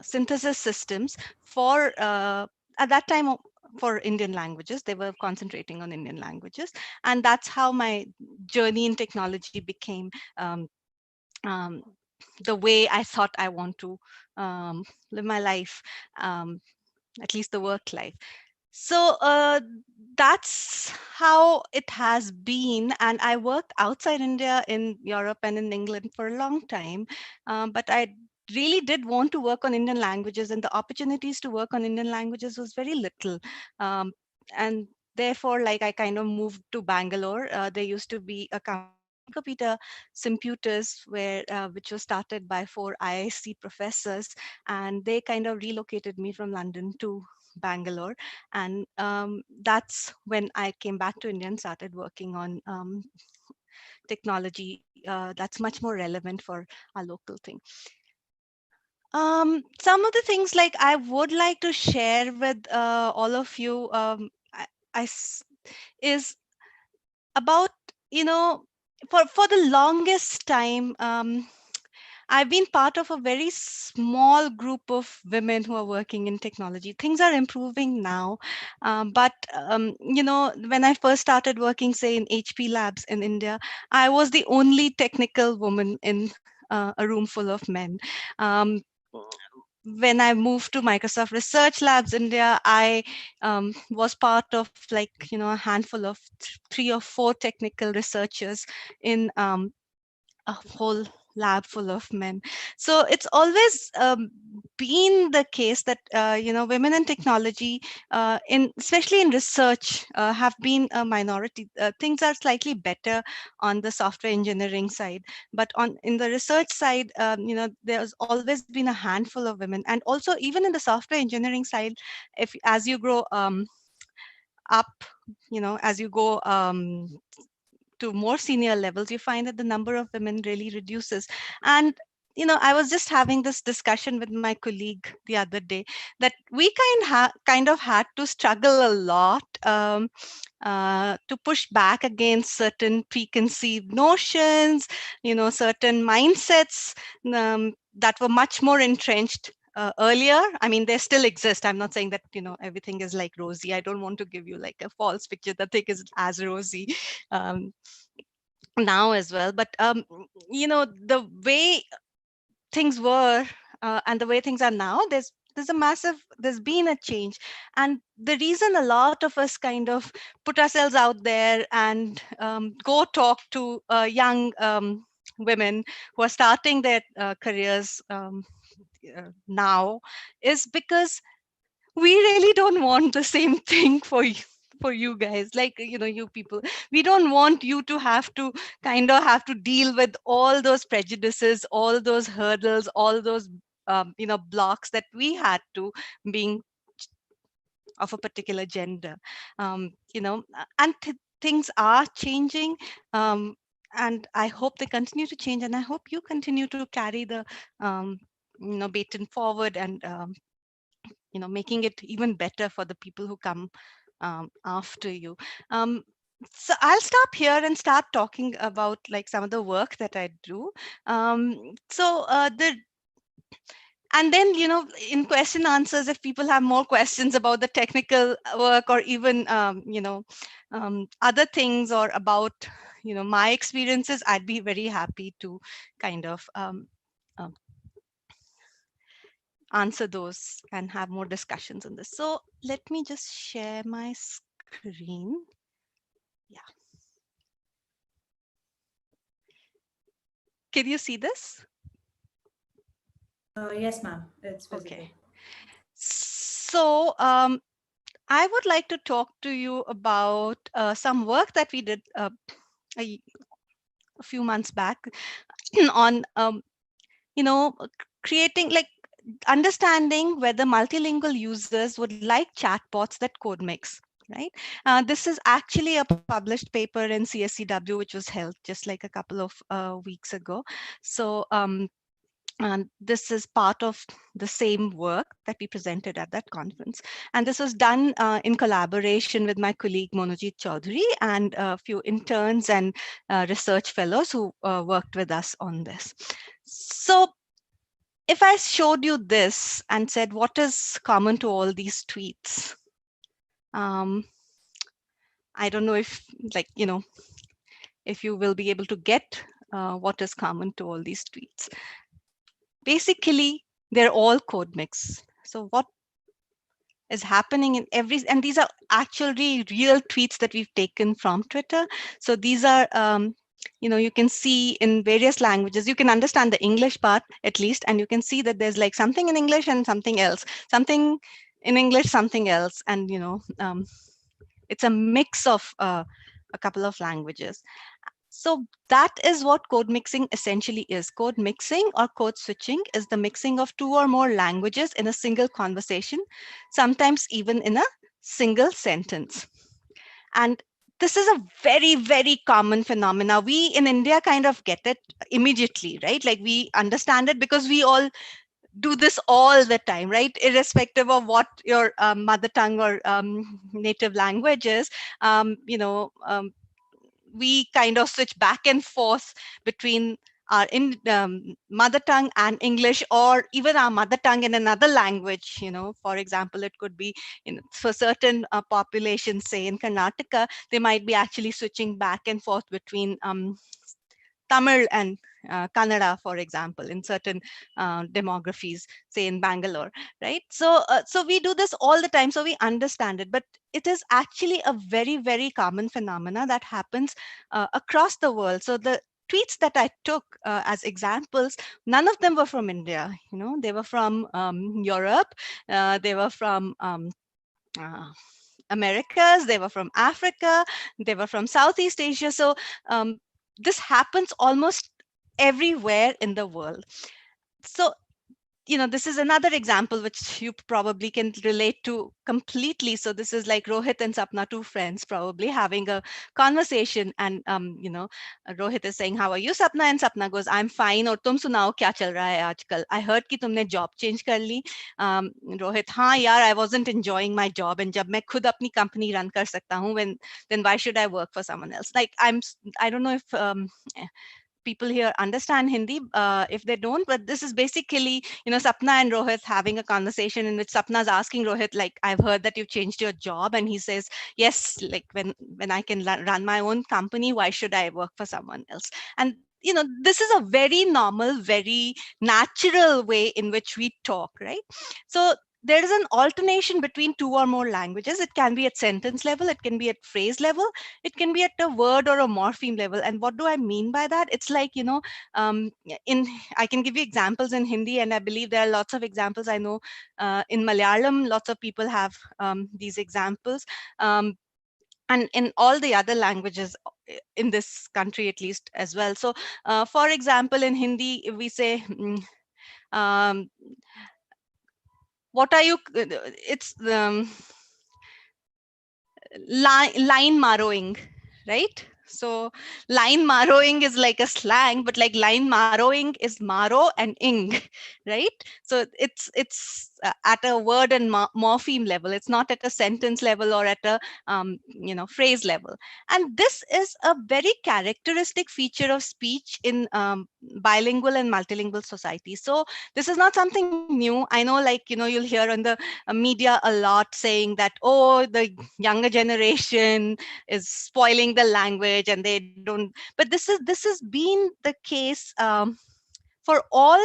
K: synthesis systems for, at that time, for Indian languages. They were concentrating on Indian languages. And that's how my journey in technology became um, the way I thought I want to live my life, at least the work life. So that's how it has been. And I worked outside India, in Europe and in England for a long time. But I really did want to work on Indian languages, and the opportunities to work on Indian languages was very little. And therefore, I kind of moved to Bangalore. There used to be a company called Computer Computers, which was started by 4 IISc professors, and they kind of relocated me from London to Bangalore. And that's when I came back to India and started working on technology that's much more relevant for our local thing. Some of the things I would like to share with all of you is about, for the longest time, I've been part of a very small group of women who are working in technology. Things are improving now. But when I first started working, say, in HP labs in India, I was the only technical woman in a room full of men. When I moved to Microsoft Research Labs India, I was part of a handful of 3 or 4 technical researchers in a whole lab full of men. So it's always been the case that women in technology, especially in research, have been a minority. Things are slightly better on the software engineering side, but in the research side, there's always been a handful of women. And also, even in the software engineering side, as you grow up, as you go to more senior levels, you find that the number of women really reduces. And I was just having this discussion with my colleague the other day that we kind of had to struggle a lot to push back against certain preconceived notions, certain mindsets that were much more entrenched earlier. I mean, they still exist. I'm not saying that everything is like rosy. I don't want to give you a false picture that thing is as rosy now as well. But the way things were and the way things are now, there's there's been a change. And the reason a lot of us kind of put ourselves out there and go talk to young women who are starting their careers now is because we really don't want the same thing for you guys, like, you people. We don't want you to have to kind of have to deal with all those prejudices, all those hurdles, all those blocks that we had to, being of a particular gender. And things are changing, and I hope they continue to change, and I hope you continue to carry the um, baton forward, and making it even better for the people who come after you. So I'll stop here and start talking about like some of the work that I do. The and then, in question answers, if people have more questions about the technical work, or even other things, or about my experiences, I'd be very happy to kind of uh, answer those and have more discussions on this. So let me just share my screen. Yeah. Can you see this?
F: Yes, ma'am. It's visible.
K: Okay. So I would like to talk to you about some work that we did a few months back on creating, like, understanding whether multilingual users would like chatbots that code mix, right? This is actually a published paper in CSCW, which was held just like a couple of weeks ago. So and this is part of the same work that we presented at that conference. And this was done in collaboration with my colleague Monojit Chaudhary and a few interns and research fellows who worked with us on this. So if I showed you this and said, what is common to all these tweets? I don't know if, like, if you will be able to get what is common to all these tweets. Basically, they're all code mix. So what is happening in and these are actually real tweets that we've taken from Twitter. So these are, you can see in various languages, you can understand the English part at least, and you can see that there's like something in English and something else, something in English, something else. And, it's a mix of a couple of languages. So that is what code mixing essentially is. Code mixing or code switching is the mixing of two or more languages in a single conversation, sometimes even in a single sentence. And this is a very, very common phenomena. We in India kind of get it immediately, right? Like, we understand it because we all do this all the time, right? Irrespective of what your mother tongue or native language is, we kind of switch back and forth between our mother tongue and English, or even our mother tongue in another language. For example, it could be for certain populations, say in Karnataka, they might be actually switching back and forth between Tamil and Kannada, for example, in certain demographies, say in Bangalore, right? So we do this all the time, so we understand it. But it is actually a very, very common phenomena that happens across the world. So the tweets that I took as examples, none of them were from India. They were from Europe. They were from Americas. They were from Africa. They were from Southeast Asia. So this happens almost everywhere in the world. So this is another example which you probably can relate to completely. So this is like Rohit and Sapna, two friends, probably having a conversation, and Rohit is saying, "How are you, Sapna?" And Sapna goes, "I'm fine. और तुम सुनाओ क्या चल रहा है आजकल? I heard कि तुमने job change कर ली." Rohit, हाँ यार, I wasn't enjoying my job, and जब मैं खुद अपनी company run कर सकता हूँ, then why should I work for someone else? Like, I don't know if people here understand Hindi. If they don't, but this is basically, Sapna and Rohit having a conversation in which Sapna is asking Rohit, like, "I've heard that you've changed your job," and he says, "Yes, like when I can run my own company, why should I work for someone else?" And this is a very normal, very natural way in which we talk, right? So there is an alternation between two or more languages. It can be at sentence level, it can be at phrase level, it can be at a word or a morpheme level. And what do I mean by that? It's like, in I can give you examples in Hindi, and I believe there are lots of examples. I know in Malayalam, lots of people have these examples. And in all the other languages in this country at least as well. So for example, in Hindi, if we say, um, what are you, it's line marrowing, right? So line marrowing is like a slang, but like line marrowing is marrow and ing, right? So it's at a word and morpheme level. It's not at a sentence level or at a phrase level. And this is a very characteristic feature of speech in bilingual and multilingual societies. So this is not something new. I know, like, you'll hear on the media a lot saying that, oh, the younger generation is spoiling the language and they don't. But this has been the case for all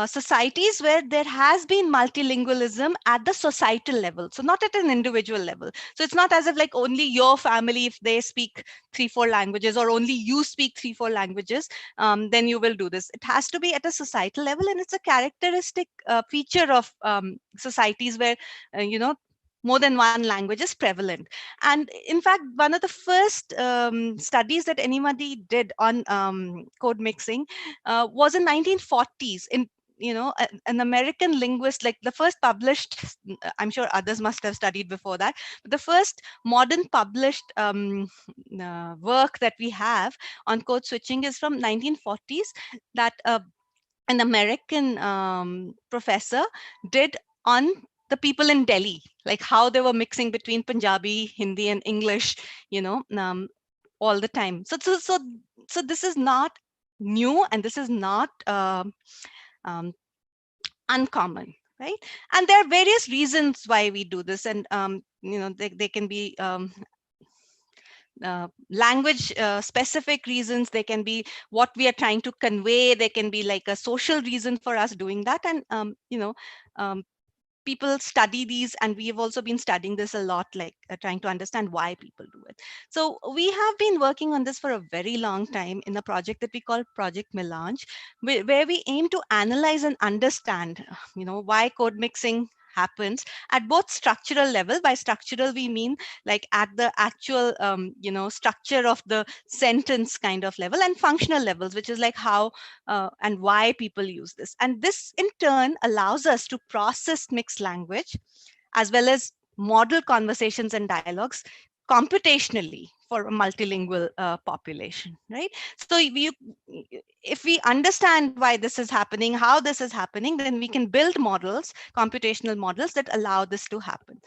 K: societies where there has been multilingualism at the societal level, so not at an individual level. So it's not as if like only your family, if they speak 3-4 languages, or only you speak 3-4 languages, then you will do this. It has to be at a societal level, and it's a characteristic feature of societies where more than one language is prevalent. And in fact, one of the first studies that anybody did on code mixing was in 1940s. In an American linguist, like the first published, I'm sure others must have studied before that, but the first modern published work that we have on code switching is from 1940s, that an American professor did on the people in Delhi, like how they were mixing between Punjabi, Hindi, and English, all the time. So this is not new, and this is not uncommon, right? And there are various reasons why we do this, and they can be language specific reasons. They can be what we are trying to convey. They can be like a social reason for us doing that. And um, people study these, and we have also been studying this a lot, like trying to understand why people do it. So we have been working on this for a very long time in a project that we call Project Melange, where we aim to analyze and understand why code mixing happens at both structural level. By structural, we mean like at the actual structure of the sentence kind of level, and functional levels, which is like how and why people use this. And this in turn allows us to process mixed language as well as model conversations and dialogues computationally for a multilingual population, right? So if we understand why this is happening, how this is happening, then we can build models, computational models, that allow this to happen.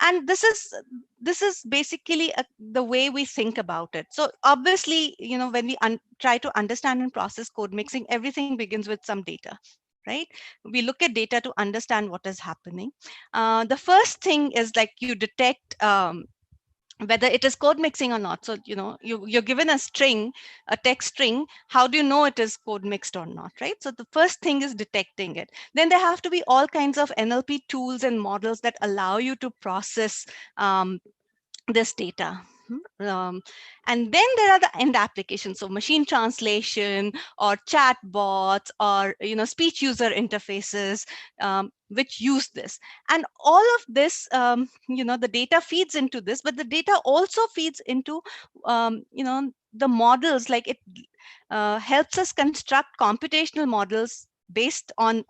K: And this is basically the way we think about it. So obviously, when we try to understand and process code mixing, everything begins with some data, right? We look at data to understand what is happening. The first thing is like you detect whether it is code mixing or not. So you're given a string, a text string. How do you know it is code mixed or not, right? So the first thing is detecting it. Then there have to be all kinds of NLP tools and models that allow you to process this data. And then there are the end applications, so machine translation or chat bots or speech user interfaces, which use this. And all of this, the data feeds into this, but the data also feeds into the models. Like it helps us construct computational models based on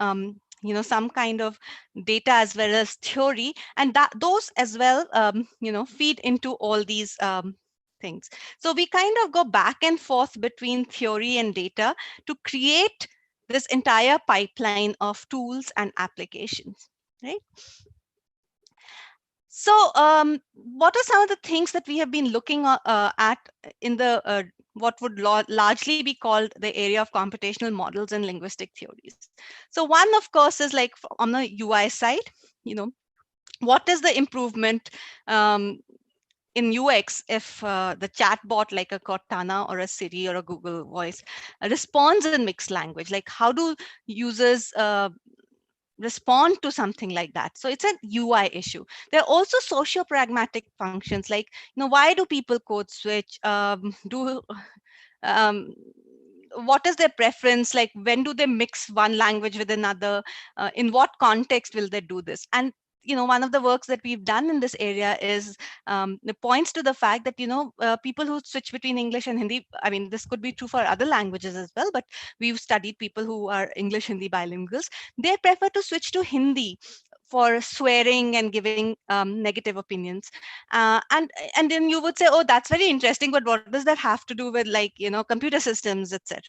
K: some kind of data as well as theory, and that those as well feed into all these things. So we kind of go back and forth between theory and data to create this entire pipeline of tools and applications, right? So what are some of the things that we have been looking at in the what would largely be called the area of computational models and linguistic theories? So one, of course, is like on the UI side, what is the improvement in UX, if the chatbot like a Cortana or a Siri or a Google Voice responds in mixed language, like how do users respond to something like that? So it's an UI issue. There are also socio-pragmatic functions, like, why do people code switch? Um, what is their preference? Like, when do they mix one language with another? In what context will they do this? And one of the works that we've done in this area is it points to the fact that people who switch between English and Hindi, I mean, this could be true for other languages as well, but we've studied people who are English Hindi bilinguals. They prefer to switch to Hindi for swearing and giving negative opinions, and then you would say, oh, that's very interesting, but what does that have to do with, like, computer systems, etc.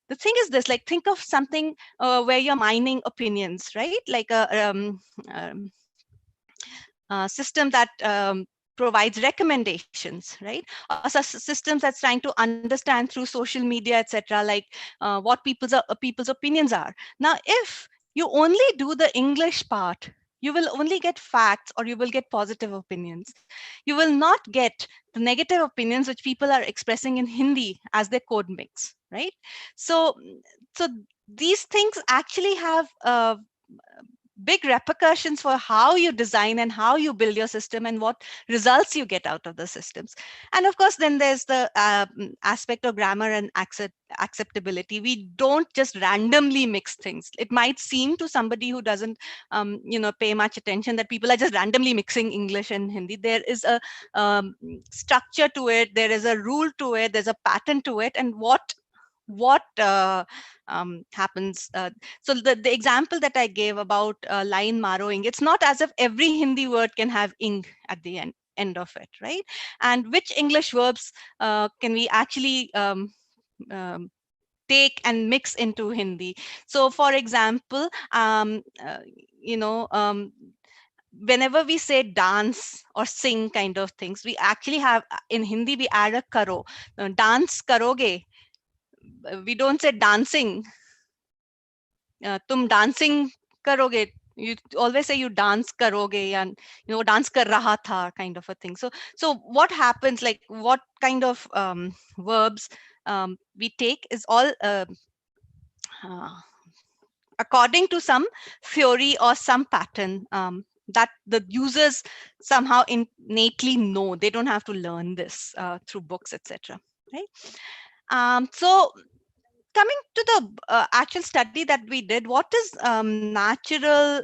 K: The thing is this, like, think of something where you're mining opinions, right? Like um, a system that provides recommendations, right? Or systems that's trying to understand through social media, etc., like what people's opinions are. Now, if you only do the English part, you will only get facts, or you will get positive opinions. You will not get the negative opinions which people are expressing in Hindi as their code mix, right? So these things actually have big repercussions for how you design and how you build your system and what results you get out of the systems. And of course, then there's the aspect of grammar and acceptability. We don't just randomly mix things. It might seem to somebody who doesn't pay much attention that people are just randomly mixing English and Hindi. There is a structure to it, there is a rule to it, there's a pattern to it, and what happens. So the example that I gave about line marrowing, it's not as if every Hindi word can have ing at the end of it, right? And which English verbs can we actually um, take and mix into Hindi? So for example, whenever we say dance or sing kind of things, we actually have in Hindi we add a karo. Dance karoge, we don't say dancing. Tum dancing karoge. You always say you dance karoge, and dance kar raha tha, kind of a thing. So what happens, like what kind of verbs we take is all uh, according to some theory or some pattern that the users somehow innately know. They don't have to learn this through books, etc. Right? So coming to the actual study that we did, what is natural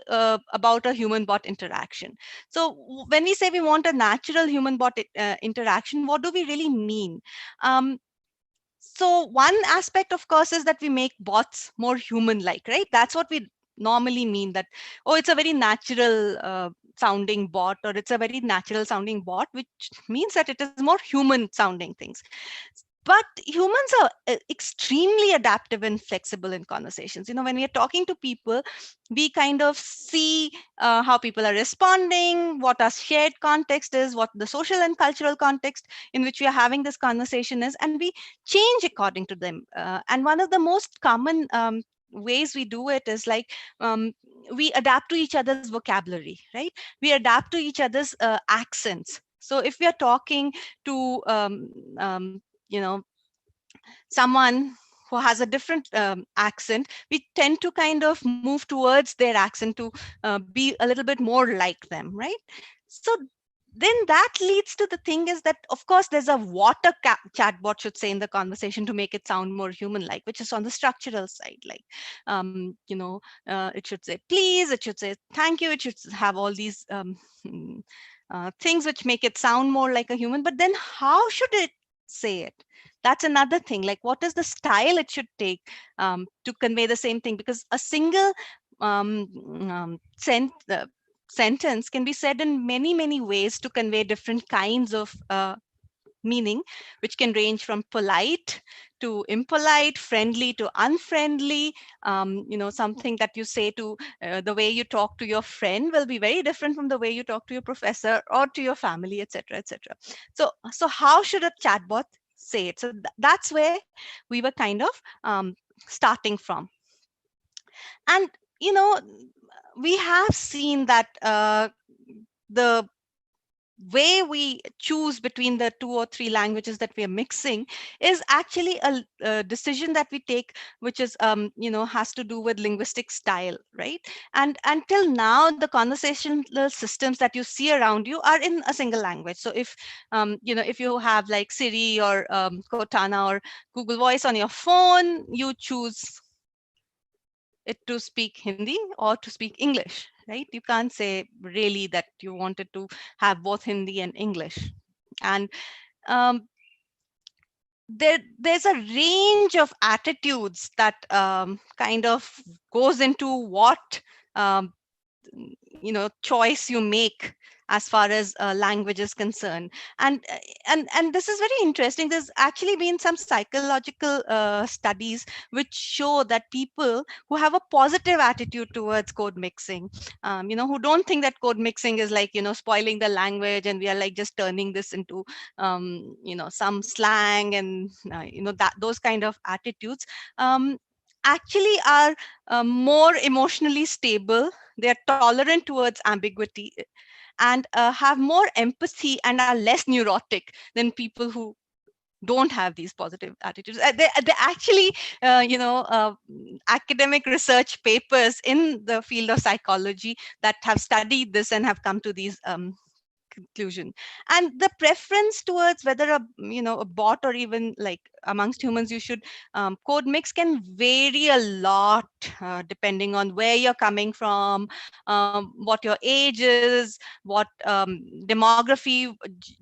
K: about a human bot interaction? So when we say we want a natural human bot interaction, what do we really mean? So one aspect, of course, is that we make bots more human like, right? That's what we normally mean, that, oh, it's a very natural sounding bot, or it's a very natural sounding bot, which means that it is more human sounding things. But humans are extremely adaptive and flexible in conversations. When we are talking to people, we kind of see how people are responding, what our shared context is, what the social and cultural context in which we are having this conversation is, and we change according to them. And one of the most common ways we do it is like we adapt to each other's vocabulary, right? We adapt to each other's accents. So if we are talking to someone who has a different accent, we tend to kind of move towards their accent to be a little bit more like them, right? So then that leads to the thing is that, of course, there's a chatbot should say in the conversation to make it sound more human like, which is on the structural side. Like it should say please, it should say thank you, it should have all these things which make it sound more like a human. But then how should it say it? That's another thing. Like, what is the style it should take to convey the same thing? Because a single um, um, sentence can be said in many, many ways to convey different kinds of meaning, which can range from polite to impolite, friendly to unfriendly. Something that you say to the way you talk to your friend will be very different from the way you talk to your professor or to your family, etc., etc. So how should a chatbot say it? So that's where we were kind of starting from. And we have seen that the way we choose between the 2 or 3 languages that we are mixing is actually a decision that we take, which is has to do with linguistic style, right? And until now, the conversational systems that you see around you are in a single language. So if you have like Siri or Cortana or Google Voice on your phone, you choose it to speak Hindi or to speak English, right? You can't say really that you wanted to have both Hindi and English. And um, there's a range of attitudes that kind of goes into what um, choice you make as far as language is concerned. And this is very interesting. There's actually been some psychological studies which show that people who have a positive attitude towards code mixing, who don't think that code mixing is like spoiling the language and we are like just turning this into some slang and that those kind of attitudes actually are more emotionally stable. They are tolerant towards ambiguity and have more empathy and are less neurotic than people who don't have these positive attitudes. They actually, academic research papers in the field of psychology that have studied this and have come to these conclusion. And the preference towards whether a bot or even like amongst humans you should code mix can vary a lot depending on where you're coming from, what your age is, what demography,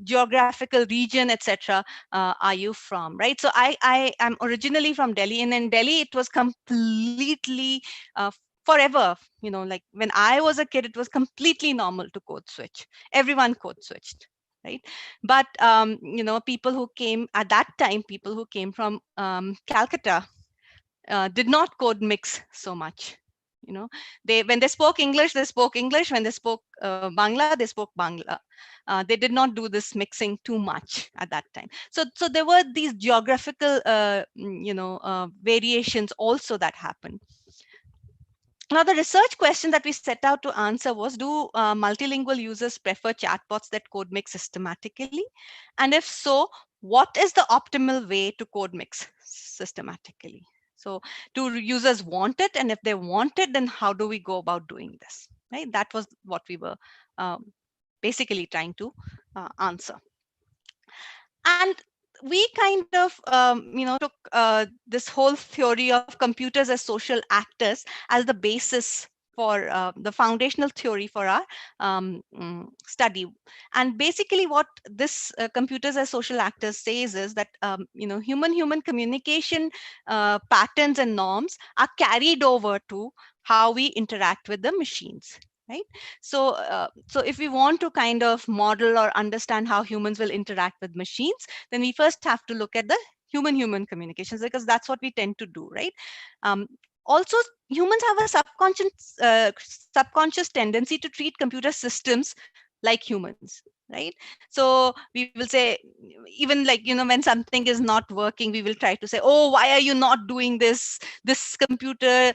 K: geographical region, etc. Are you from, right? So I am originally from Delhi, and in Delhi it was completely forever, like when I was a kid, it was completely normal to code switch. Everyone code switched, right? But people who came at that time, people who came from Calcutta, did not code mix so much. They, when they spoke English, they spoke English. When they spoke Bangla, they spoke Bangla. They did not do this mixing too much at that time. So there were these geographical variations also that happened. Now, the research question that we set out to answer was, do multilingual users prefer chatbots that code mix systematically? And if so, what is the optimal way to code mix systematically? So do users want it? And if they want it, then how do we go about doing this? Right? That was what we were basically trying to answer. And we kind of took this whole theory of computers as social actors as the basis for the foundational theory for our study. And basically what this computers as social actors says is that human communication patterns and norms are carried over to how we interact with the machines, right? So if we want to kind of model or understand how humans will interact with machines, then we first have to look at the human communications, because that's what we tend to do, right? Also, humans have a subconscious tendency to treat computer systems like humans, right? So we will say, even like when something is not working, we will try to say, oh, why are you not doing this computer,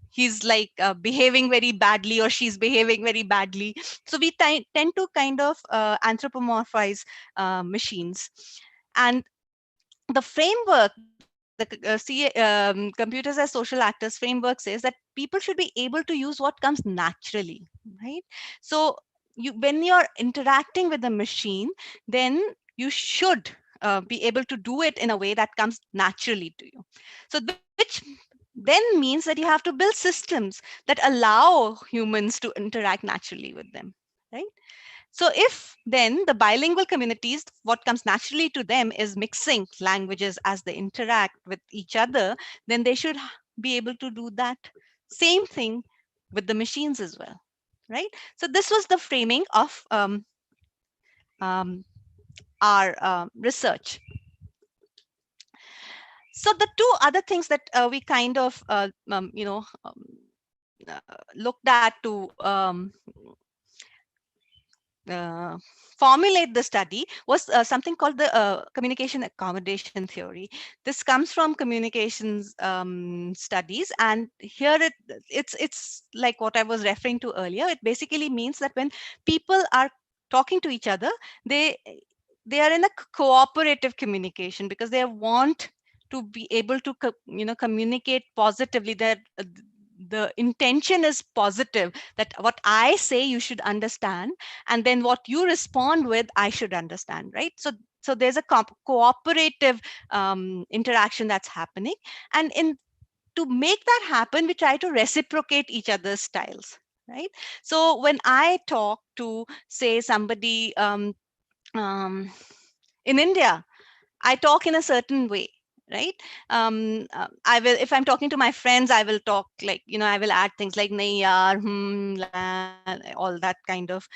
K: he's like behaving very badly, or she's behaving very badly. So we tend to kind of anthropomorphize machines. And the framework, computers as social actors framework says that people should be able to use what comes naturally, right? So when you're interacting with a machine, then you should be able to do it in a way that comes naturally to you. So which then means that you have to build systems that allow humans to interact naturally with them, right? So if then the bilingual communities, what comes naturally to them is mixing languages as they interact with each other, then they should be able to do that same thing with the machines as well, right? So this was the framing of our research. So the two other things that we kind of looked at to formulate the study was something called the communication accommodation theory. This comes from communications studies, and here it's like what I was referring to earlier. It basically means that when people are talking to each other, they are in a cooperative communication because they want to be able to communicate positively. That the intention is positive, that what I say you should understand, and then what you respond with I should understand, right? So there's a cooperative interaction that's happening, and in to make that happen, we try to reciprocate each other's styles, right? So when I talk to, say, somebody in India, I talk in a certain way, right? I will, if I'm talking to my friends, I will talk like, I will add things like nahi yaar, all that kind of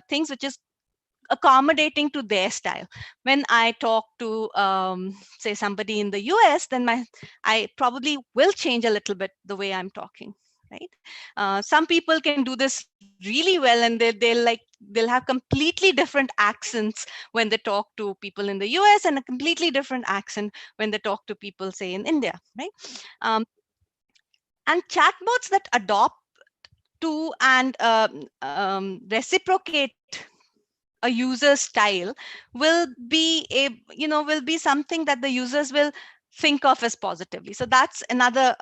K: things, which is accommodating to their style. When I talk to say somebody in the US, then I probably will change a little bit the way I'm talking, right? Some people can do this really well, and they'll have completely different accents when they talk to people in the US, and a completely different accent when they talk to people, say, in India, right? um, and chatbots that adopt to and reciprocate a user's style will be will be something that the users will think of as positively. So that's another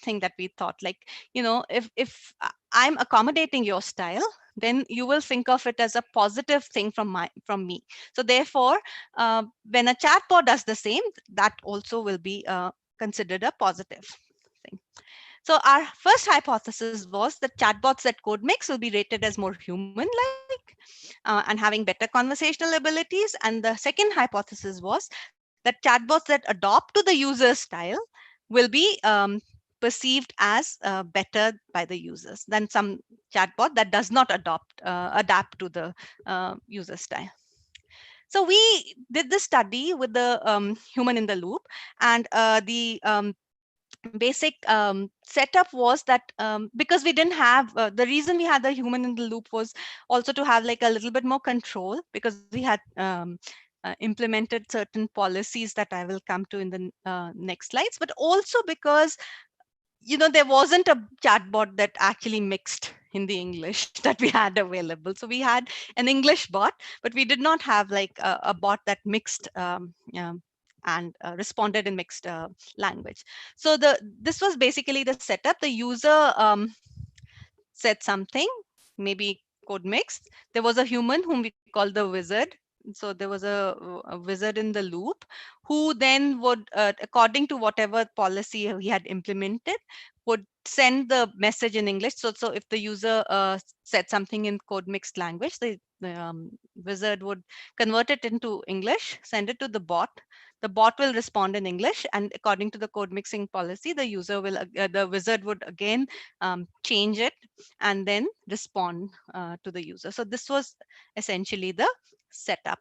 K: thing that we thought, like, if I'm accommodating your style, then you will think of it as a positive thing from me. So therefore, when a chatbot does the same, that also will be considered a positive thing. So our first hypothesis was that chatbots that code mix will be rated as more human-like and having better conversational abilities. And the second hypothesis was that chatbots that adopt to the user's style will be perceived as better by the users than some chatbot that does not adapt to the user style. So we did this study with the human in the loop, and the basic setup was that because we didn't have the reason we had the human in the loop was also to have like a little bit more control, because we had implemented certain policies that I will come to in the next slides, but also because there wasn't a chatbot that actually mixed Hindi English that we had available. So we had an English bot, but we did not have like a bot that mixed and responded in mixed language. So this was basically the setup. The user said something, maybe code mixed. There was a human whom we call the wizard. So there was a wizard in the loop who then would, according to whatever policy he had implemented, would send the message in English. So if the user said something in code mixed language, the wizard would convert it into English, send it to the bot. The bot will respond in English, and according to the code mixing policy, the wizard would again change it and then respond to the user. So this was essentially the setup.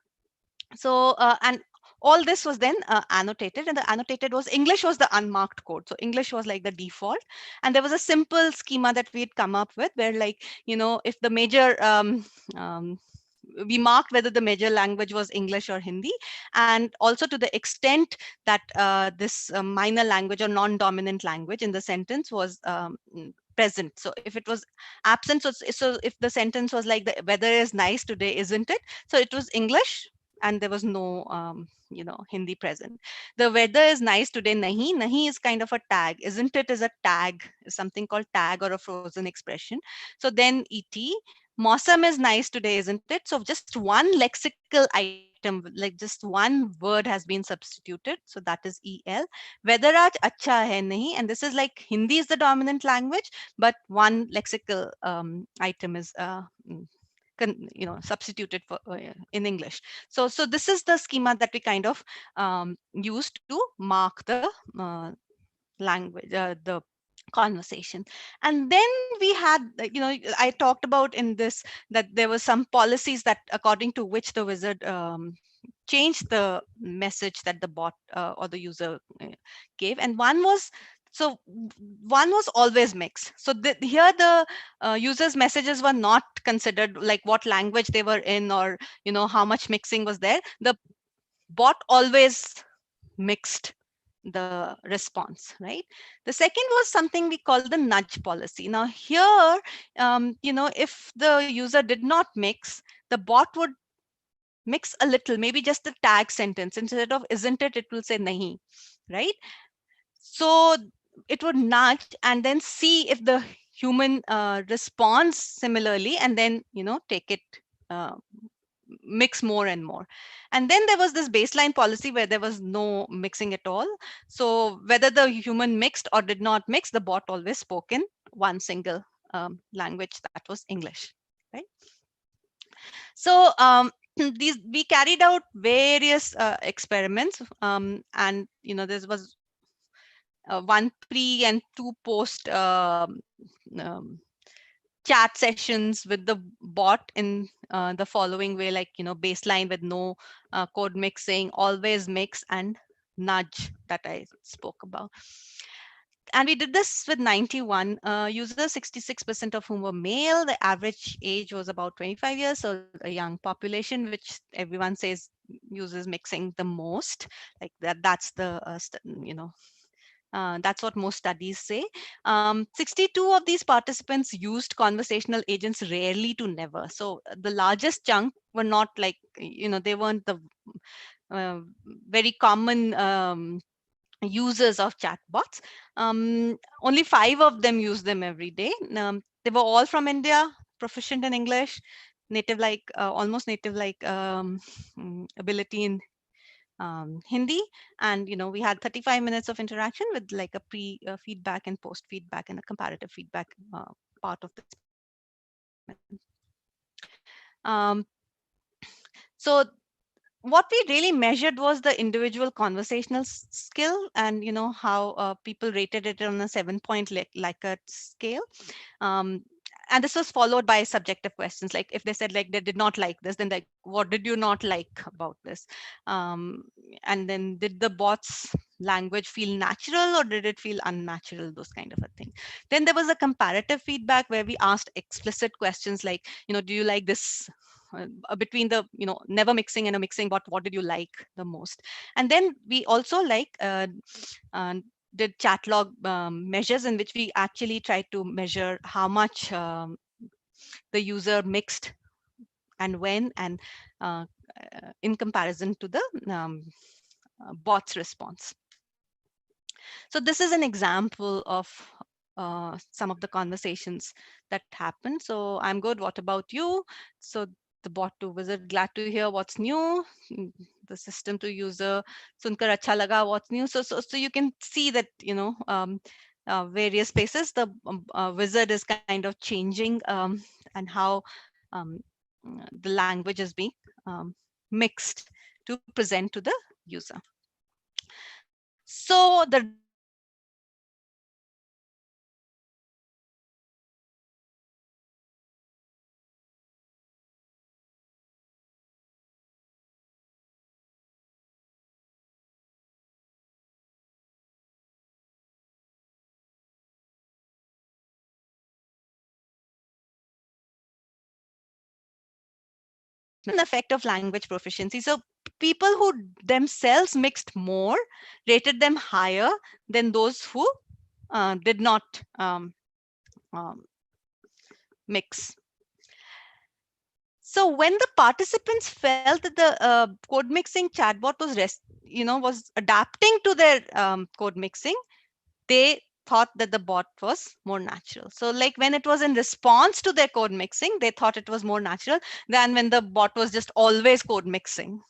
K: So and all this was then annotated, and the annotated was English was the unmarked code. So English was like the default, and there was a simple schema that we had come up with where, like, if the major we marked whether the major language was English or Hindi, and also to the extent that this minor language or non-dominant language in the sentence was present. So if it was absent, so if the sentence was like, the weather is nice today, isn't it? So it was English, and there was no Hindi present. The weather is nice today, nahi is kind of a tag, isn't it, is a tag, is something called tag or a frozen expression. So then et, Mausam is nice today, isn't it? So just one lexical item, like just one word has been substituted. So that is EL. Weather aaj acha hai nahi. And this is like Hindi is the dominant language, but one lexical item is substituted for in English. So this is the schema that we kind of use to mark the language, the conversation. And then we had, I talked about in this that there were some policies that according to which the wizard changed the message that the bot or the user gave. And one was always mixed. So here the users messages were not considered like what language they were in, or how much mixing was there. The bot always mixed the response, right? The second was something we call the nudge policy. Now here, if the user did not mix, the bot would mix a little, maybe just the tag sentence. Instead of isn't it, it will say nahi, right? So it would nudge and then see if the human responds similarly, and then take it, uh, mix more and more. And then there was this baseline policy where there was no mixing at all. So whether the human mixed or did not mix, the bot always spoke in one single language, that was English, right? So these we carried out various experiments, and there was one pre and two post um, chat sessions with the bot in the following way, like baseline with no code mixing, always mix, and nudge that I spoke about. And we did this with 91 users, 66% of whom were male. The average age was about 25 years, so a young population, which everyone says uses mixing the most. Like that's the that's what most studies say. 62 of these participants used conversational agents rarely to never. So the largest chunk were not like, they weren't the very common users of chatbots. Only 5 of them use them every day. They were all from India, proficient in English, native like almost native like ability in Hindi, and we had 35 minutes of interaction with like a pre feedback and post feedback and a comparative feedback part of the experiment. Um, so what we really measured was the individual conversational skill, and how people rated it on a 7-point Likert scale. Um, and this was followed by subjective questions, like if they said like they did not like this, then like what did you not like about this, and then did the bot's language feel natural or did it feel unnatural, those kind of a thing. Then there was a comparative feedback where we asked explicit questions like, do you like this, between the never mixing and a mixing bot, what did you like the most. And then we also did chat log measures, in which we actually tried to measure how much the user mixed and when, and in comparison to the bot's response. So this is an example of some of the conversations that happened. So I'm good. What about you? So the bot to wizard, glad to hear what's new. The system to user, sunkar acha laga, what's new. So you can see that various places the wizard is kind of changing, and how the language is being mixed to present to the user. So the results of this experiment an effect of language proficiency. So people who themselves mixed more rated them higher than those who did not um, mix. So when the participants felt that the code mixing chatbot was adapting to their code mixing, they thought that the bot was more natural. So like when it was in response to their code mixing, they thought it was more natural than when the bot was just always code mixing,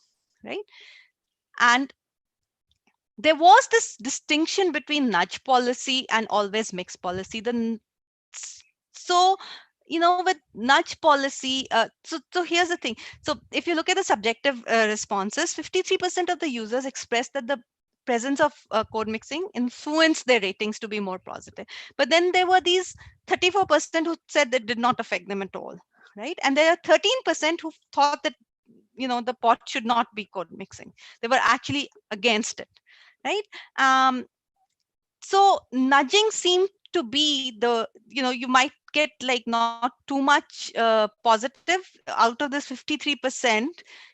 K: right? And there was this distinction between nudge policy and always mix policy. So with nudge policy, so here's the thing. So if you look at the subjective responses, 53% of the users expressed that the presence of code mixing influenced their ratings to be more positive. But then there were these 34% who said that did not affect them at all, right? And there are 13% who thought that the pot should not be code mixing. They were actually against it, right? So nudging seemed to be the, you might get like not too much positive out of this 53%,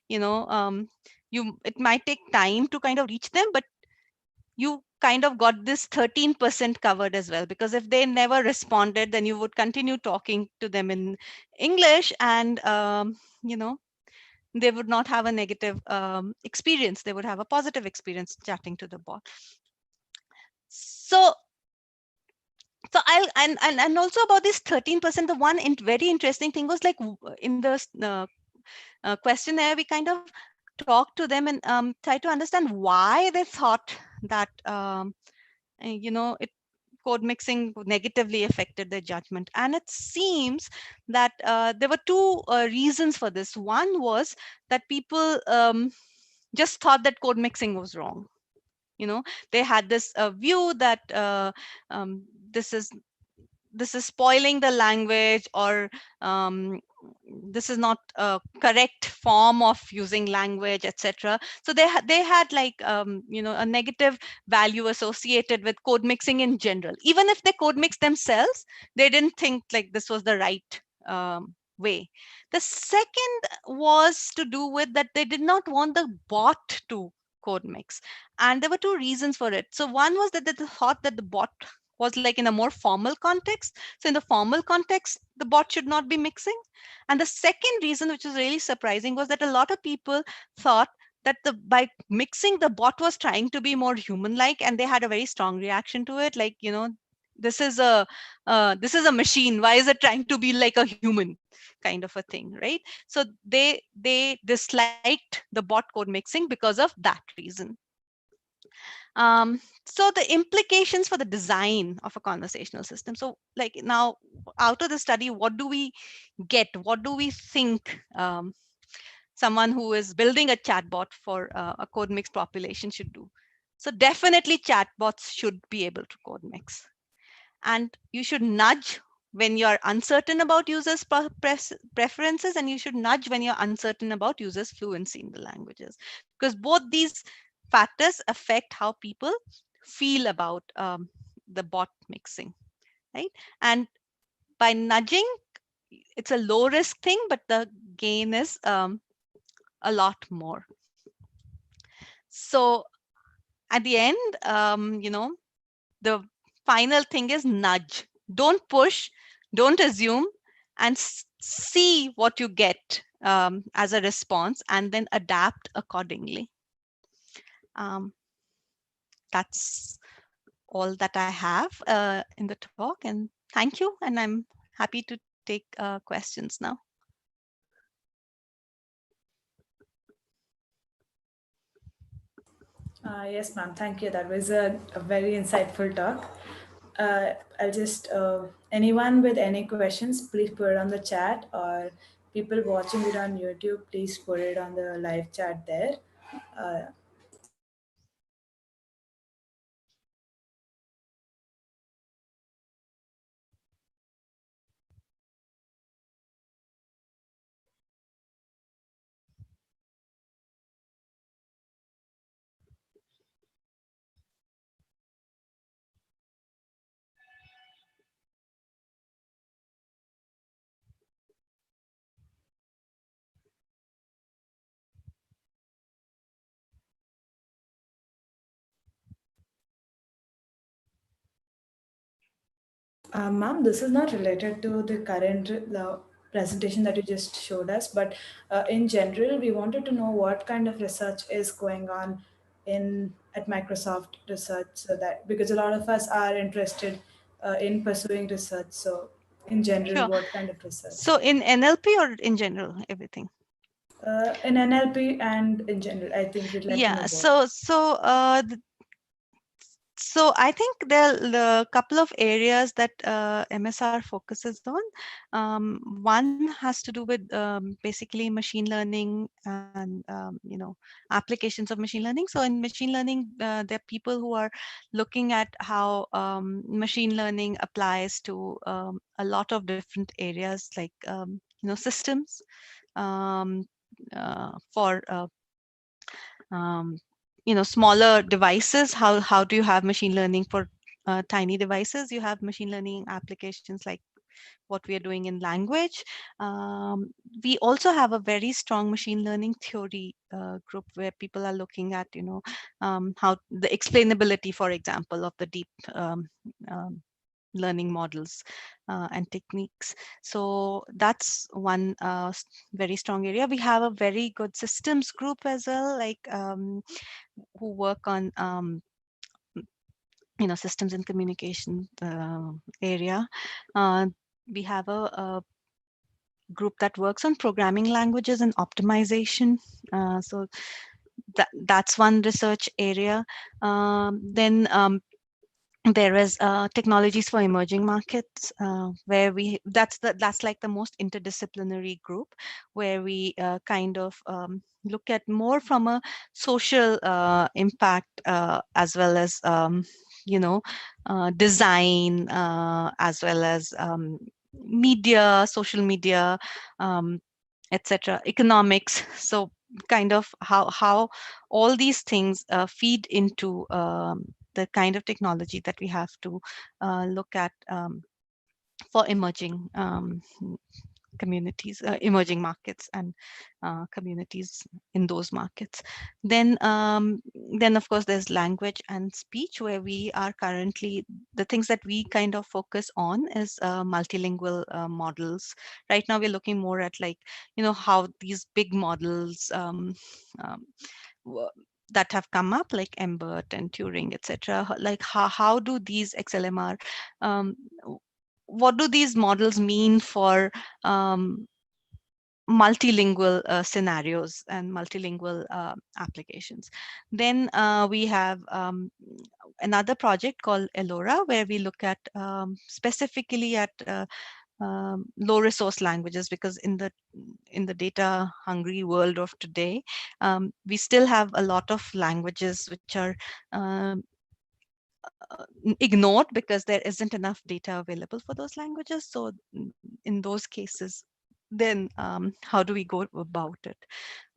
K: it might take time to kind of reach them, but you kind of got this 13% covered as well, because if they never responded, then you would continue talking to them in English, and they would not have a negative experience. They would have a positive experience chatting to the bot. So I'll and also about this 13%, the one very interesting thing was, like, in the questionnaire, we kind of talked to them and tried to understand why they thought that it code mixing negatively affected their judgment. And it seems that there were two reasons for this. One was that people just thought that code mixing was wrong. They had this view that um, this is spoiling the language, or this is not a correct form of using language, etc. So they had like a negative value associated with code mixing in general. Even if they code mix themselves, they didn't think like this was the right way. The second was to do with that they did not want the bot to code mix, and there were two reasons for it. So one was that they thought that the bot was like in a more formal context. So in the formal context, the bot should not be mixing. And the second reason, which was really surprising, was that a lot of people thought that by mixing, the bot was trying to be more human-like, and they had a very strong reaction to it. Like, this is a machine. Why is it trying to be like a human, kind of a thing, right? So they disliked the bot code mixing because of that reason. So the implications for the design of a conversational system. So like now, out of the study, what do we get? What do we think someone who is building a chatbot for a code mix population should do? So definitely chatbots should be able to code mix. And you should nudge when you're uncertain about users' preferences, and you should nudge when you're uncertain about users' fluency in the languages, because both these factors affect how people feel about the bot mixing, right? And by nudging, it's a low risk thing, but the gain is a lot more. So at the end, the final thing is nudge. Don't push, don't assume, and see what you get as a response, and then adapt accordingly. That's all that I have in the talk, and thank you. And I'm happy to take questions now.
F: Yes, ma'am. Thank you. That was a very insightful talk. I'll just, anyone with any questions, please put it on the chat, or people watching it on YouTube, please put it on the live chat there. Uh, Ma'am, this is not related to the current presentation that you just showed us, but in general, we wanted to know what kind of research is going on in at Microsoft Research, so that because a lot of us are interested in pursuing research. So, in general,
K: Sure.
F: what kind of research?
K: So in NLP or in general, everything?
F: In NLP and in general, I think we'd like to know both.
K: So I think there are a couple of areas that MSR focuses on. One has to do with basically machine learning and applications of machine learning. So in machine learning, there are people who are looking at how machine learning applies to a lot of different areas, like systems for smaller devices. How do you have machine learning for tiny devices? You have machine learning applications like what we are doing in language. We also have a very strong machine learning theory group where people are looking at, how the explainability, for example, of the deep um, learning models and techniques. So that's one very strong area. We have a very good systems group as well, like who work on systems and communication area. We have a group that works on programming languages and optimization. So that's one research area. Then there is technologies for emerging markets, where that's like the most interdisciplinary group, where we kind of look at more from a social impact, as well as design, as well as media, social media, um, etc., economics. So kind of how all these things feed into the kind of technology that we have to look at for emerging communities, emerging markets, and communities in those markets. Then of course there's language and speech, where we are currently, the things that we kind of focus on is multilingual models. Right now we're looking more at, like, how these big models um, that have come up, like Mbert and Turing, etc., like how do these XLMR, um, what do these models mean for multilingual scenarios and multilingual applications. Then we have another project called Elora, where we look at specifically at low resource languages, because in the data hungry world of today, we still have a lot of languages which are ignored because there isn't enough data available for those languages. So in those cases, then how do we go about it?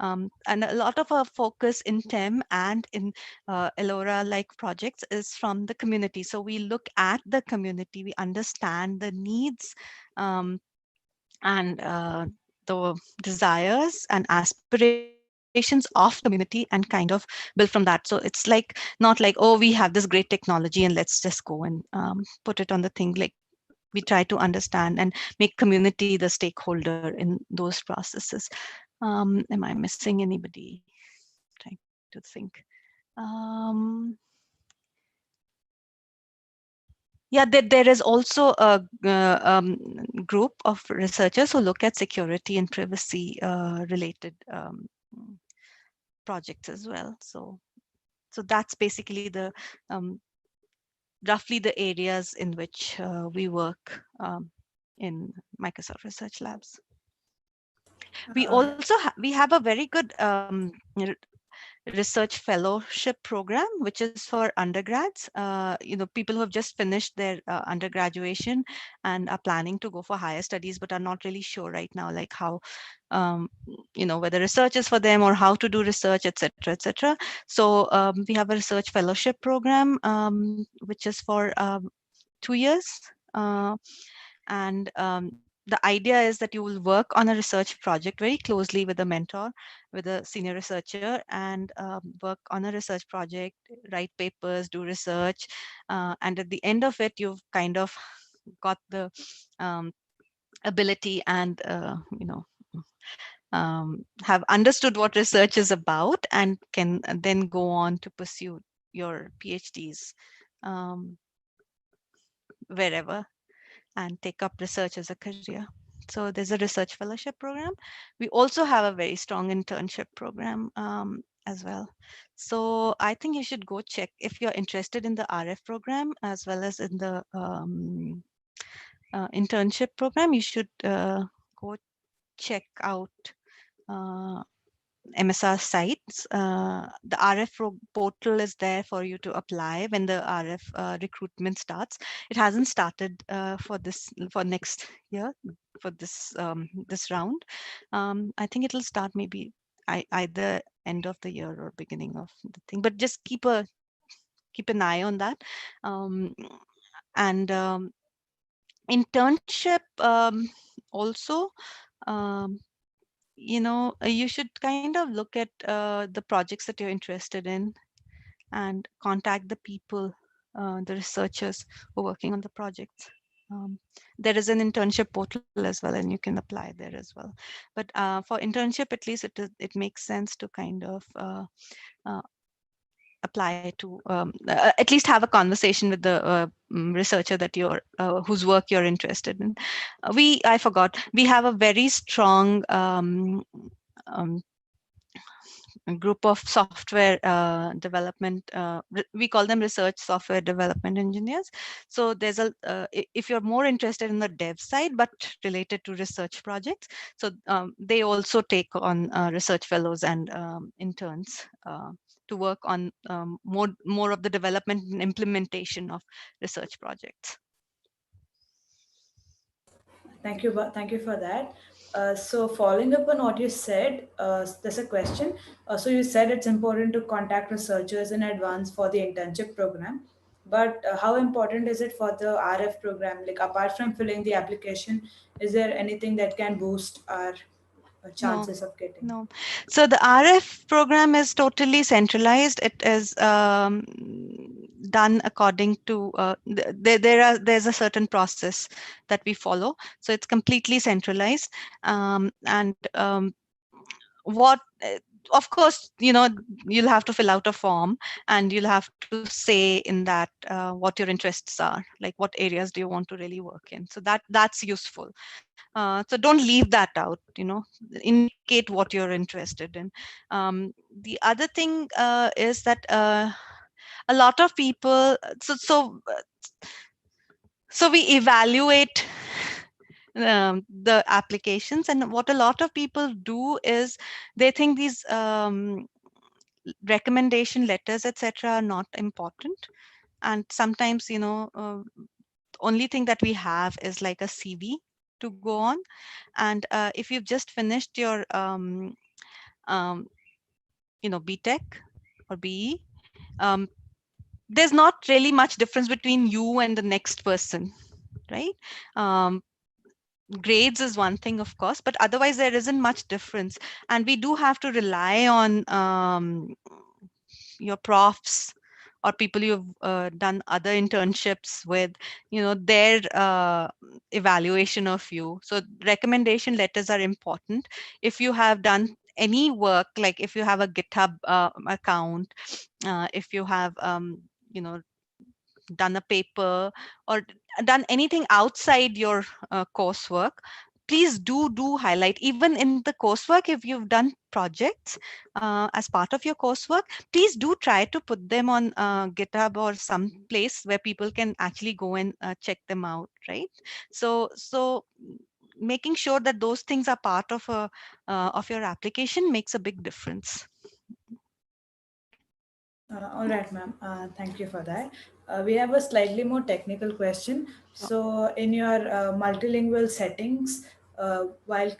K: And a lot of our focus in TEM and in Elora like projects is from the community. So we look at the community, we understand the needs, and the desires and aspirations of the community, and kind of build from that. So it's like not like, oh, we have this great technology and let's just go and put it on the thing. Like, we try to understand and make community the stakeholder in those processes. Am I missing anybody? Trying to think. Yeah, there is also a group of researchers who look at security and privacy related projects as well. So that's basically the roughly the areas in which we work in Microsoft Research Labs. We also we have a very good research fellowship program, which is for undergrads, people who have just finished their undergraduation and are planning to go for higher studies, but are not really sure right now, like how, whether research is for them or how to do research, etc., etc. So we have a research fellowship program, which is for 2 years. And the idea is that you will work on a research project very closely with a mentor, with a senior researcher, and work on a research project, write papers, do research, and at the end of it, you've kind of got the ability and have understood what research is about, and can then go on to pursue your PhDs wherever, and take up research as a career. So there's a research fellowship program. We also have a very strong internship program as well. So I think you should go check if you're interested in the RF program as well as in the internship program. You should go check out MSR sites. The RF portal is there for you to apply when the RF recruitment starts. It hasn't started for next year, for this round. I think it'll start maybe either end of the year or beginning of the thing. But just keep an eye on that. And internship also, um, you should kind of look at the projects that you're interested in and contact the people, the researchers who are working on the projects. Um, there is an internship portal as well, and you can apply there as well. But for internship, at least it makes sense to kind of uh, apply to at least have a conversation with the researcher that you're whose work you're interested in. I forgot, we have a very strong um, a group of software development, we call them research software development engineers. So there's if you're more interested in the dev side but related to research projects, so they also take on research fellows and interns to work on more of the development and implementation of research projects.
F: Thank you for that. So following up on what you said, there's a question. So you said it's important to contact researchers in advance for the internship program, but how important is it for the RF program? Like apart from filling the application, is there anything that can boost our
K: No,
F: chances of getting?
K: no. So the RF program is totally centralized. It is done according to there's a certain process that we follow. So it's completely centralized. And what of course, you'll have to fill out a form, and you'll have to say in that what your interests are, like what areas do you want to really work in. So that's useful. So don't leave that out, indicate what you're interested in. The other thing is that a lot of people, so we evaluate the applications, and what a lot of people do is they think these recommendation letters, etc., are not important. And sometimes, only thing that we have is like a CV to go on. And if you've just finished your um, BTech or BE, there's not really much difference between you and the next person, right? Grades is one thing, of course, but otherwise there isn't much difference. And we do have to rely on your profs or people you've done other internships with, their evaluation of you. So recommendation letters are important. If you have done any work, like if you have a GitHub account, if you have done a paper or done anything outside your coursework, please do highlight. Even in the coursework, if you've done projects as part of your coursework, please do try to put them on GitHub or some place where people can actually go and check them out, right? So making sure that those things are part of your application makes a big difference.
F: All right, ma'am. Thank you for that. We have a slightly more technical question. So, in your multilingual settings, while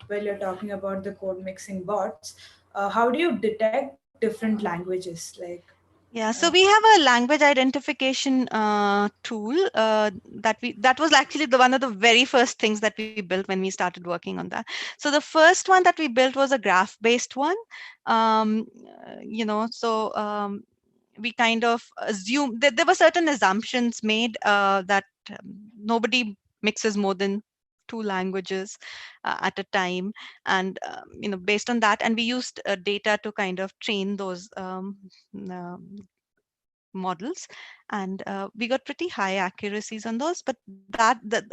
F: you're talking about the code mixing bots, how do you detect different languages? Like,
K: Yeah, so we have a language identification tool that was actually one of the very first things that we built when we started working on that. So the first one that we built was a graph-based one. We kind of assume that there were certain assumptions made that nobody mixes more than two languages at a time, and based on that, and we used data to kind of train those models, and we got pretty high accuracies on those. But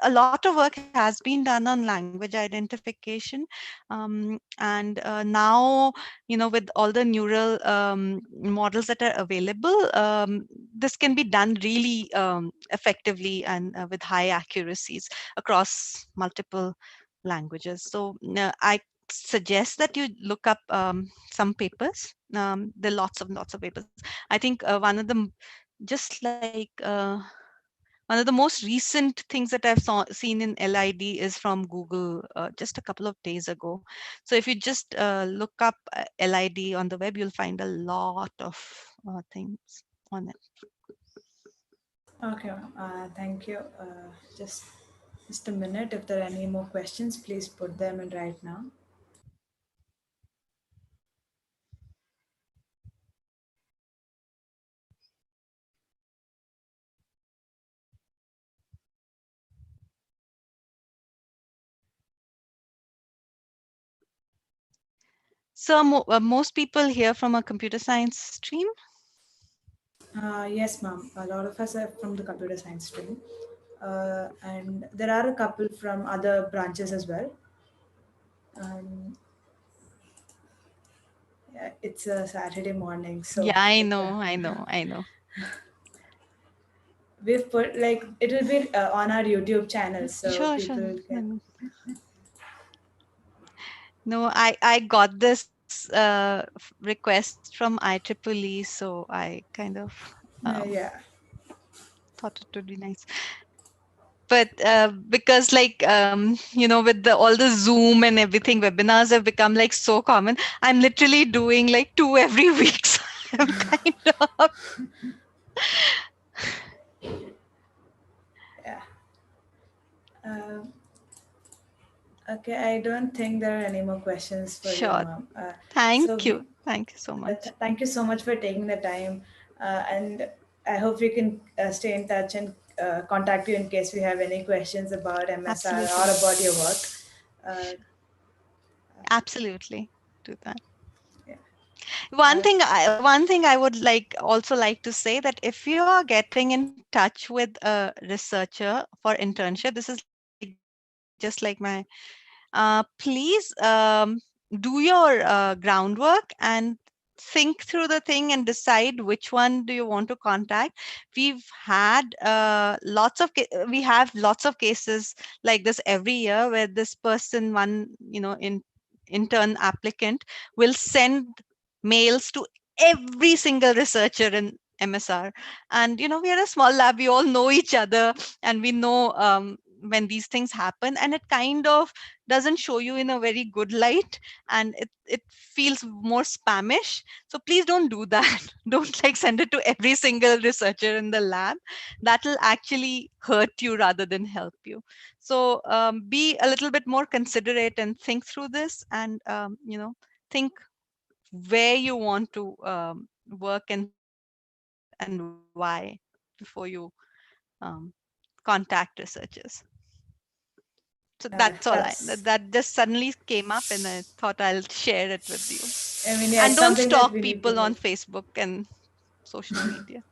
K: a lot of work has been done on language identification, and now with all the neural models that are available, this can be done really effectively and with high accuracies across multiple languages. So I suggest that you look up some papers. There are lots of papers. I think one of the just like one of the most recent things that I've seen in LID is from Google just a couple of days ago. So if you just look up LID on the web, you'll find a lot of things on it.
F: okay, thank you. Just Just a minute. If there are any more questions, please put them in right now.
K: So most people here from a computer science stream?
F: Yes, ma'am. A lot of us are from the computer science stream. And there are a couple from other branches as well. Yeah, it's a Saturday morning, so
K: Yeah, I know, I know, I know.
F: we've put like it will be on our YouTube channel, so
K: Sure, sure.
F: people can.
K: No, I got this request from IEEE, so I kind of
F: Yeah.
K: thought it would be nice. But because like with all the Zoom and everything, webinars have become like so common. I'm literally doing like 2 every week. So I'm kind of
F: Yeah. Okay, I don't think there are any more questions for you,
K: sure.
F: ma'am. So
K: Thank
F: we,
K: you. Thank you so much.
F: thank you so much for taking the time, and I hope we can stay in touch and contact you in case we have any questions about MSR or
K: Absolutely.
F: about your work. Uh,
K: Absolutely. Do that.
F: yeah.
K: One thing I would like to say that if you are getting in touch with a researcher for internship, this is like just like my please do your groundwork and think through the thing and decide which one do you want to contact. We have lots of cases like this every year where this person, one intern applicant, will send mails to every single researcher in MSR. And we are a small lab, we all know each other, and we know when these things happen, and it kind of doesn't show you in a very good light, and it feels more spamish. So please don't do that. Don't like send it to every single researcher in the lab. That will actually hurt you rather than help you. So be a little bit more considerate and think through this, and think where you want to work and why before you contact researchers. So that's all.
F: That's.
K: That just suddenly came up, and I thought I'll share it with you.
F: I mean, yeah,
K: And
F: it's
K: don't
F: something that
K: stalk
F: we need to
K: people on
F: know.
K: Facebook and social media.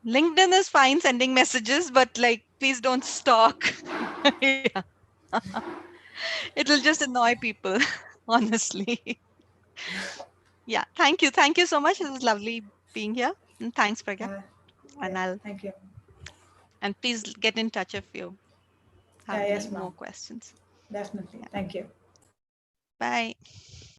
K: LinkedIn is fine sending messages, but like please don't stalk. Yeah. It'll just annoy people, honestly. Yeah. Thank you so much. It was lovely being here. And thanks, Pragya.
F: Yeah,
K: And I'll
F: thank you.
K: and please get in touch if you have
F: Yeah,
K: any
F: yes,
K: more
F: ma'am.
K: questions.
F: Definitely.
K: Yeah.
F: Thank you.
K: Bye.